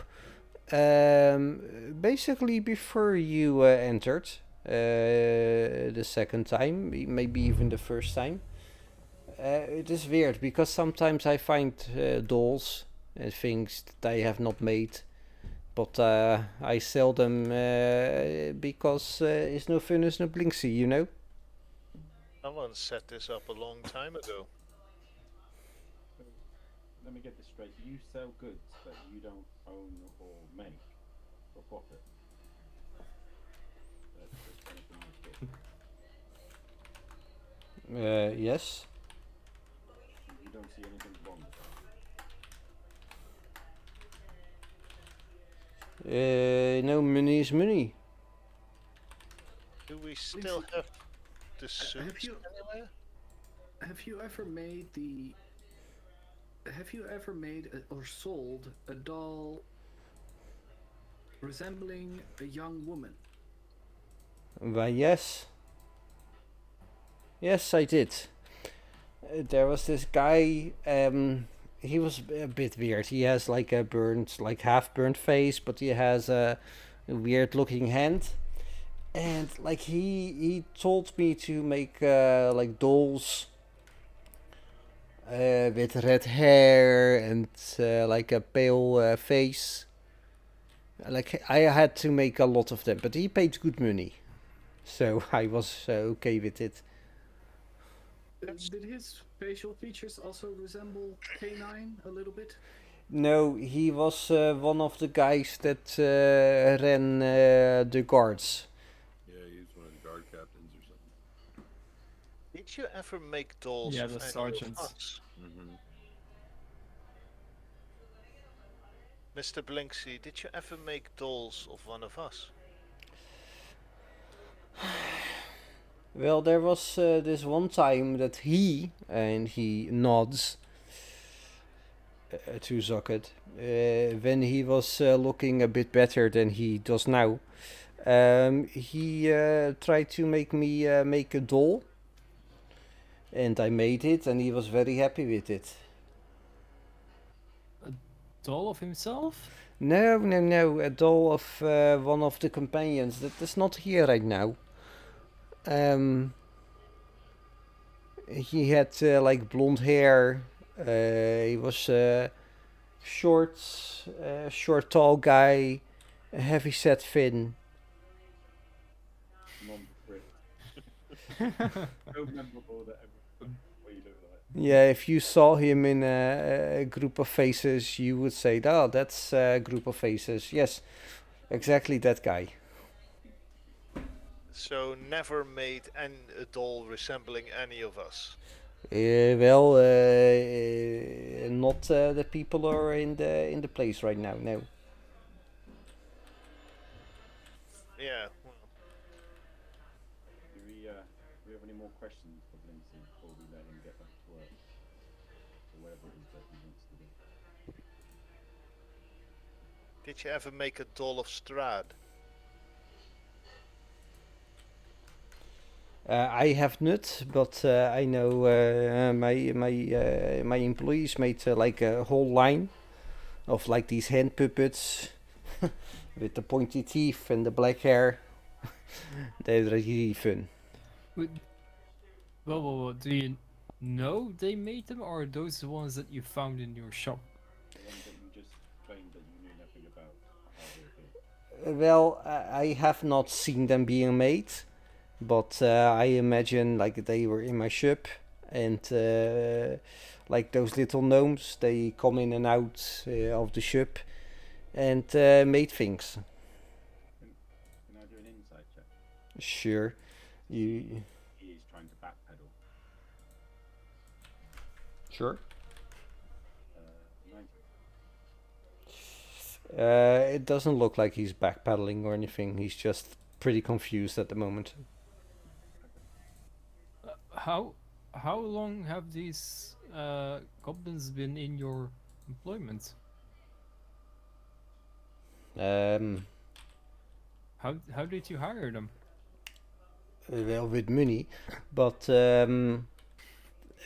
Basically before you entered the second time, maybe even the first time. It is weird because sometimes I find dolls and things that I have not made, but I sell them because it's no fun as no Blinksy, you know.
Someone set this up a long time ago.
So, let me get this straight. You sell goods that you don't own or make for profit. That's anything you get.
Yes.
You don't see anything wrong with that.
No, money is money.
Do we still have the
have
suits
you-
anywhere?
Have you ever made the have you ever made or sold a doll resembling a young woman?
Why, yes. Yes, I did. There was this guy, he was a bit weird. He has like a burnt, like half burnt face, but he has a weird looking hand. And like he told me to make like dolls with red hair and like a pale face. Like I had to make a lot of them, but he paid good money, so I was okay with it.
Did his facial features also resemble K9 a little bit?
No, he was one of the guys that ran the guards.
Yeah, he was one of the guard captains or something.
Did you ever make dolls
Yeah,
of
the
any of
sergeants.
us?
Mm-hmm.
Mr. Blinksy, did you ever make dolls of one of us?
Well, there was this one time that he, and he nods to Zucket, when he was looking a bit better than he does now, he tried to make me make a doll, and I made it, and he was very happy with it.
Doll of himself?
No, a doll of one of the companions that is not here right now. He had like blonde hair. He was short, tall guy, a heavy set fin.
So memorable that everyone what you look like.
Yeah, if you saw him in a group of faces, you would say, "Oh, that's a group of faces." Yes, exactly that guy.
So never made a doll resembling any of us.
Well, not the people are in the place right now. No.
Yeah. Well,
Do we have any more questions for Blinksy before we let him get back to work? Or whatever it is that he wants to do.
did you ever make a doll of Strad?
I have not, but I know my employees made like a whole line of like these hand puppets with the pointy teeth and the black hair. They're really fun.
Well, do you know they made them, or are those the ones that you found in your shop?
The ones that you just claimed that you knew nothing about how they appear.
Well, I have not seen them being made, but I imagine like they were in my shop, and like those little gnomes, they come in and out of the shop and made things.
Can I do an insight check?
Sure, you
He is trying to backpedal.
sure.
90.
It doesn't look like he's backpedaling or anything. He's just pretty confused at the moment.
How long have these goblins been in your employment? How did you hire them?
Well, with money, but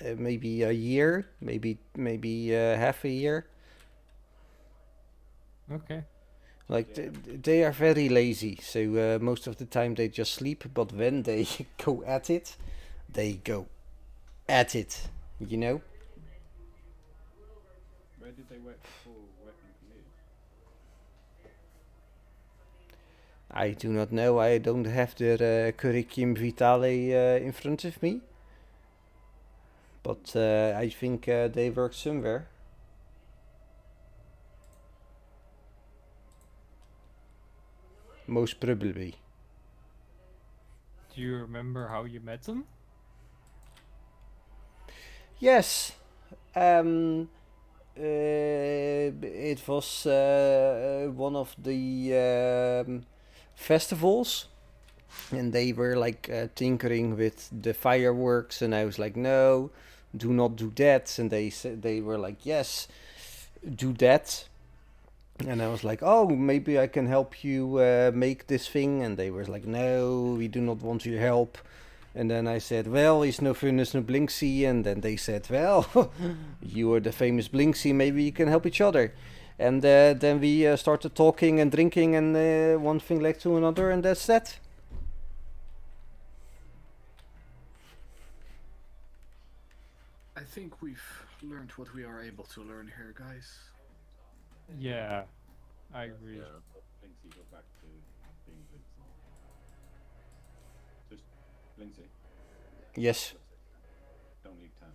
maybe a year, maybe half a year.
Okay.
Like they are very lazy, so most of the time they just sleep. But when they go at it, they go at it. You know.
Where did they work before working for you?
I do not know. I don't have their curriculum vitae in front of me. But I think they work somewhere. Most probably.
Do you remember how you met them?
Yes. It was one of the festivals, and they were like tinkering with the fireworks, and I was like, no, do not do that. And they said, they were like, yes, do that. And I was like, oh, maybe I can help you make this thing. And they were like, no, we do not want your help. And then I said, well, is no furnace, no Blinksy. And then they said, well, you are the famous Blinksy, maybe you can help each other. And then we started talking and drinking, and one thing led to another, and that's that.
I think we've learned what we are able to learn here, guys.
Yeah, I agree.
Yeah.
Blinksy, go back to being Blinksy. Just Blinksy.
Yes,
Don't leave town.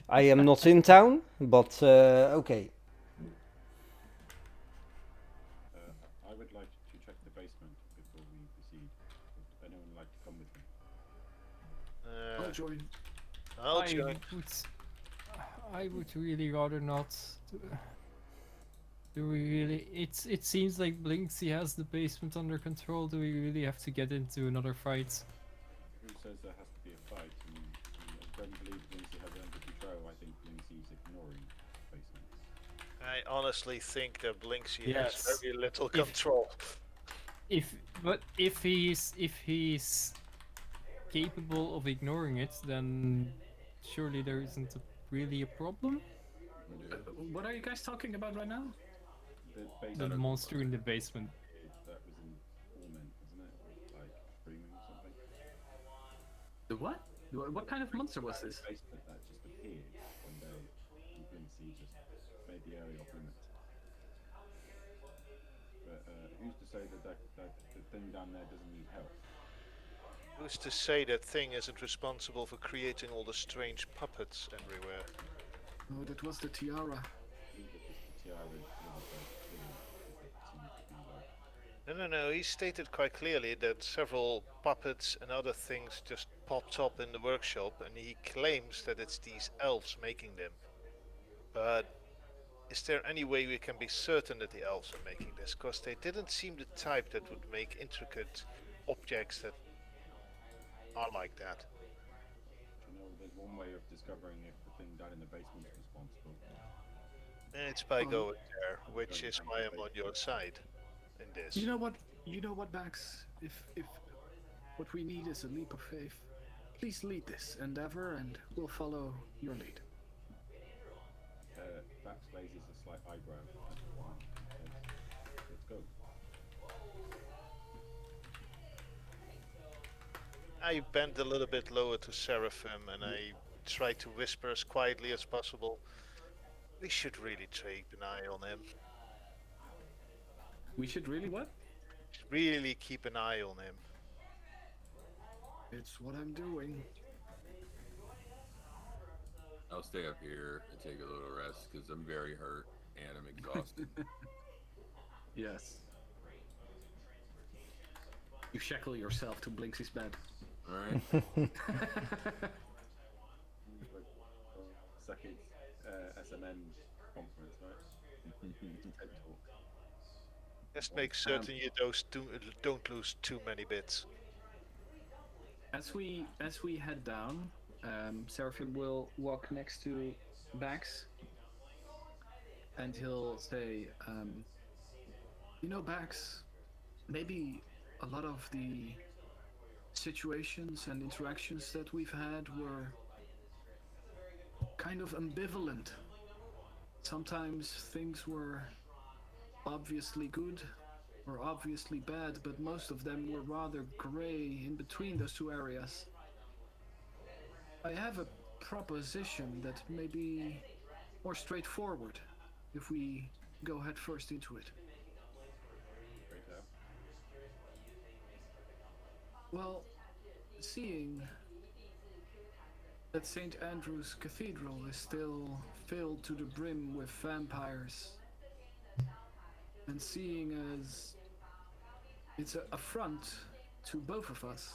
I am not in town, but okay.
I would like to check the basement before we proceed. Would anyone like to come with me?
I'll join.
I'll join.
I would really rather not. Do we really? It seems like Blinksy has the basement under control. Do we really have to get into another fight?
Who says there has to be a fight? I don't believe Blinksy has it under control. I think Blinksy's ignoring basements.
I honestly think that Blinksy
Yes.
has very little control.
If he's capable of ignoring it, then surely there isn't really a problem.
What are you guys talking about right now?
The monster in the basement.
That was in torment, wasn't it? Like screaming or something.
The what? What kind of monster was this?
Basement that just appeared one day, and Blinksy just made the area off limits. But who's to say that the thing down there doesn't need help?
Who's to say that thing isn't responsible for creating all the strange puppets everywhere?
Oh, that was the tiara.
No. He stated quite clearly that several puppets and other things just popped up in the workshop, and he claims that it's these elves making them. But is there any way we can be certain that the elves are making this? Because they didn't seem the type that would make intricate objects that are like that.
You know, there's one way of discovering if the thing down in the basement is responsible.
And it's by going there, which is why I'm on your side in this.
You know what? Bax? If what we need is a leap of faith, please lead this endeavor, and we'll follow your lead.
Bax raises a slight eyebrow. Let's go.
I bend a little bit lower to Seraphim, and I try to whisper as quietly as possible. We should really keep an eye on him.
We should really what?
Really keep an eye on him.
It's what I'm doing.
I'll stay up here and take a little rest because I'm very hurt and I'm exhausted.
Yes. You shackle yourself to Blinksy's bed.
Alright.
Second SMN conference, right? TED Talk.
Just make certain you don't lose too many bits.
As we head down, Seraphim will walk next to Bax, and he'll say, "You know, Bax, maybe a lot of the situations and interactions that we've had were kind of ambivalent. Sometimes things were obviously good or obviously bad, but most of them were rather gray in between those two areas. I have a proposition that may be more straightforward if we go head first into it. Well, seeing that St. Andrew's Cathedral is still filled to the brim with vampires, and seeing as it's an affront to both of us,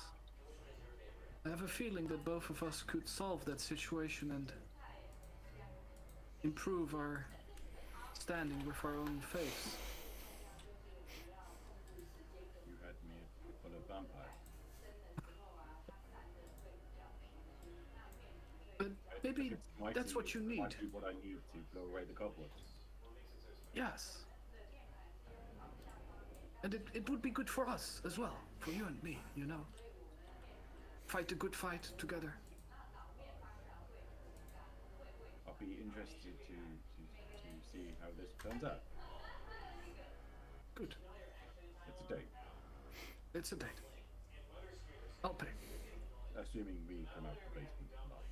I have a feeling that both of us could solve that situation and improve our standing with our own faiths.
You had me full of vampires.
Maybe that's what you need.
Might be what I need to blow away the goblin.
Yes. And it would be good for us as well. For you and me, you know. Fight a good fight together.
I'll be interested to see how this turns out.
Good.
It's a date.
It's a date. I'll pay.
Assuming we come out of the basement alive.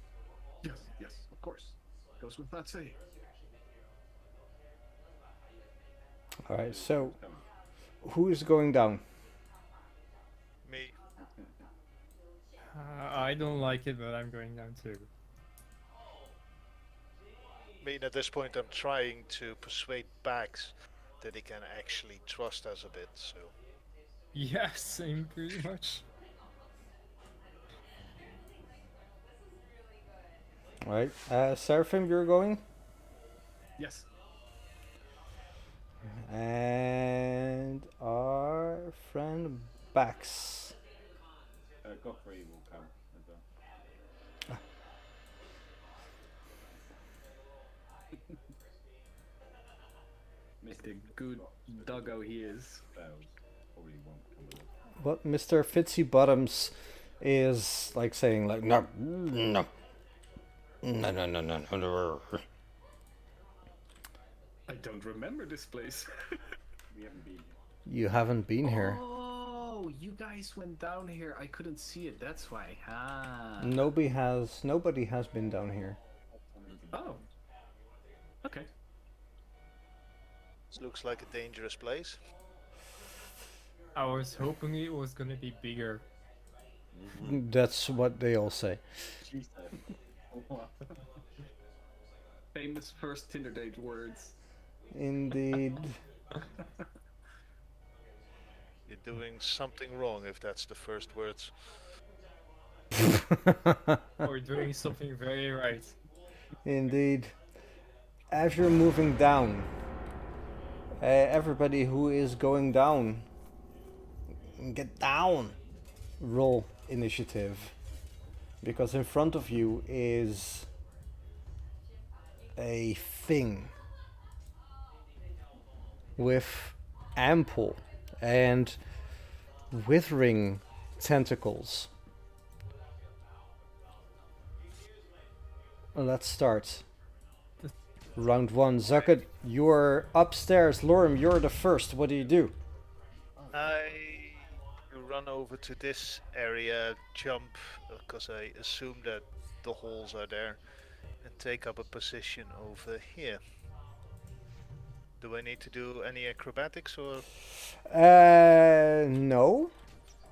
Yes, yes, of course. Goes without saying.
Alright, so who is going down?
Me.
I don't like it, but I'm going down too.
I mean, at this point, I'm trying to persuade Bags that he can actually trust us a bit. So.
Yeah, same pretty much.
Alright, Seraphim, you're going?
Yes.
And our friend Bax.
Godfrey will come as well.
The good doggo he is.
Probably won't come with us.
What Mr. Fitzy Bottoms is like saying like no.
I don't remember this place.
We haven't been here.
You haven't been here.
Oh, you guys went down here. I couldn't see it. That's why. Ah.
Nobody has been down here.
Oh. Okay.
This looks like a dangerous place.
I was hoping it was gonna be bigger.
That's what they all say.
She said.
Famous first Tinder date words.
Indeed.
You're doing something wrong if that's the first words.
Or doing something very right.
Indeed. As you're moving down, everybody who is going down, get down. Roll initiative. Because in front of you is a thing with ample and withering tentacles. Let's start. Round one. Zucket, you're upstairs. Lorem, you're the first. What do you do?
I run over to this area, jump, because I assume that the holes are there, and take up a position over here. Do I need to do any acrobatics or?
No.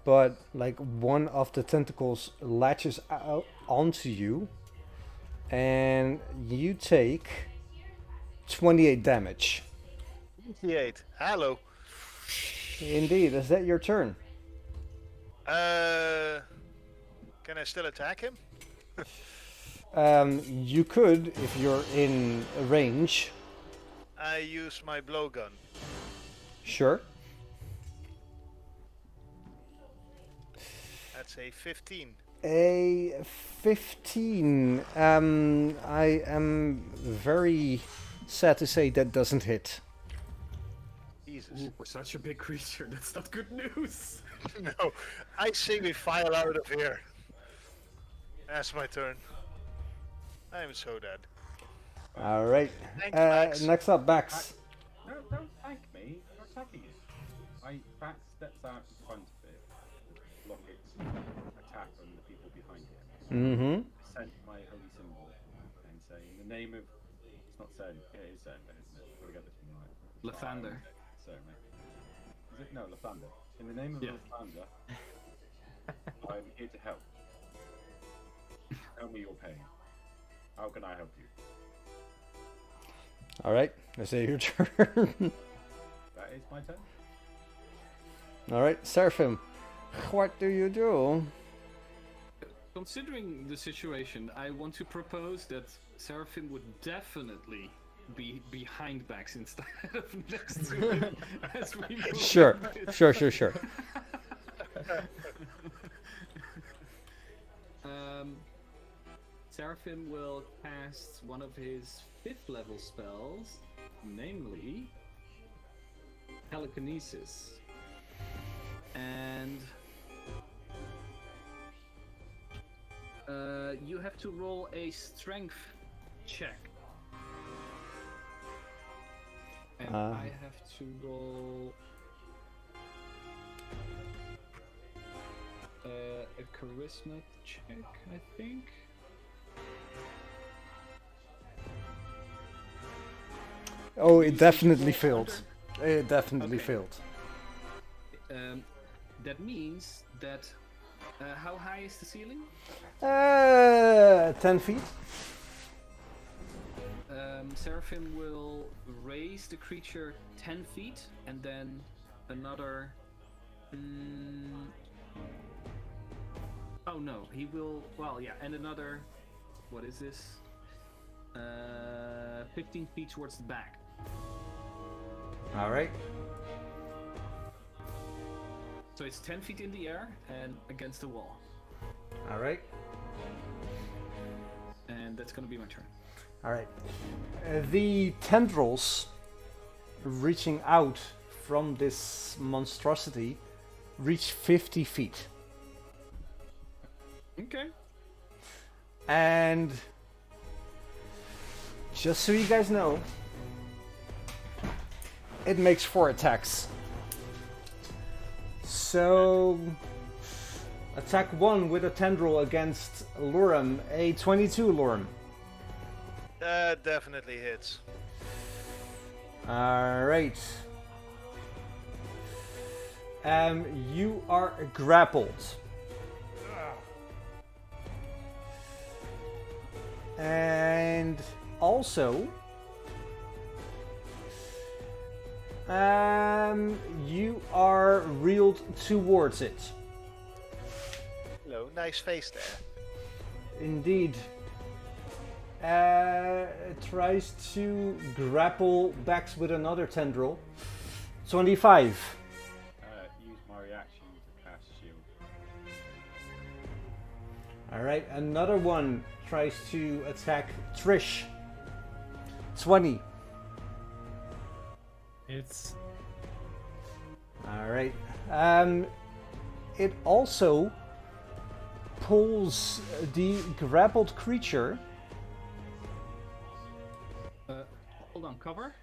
But like one of the tentacles latches out onto you, and you take 28 damage.
28. Hello.
Indeed. Is that your turn?
Can I still attack him?
You could if you're in range.
I use my blowgun.
Sure.
That's a 15.
A 15. I am very sad to say that doesn't hit.
Jesus.
Ooh, we're such a big creature. That's not good news.
No, I say we file out of here. That's my turn. I'm so dead.
All right.
Thanks, Max.
Next up, Bax.
No, don't thank me. You're attacking it. Bax steps out in front of it, block its attack on the people behind him.
Mm-hmm.
Send my holy symbol and say, in the name of. It's not Sen. Yeah, it is Sen, isn't it? Gotta get this one right.
Lathander.
Certainly. Is it? No, Lathander. In the name of Lathander, I'm here to help. Tell me your pain. How can I help you?
All right. I say your turn.
That is my turn.
All right, Seraphim. What do you do?
Considering the situation, I want to propose that Seraphim would definitely be behind Bax instead of next to him as we move.
Sure.
Seraphim will cast one of his 5th level spells, namely Telekinesis. And you have to roll a strength check. And I have to roll a charisma check, I think.
Oh, it definitely failed. It definitely failed.
That means that how high is the ceiling?
10 feet.
Seraphim will raise the creature 10 feet and then another. Oh no, he will. Well, yeah, and another. What is this? 15 feet towards the back.
All right.
So it's 10 feet in the air and against the wall.
All right.
And that's gonna be my turn.
All right. The tendrils reaching out from this monstrosity reach 50 feet.
Okay.
And just so you guys know, it makes 4 attacks. So, attack 1 with a tendril against Lorem, a 22 Lorem.
That definitely hits.
Alright. You are grappled. And also, you are reeled towards it.
Hello, nice face there.
Indeed. It tries to grapple back with another tendril. 25.
Use my reaction to cast shield.
Alright, another one tries to attack Trish. 20.
It's
Alright. It also pulls the grappled creature.
Hold on, cover?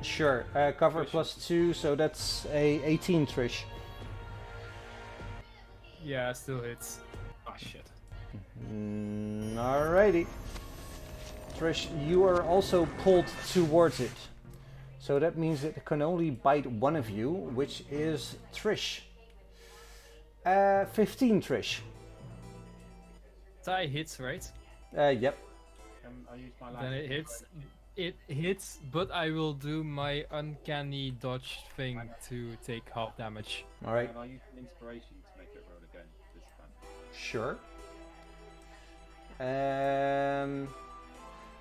Sure, cover +2, so that's a 18, Trish.
yeah, still hits.
Oh shit.
Alrighty. Trish, you are also pulled towards it. So that means it can only bite one of you, which is Trish. 15, Trish.
Tie hits, right?
Yep.
I use my
Then it hits. It hits, but I will do my uncanny dodge thing to take half damage.
Alright.
And I use an inspiration to make it roll again this time.
Sure.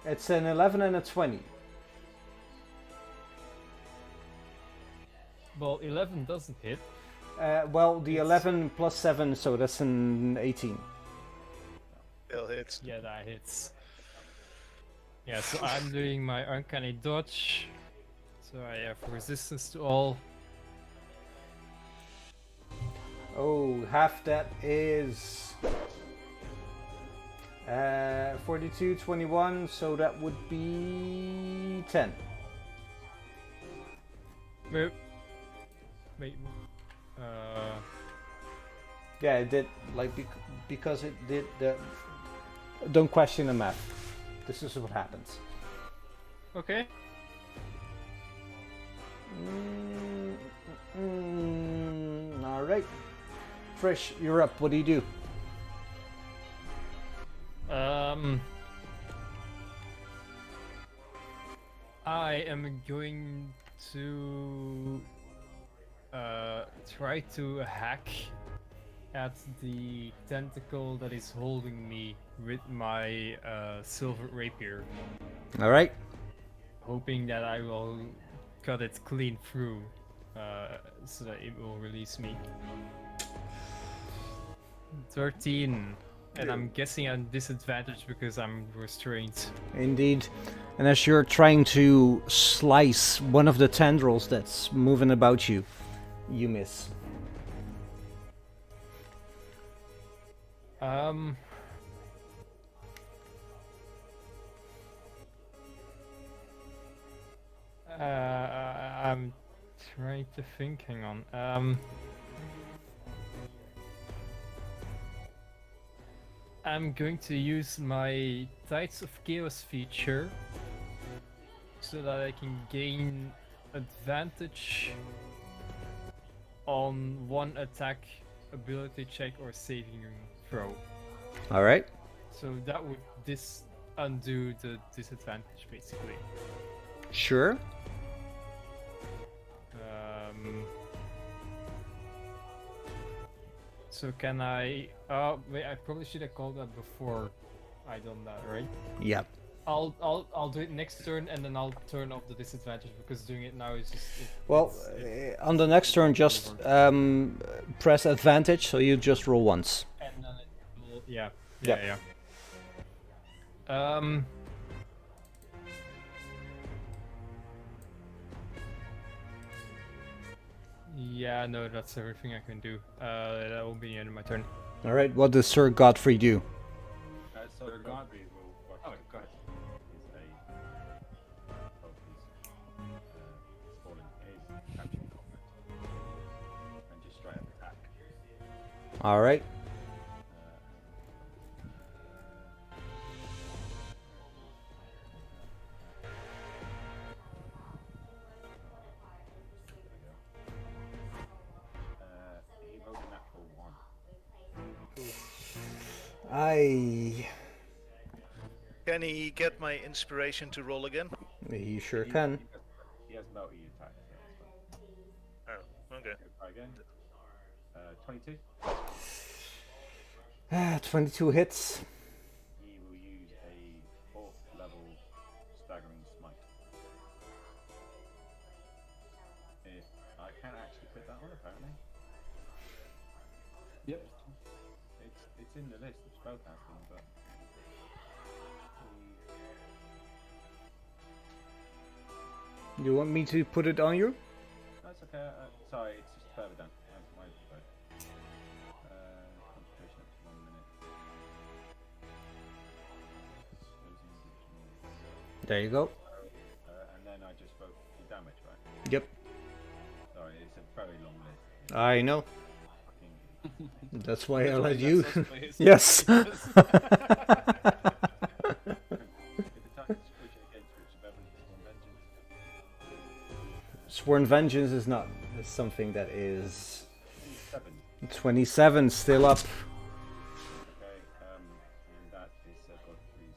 It's an 11 and a 20.
Well, 11 doesn't hit.
Well, the 11 plus 7, so that's an 18.
Still hits.
Yeah, that hits. Yeah, so I'm doing my uncanny dodge. So I have resistance to all.
Oh, half that is 42, 21, so that would be 10.
Wait.
Yeah, it did, like, because it did the... Don't question the math. This is what happens.
Okay.
Alright. Trish, you're up. What do you do?
I am going to try to hack at the tentacle that is holding me with my silver rapier.
Alright.
Hoping that I will cut it clean through so that it will release me. 13. And I'm guessing I'm disadvantaged because I'm restrained.
Indeed. And as you're trying to slice one of the tendrils that's moving about you, you miss.
I'm trying to think. Hang on. I'm going to use my Tides of Chaos feature so that I can gain advantage on one attack, ability check, or saving throw.
All right.
So that would undo the disadvantage, basically.
Sure.
So can I? Oh wait, I probably should have called that before I done that, right?
Yep.
I'll do it next turn, and then I'll turn off the disadvantage because doing it now is just.
Well, on the next turn, just press advantage, so you just roll once.
And then it will, yeah. Yeah, no, that's everything I can do. That will be the end of my turn.
All right. What does Sir Godfrey do?
Sir Godfrey will.
Oh, go ahead.
He's fallen his captured combat and just straight up attack.
All right.
He rolled a natural 1.
Can he get my inspiration to roll again?
He sure can.
He has multi attack. So
Oh, okay.
try again. 22.
22 hits.
He will use a 4th level staggering smite. I can't actually put that on apparently.
Yep.
It's in the list of spellcasting, but
You want me to put it on you?
that's okay. Sorry, it's just further down. My vote. Concentration up to 1 minute.
There you go.
And then I just vote the damage, right?
Yep.
Sorry, it's a very long list.
I know.
Fucking
That's why I let you.
That's why his-
Yes. Sworn Vengeance is not something that is 27 still up.
Okay, and that is Godfrey's.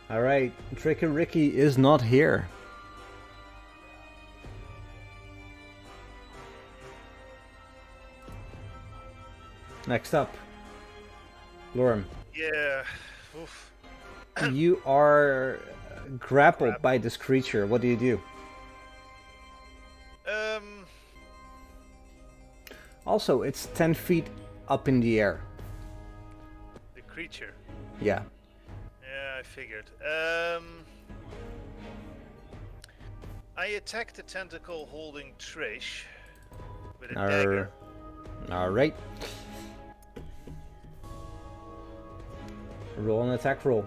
All right, Trick and Ricky is not here. Next up, Lorem.
Yeah. Oof.
You are grappled by this creature. What do you do? Also, it's 10 feet up in the air.
The creature.
Yeah.
Yeah, I figured. I attack the tentacle holding Trish with a dagger.
All right. Roll an attack roll.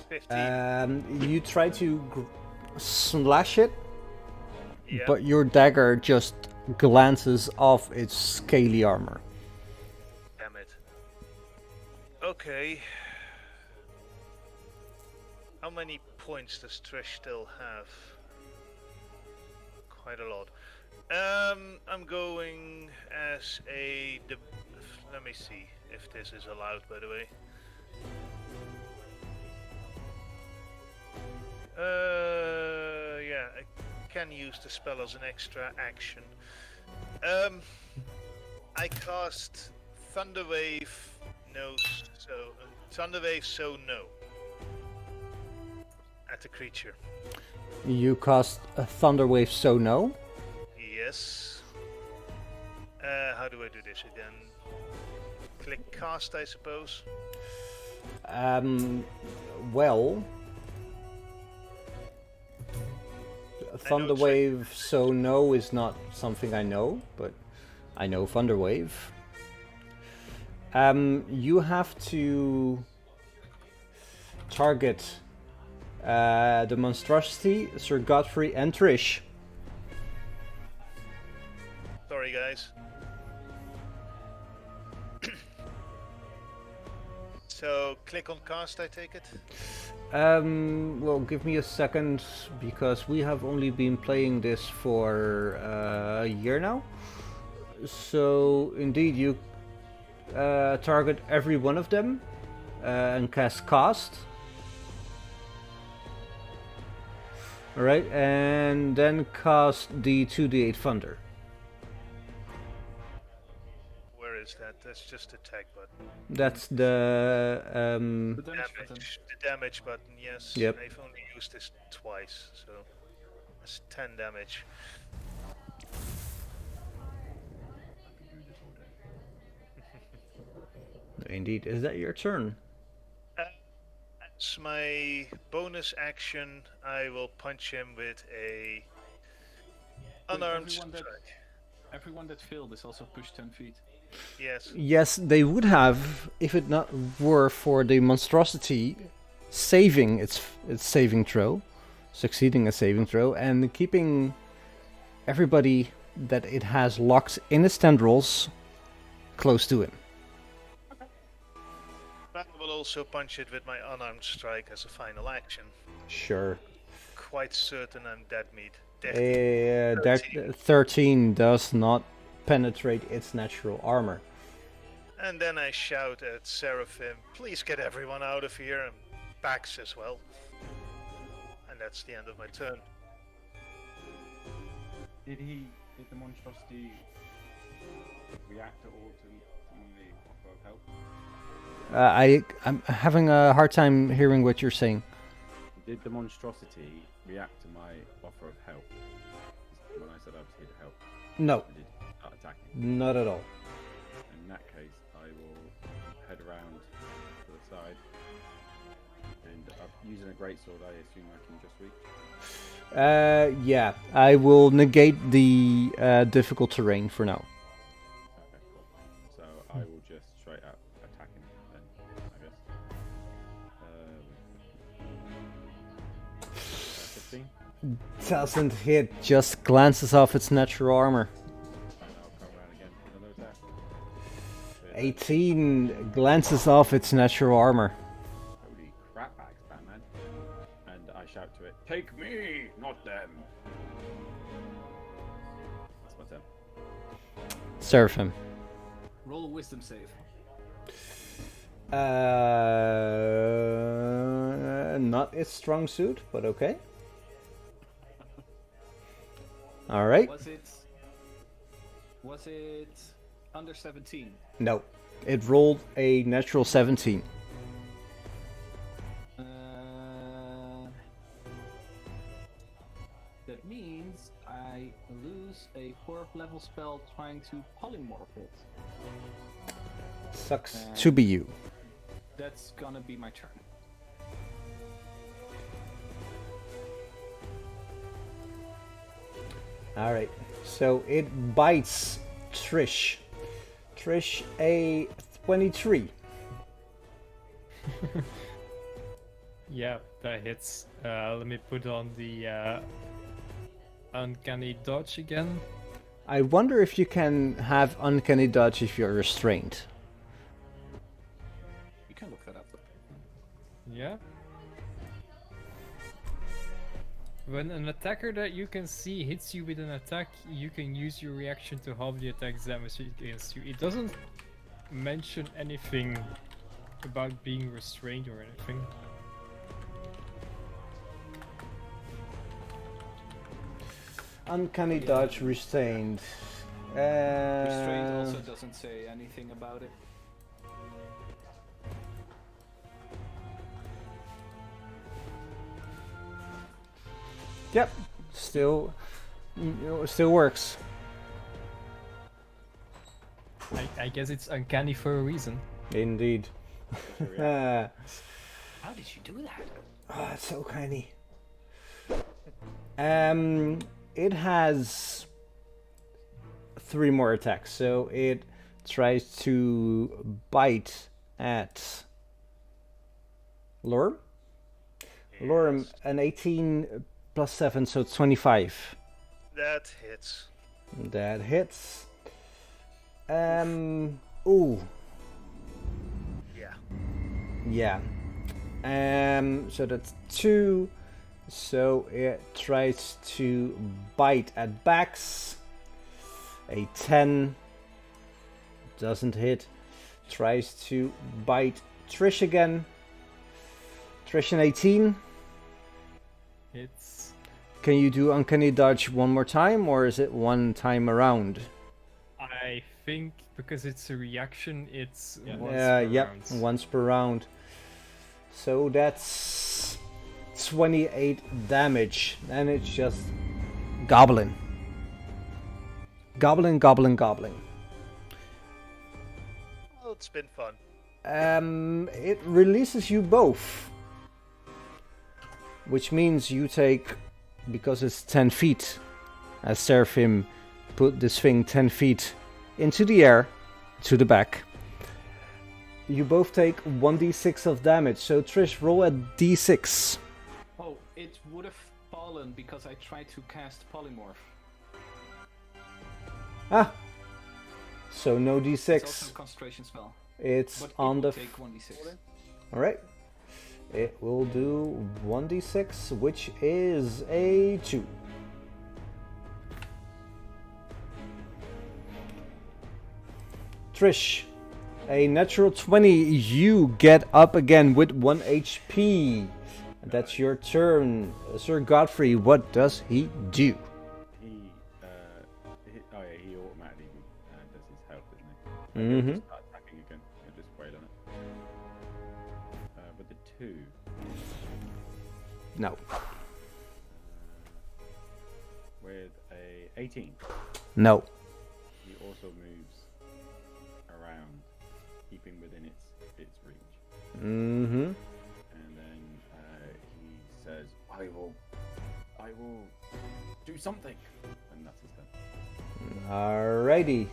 15.
You try to slash it,
Yeah.
but your dagger just glances off its scaly armor.
Damn it. Okay. How many points does Trish still have? Quite a lot. I'm going as a... Let me see if this is allowed, by the way. Yeah, I can use the spell as an extra action. I cast Thunderwave, Thunderwave, so no. At the creature.
You cast a Thunderwave, so no.
Yes. How do I do this again? click cast, I suppose.
Well, Thunderwave, so no is not something I know, but I know Thunderwave. You have to target the monstrosity, Sir Godfrey, and Trish.
Sorry, guys. So, click on cast, I take it?
Well, give me a second, because we have only been playing this for a year now. So, indeed, you target every one of them and cast cast. Alright, and then cast the 2d8 thunder.
Where is that? That's just the tag button.
That's the
The damage button, yes.
Yep.
I've only used this twice, so that's 10 damage.
Indeed. Is that your turn?
As my bonus action, I will punch him with a unarmed strike.
Everyone that failed is also pushed 10 feet.
Yes.
Yes, they would have if it not were for the monstrosity saving its saving throw, succeeding a saving throw, and keeping everybody that it has locked in its tendrils close to him.
I will also punch it with my unarmed strike as a final action.
Sure.
Quite certain I'm dead meat.
That 13 does not penetrate its natural armor.
And then I shout at Seraphim, please get everyone out of here, and Pax as well. And that's the end of my turn.
Did the monstrosity react at all to the offer of help?
I'm having a hard time hearing what you're saying.
Did the monstrosity react to my offer of help when I said I was here to help?
No.
Did it start attacking?
Not at all.
In that case, I will head around to the side, and using a greatsword, I assume I can just reach.
Yeah, I will negate the difficult terrain for now.
Okay, cool. So I will just straight up attack him then, I guess. 15?
Doesn't hit, just glances off its natural armor.
And I'll come around again for another attack.
18 glances off its natural armor.
Holy crap, bags, Batman. And I shout to it, take me, not them. That's my turn.
Seraphim.
Roll a wisdom save.
Not its strong suit, but okay. All right.
Was it under 17?
No, it rolled a natural 17.
That means I lose a 4th level spell trying to polymorph it.
Sucks to be you.
That's gonna be my turn.
Alright, so it bites Trish. Trish, a 23.
Yeah, that hits. Let me put on the uncanny dodge again.
I wonder if you can have uncanny dodge if you're restrained.
You can look that up.
Yeah. When an attacker that you can see hits you with an attack, you can use your reaction to halve the attack's damage against you. It doesn't mention anything about being restrained or anything.
Uncanny dodge, restrained.
Restraint also doesn't say anything about it.
Yep, still works.
I guess it's uncanny for a reason.
Indeed.
How did you do that?
Oh, it's so tiny. It has 3 more attacks, so it tries to bite at Lorem. Lorem, an 18 plus 7, so it's 25.
That hits.
That hits. Ooh.
Yeah.
Yeah. So that's 2. So it tries to bite at Bax. A 10. Doesn't hit. Tries to bite Trish again. Trish an 18.
Hits.
Can you do Uncanny Dodge one more time, or is it one time around?
I think because it's a reaction, it's once
Yep,
round.
once per round. So that's 28 damage, and it's just gobbling. Gobbling, gobbling, gobbling.
Well, it's been fun.
It releases you both. Which means you take, because it's 10 feet, as Seraphim put this thing 10 feet into the air, to the back. You both take 1d6 of damage, so Trish, roll a d6.
Oh, it would have fallen because I tried to cast Polymorph.
Ah! So no
It's also
d6.
a concentration spell.
It's
But
on
it
the...
will take 1d6.
Alright. It will do 1d6, which is a 2. Trish, a natural 20. You get up again with 1 HP. That's your turn. Sir Godfrey, what does he do?
He automatically does his health, doesn't he?
Mm-hmm.
He'll just start attacking again. He'll just wail on it. With the 2.
No.
With a 18.
No.
He also moves around, keeping within its reach.
Mm-hmm.
And then he says, I will do something. And that's his turn.
Alrighty.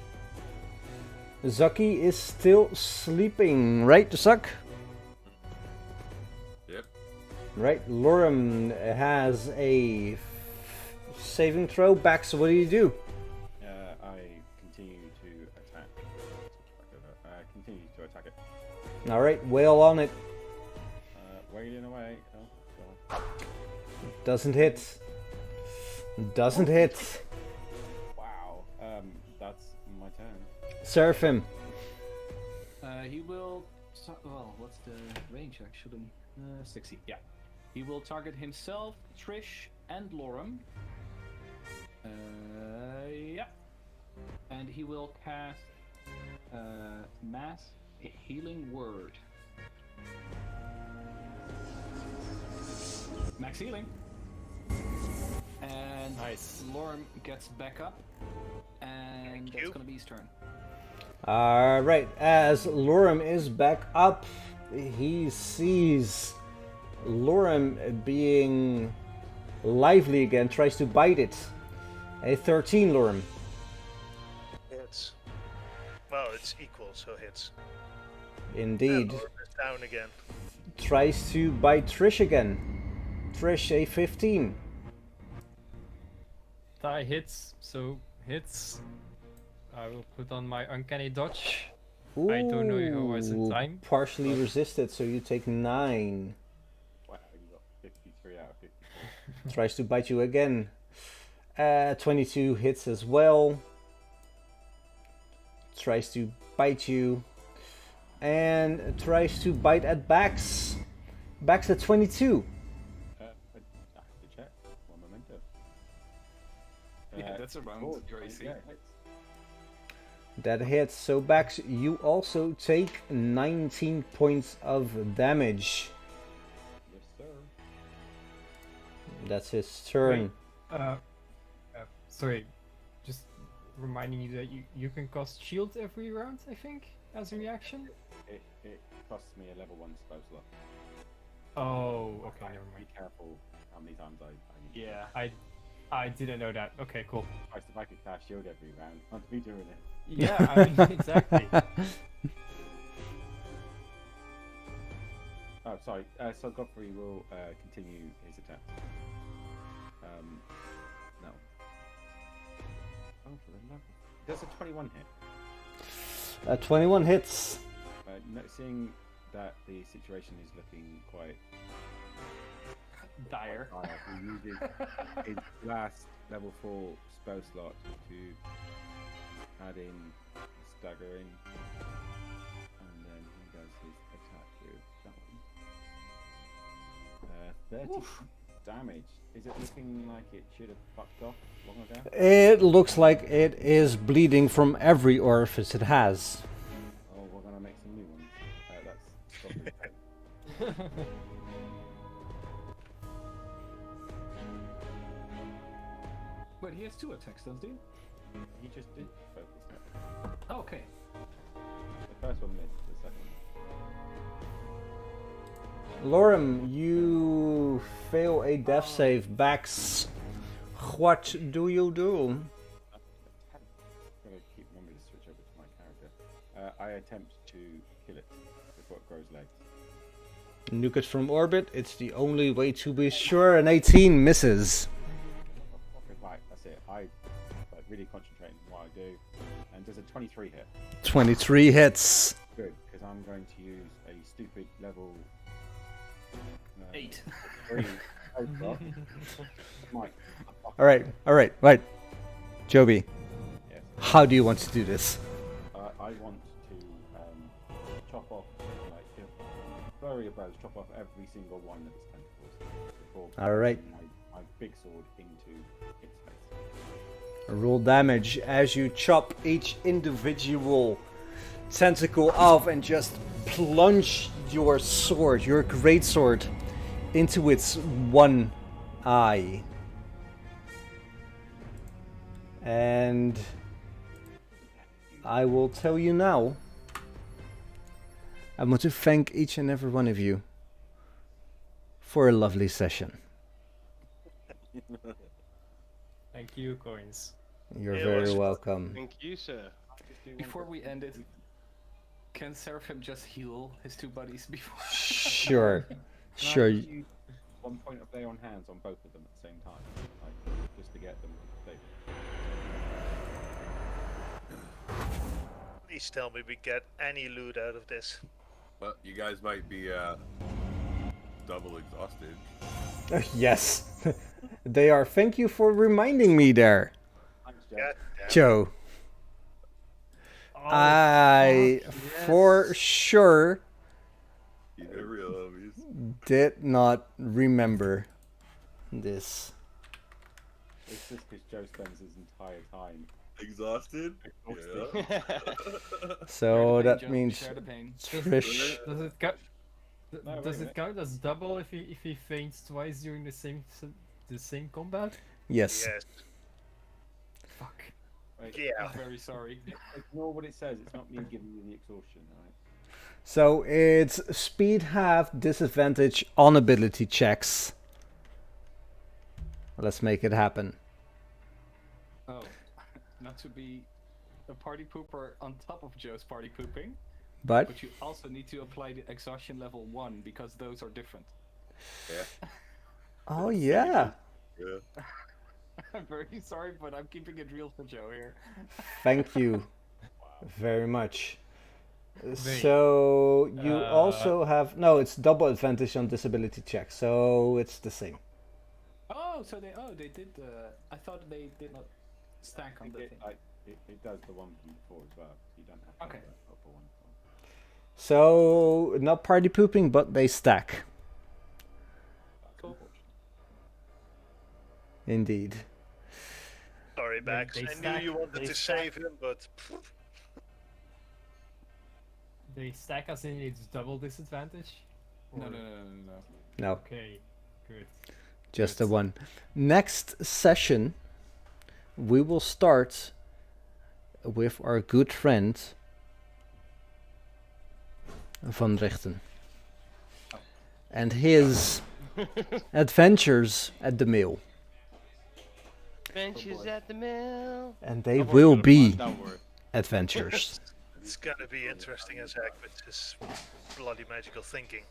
Zucky is still sleeping, right, Zuck?
Yep.
Right, Lorem has a saving throw back, so what do you do?
I continue to attack. Continue to attack it.
Alright, wail on it.
Wailing away. Oh, God.
Doesn't hit. Doesn't hit.
Wow. That's my turn.
Seraphim.
He will. Well, what's the range actually? 60. Yeah. He will target himself, Trish, and Lorem. Yeah. And he will cast Mass Healing Word. Max healing. And
Nice.
Lorem gets back up, and that's gonna be his turn.
Alright, as Lorem is back up, he sees Lorem being lively again, tries to bite it. A 13, Lorem.
Hits. Well, it's equal, so hits.
Indeed.
And Lorem is down again.
Tries to bite Trish again. Trish, a 15.
Die hits, so hits. I will put on my uncanny dodge. I don't know if I was in
Ooh,
time.
partially
but-
resisted, so you take 9.
Wow, you got 53 out of 54.
Tries to bite you again. 22 hits as well. Tries to bite you. And tries to bite at Bax. Bax at 22.
I have to check. One memento.
Yeah, that's around your AC.
Yeah, hits.
That hits. So Bax, you also take 19 points of damage.
Yes, sir.
That's his turn.
Sorry, just reminding you that you can cast shield every round, I think, as a reaction.
It costs me a level 1 spell slot.
Oh, okay, never
Be
mind.
careful how many times I need
Yeah.
I didn't know that. Okay, cool.
if I could cast shield every round, I'd be doing it.
Yeah, I mean, exactly.
Oh, sorry. So Godfrey will continue his attack. No. Oh, for the love of... Does a 21 hit?
21 hits.
Noticing that the situation is looking quite
Dire.
he uses his last level 4 spell slot to add in staggering, and then he does his attack with that one. 30 damage. Is it looking like it should have fucked off long ago?
It looks like it is bleeding from every orifice it has.
Oh, we're gonna make some new ones. That's probably
Wait, he has 2 attacks, doesn't he?
he just did focus attack.
Oh, okay.
The first one missed, the second one.
Lorem, you fail a death save. Bax, what do you do?
Gotta keep remembering to switch over to my character. I attempt to kill it before it grows legs.
Nuke it from orbit. It's the only way to be sure. An 18 misses.
Okay, right, that's it. I really concentrate on what I do. And does a 23 hit?
23 hits.
Good, because I'm going to use a stupid level
8.
3. Mike.
Alright, right. Joby,
Yes.
how do you want to do this?
I want to chop off, like, flurry of blows, chop off every single one of its tentacles before
Alright.
putting my big sword into its face.
Roll damage as you chop each individual tentacle off and just plunge your sword, your great sword, into its one eye. And I will tell you now, I want to thank each and every one of you for a lovely session.
Thank you, Coins.
You're
It
very
was-
welcome.
Thank you, sir.
Before we end it, can Seraphim just heal his 2 buddies before?
Sure.
Can
Sure.
I use 1 point of lay on hands on both of them at the same time, like, just to get them stable?
Please tell me we get any loot out of this.
But you guys might be double exhausted.
Yes. They are. Thank you for reminding me there,
Thanks, Jeff.
God damn.
Joe. I for sure
You know, real homies.
did not remember this.
It's just because Joe spends his entire time
Exhausted?
exhausted.
Yeah.
So
Share the pain,
that
Joe,
means
share the pain.
Trish.
Does it count?
No,
Does
wait a
it count as double if he faints twice during the same combat?
Yes.
Yes.
Fuck.
Right,
Yeah.
I'm very sorry.
ignore what it says. It's not me giving you the exhaustion, alright?
So it's speed half, disadvantage on ability checks. Let's make it happen.
Oh, not to be a party pooper on top of Joe's party pooping,
But
but you also need to apply the exhaustion level 1 because those are different.
Yeah.
oh yeah.
Yeah.
I'm very sorry, but I'm keeping it real for Joe here.
Thank you very much. So you also have it's double advantage on disability checks, so it's the same.
Oh, so they did. I thought they did not stack on the thing.
It does the one from before as well. You don't have to
Okay.
have that upper one.
So not party pooping, but they stack.
That's
Cool.
unfortunate.
Indeed.
Sorry, Bax.
they
I
stack-
knew you wanted
they
to
stack-
save him, but
They stack us in its double disadvantage?
No,
Or-
no, no, no, no.
No,
Okay, good.
just the one. Next session, we will start with our good friend Van Richten and his adventures at the mill.
Adventures at the mill.
And they
I've already
will
got a
be
plan, don't worry.
adventures.
It's gonna be interesting as heck with his bloody magical thinking.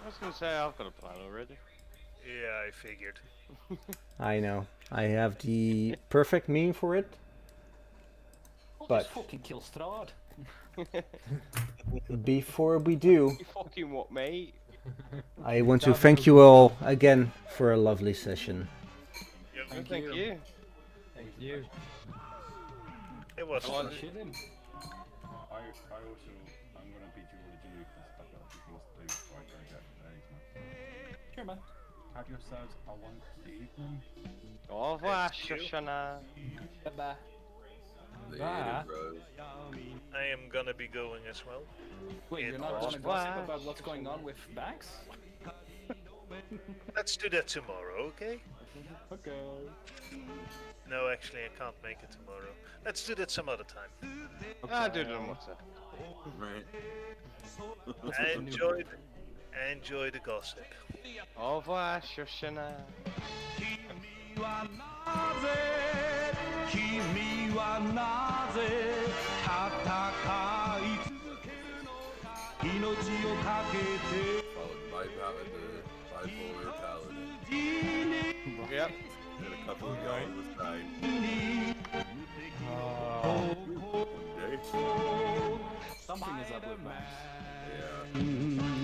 I was gonna say I've got a plan already.
Yeah, I figured.
I know. I have the perfect meme for it.
I'll
But
just fucking kill Strahd.
before we do,
You fucking what, mate?
I want to thank you all again for a lovely session.
Thank you.
Thank you.
It was fun.
Shit him.
I also, I'm gonna be due to do because I've got a few things to do before I go get ready.
Sure, man.
Have yourselves a wonderful evening.
Au revoir,
Thank you.
Shoshana.
Bye bye.
Later, bro.
I am gonna be going as well.
Wait, you're
It
not
was
gonna gossip
fun.
about what's going on with Bax?
Let's do that tomorrow, okay?
Okay.
No, actually, I can't make it tomorrow. Let's do that some other time.
I'll do it on WhatsApp.
Right.
Enjoy the gossip.
Au revoir, Shoshana.
君はなぜ戦い続けるのか命をかけて
Bipolar paladin.
Yep.
And a couple of guys was dying.
Something is up with Bax.
Yeah.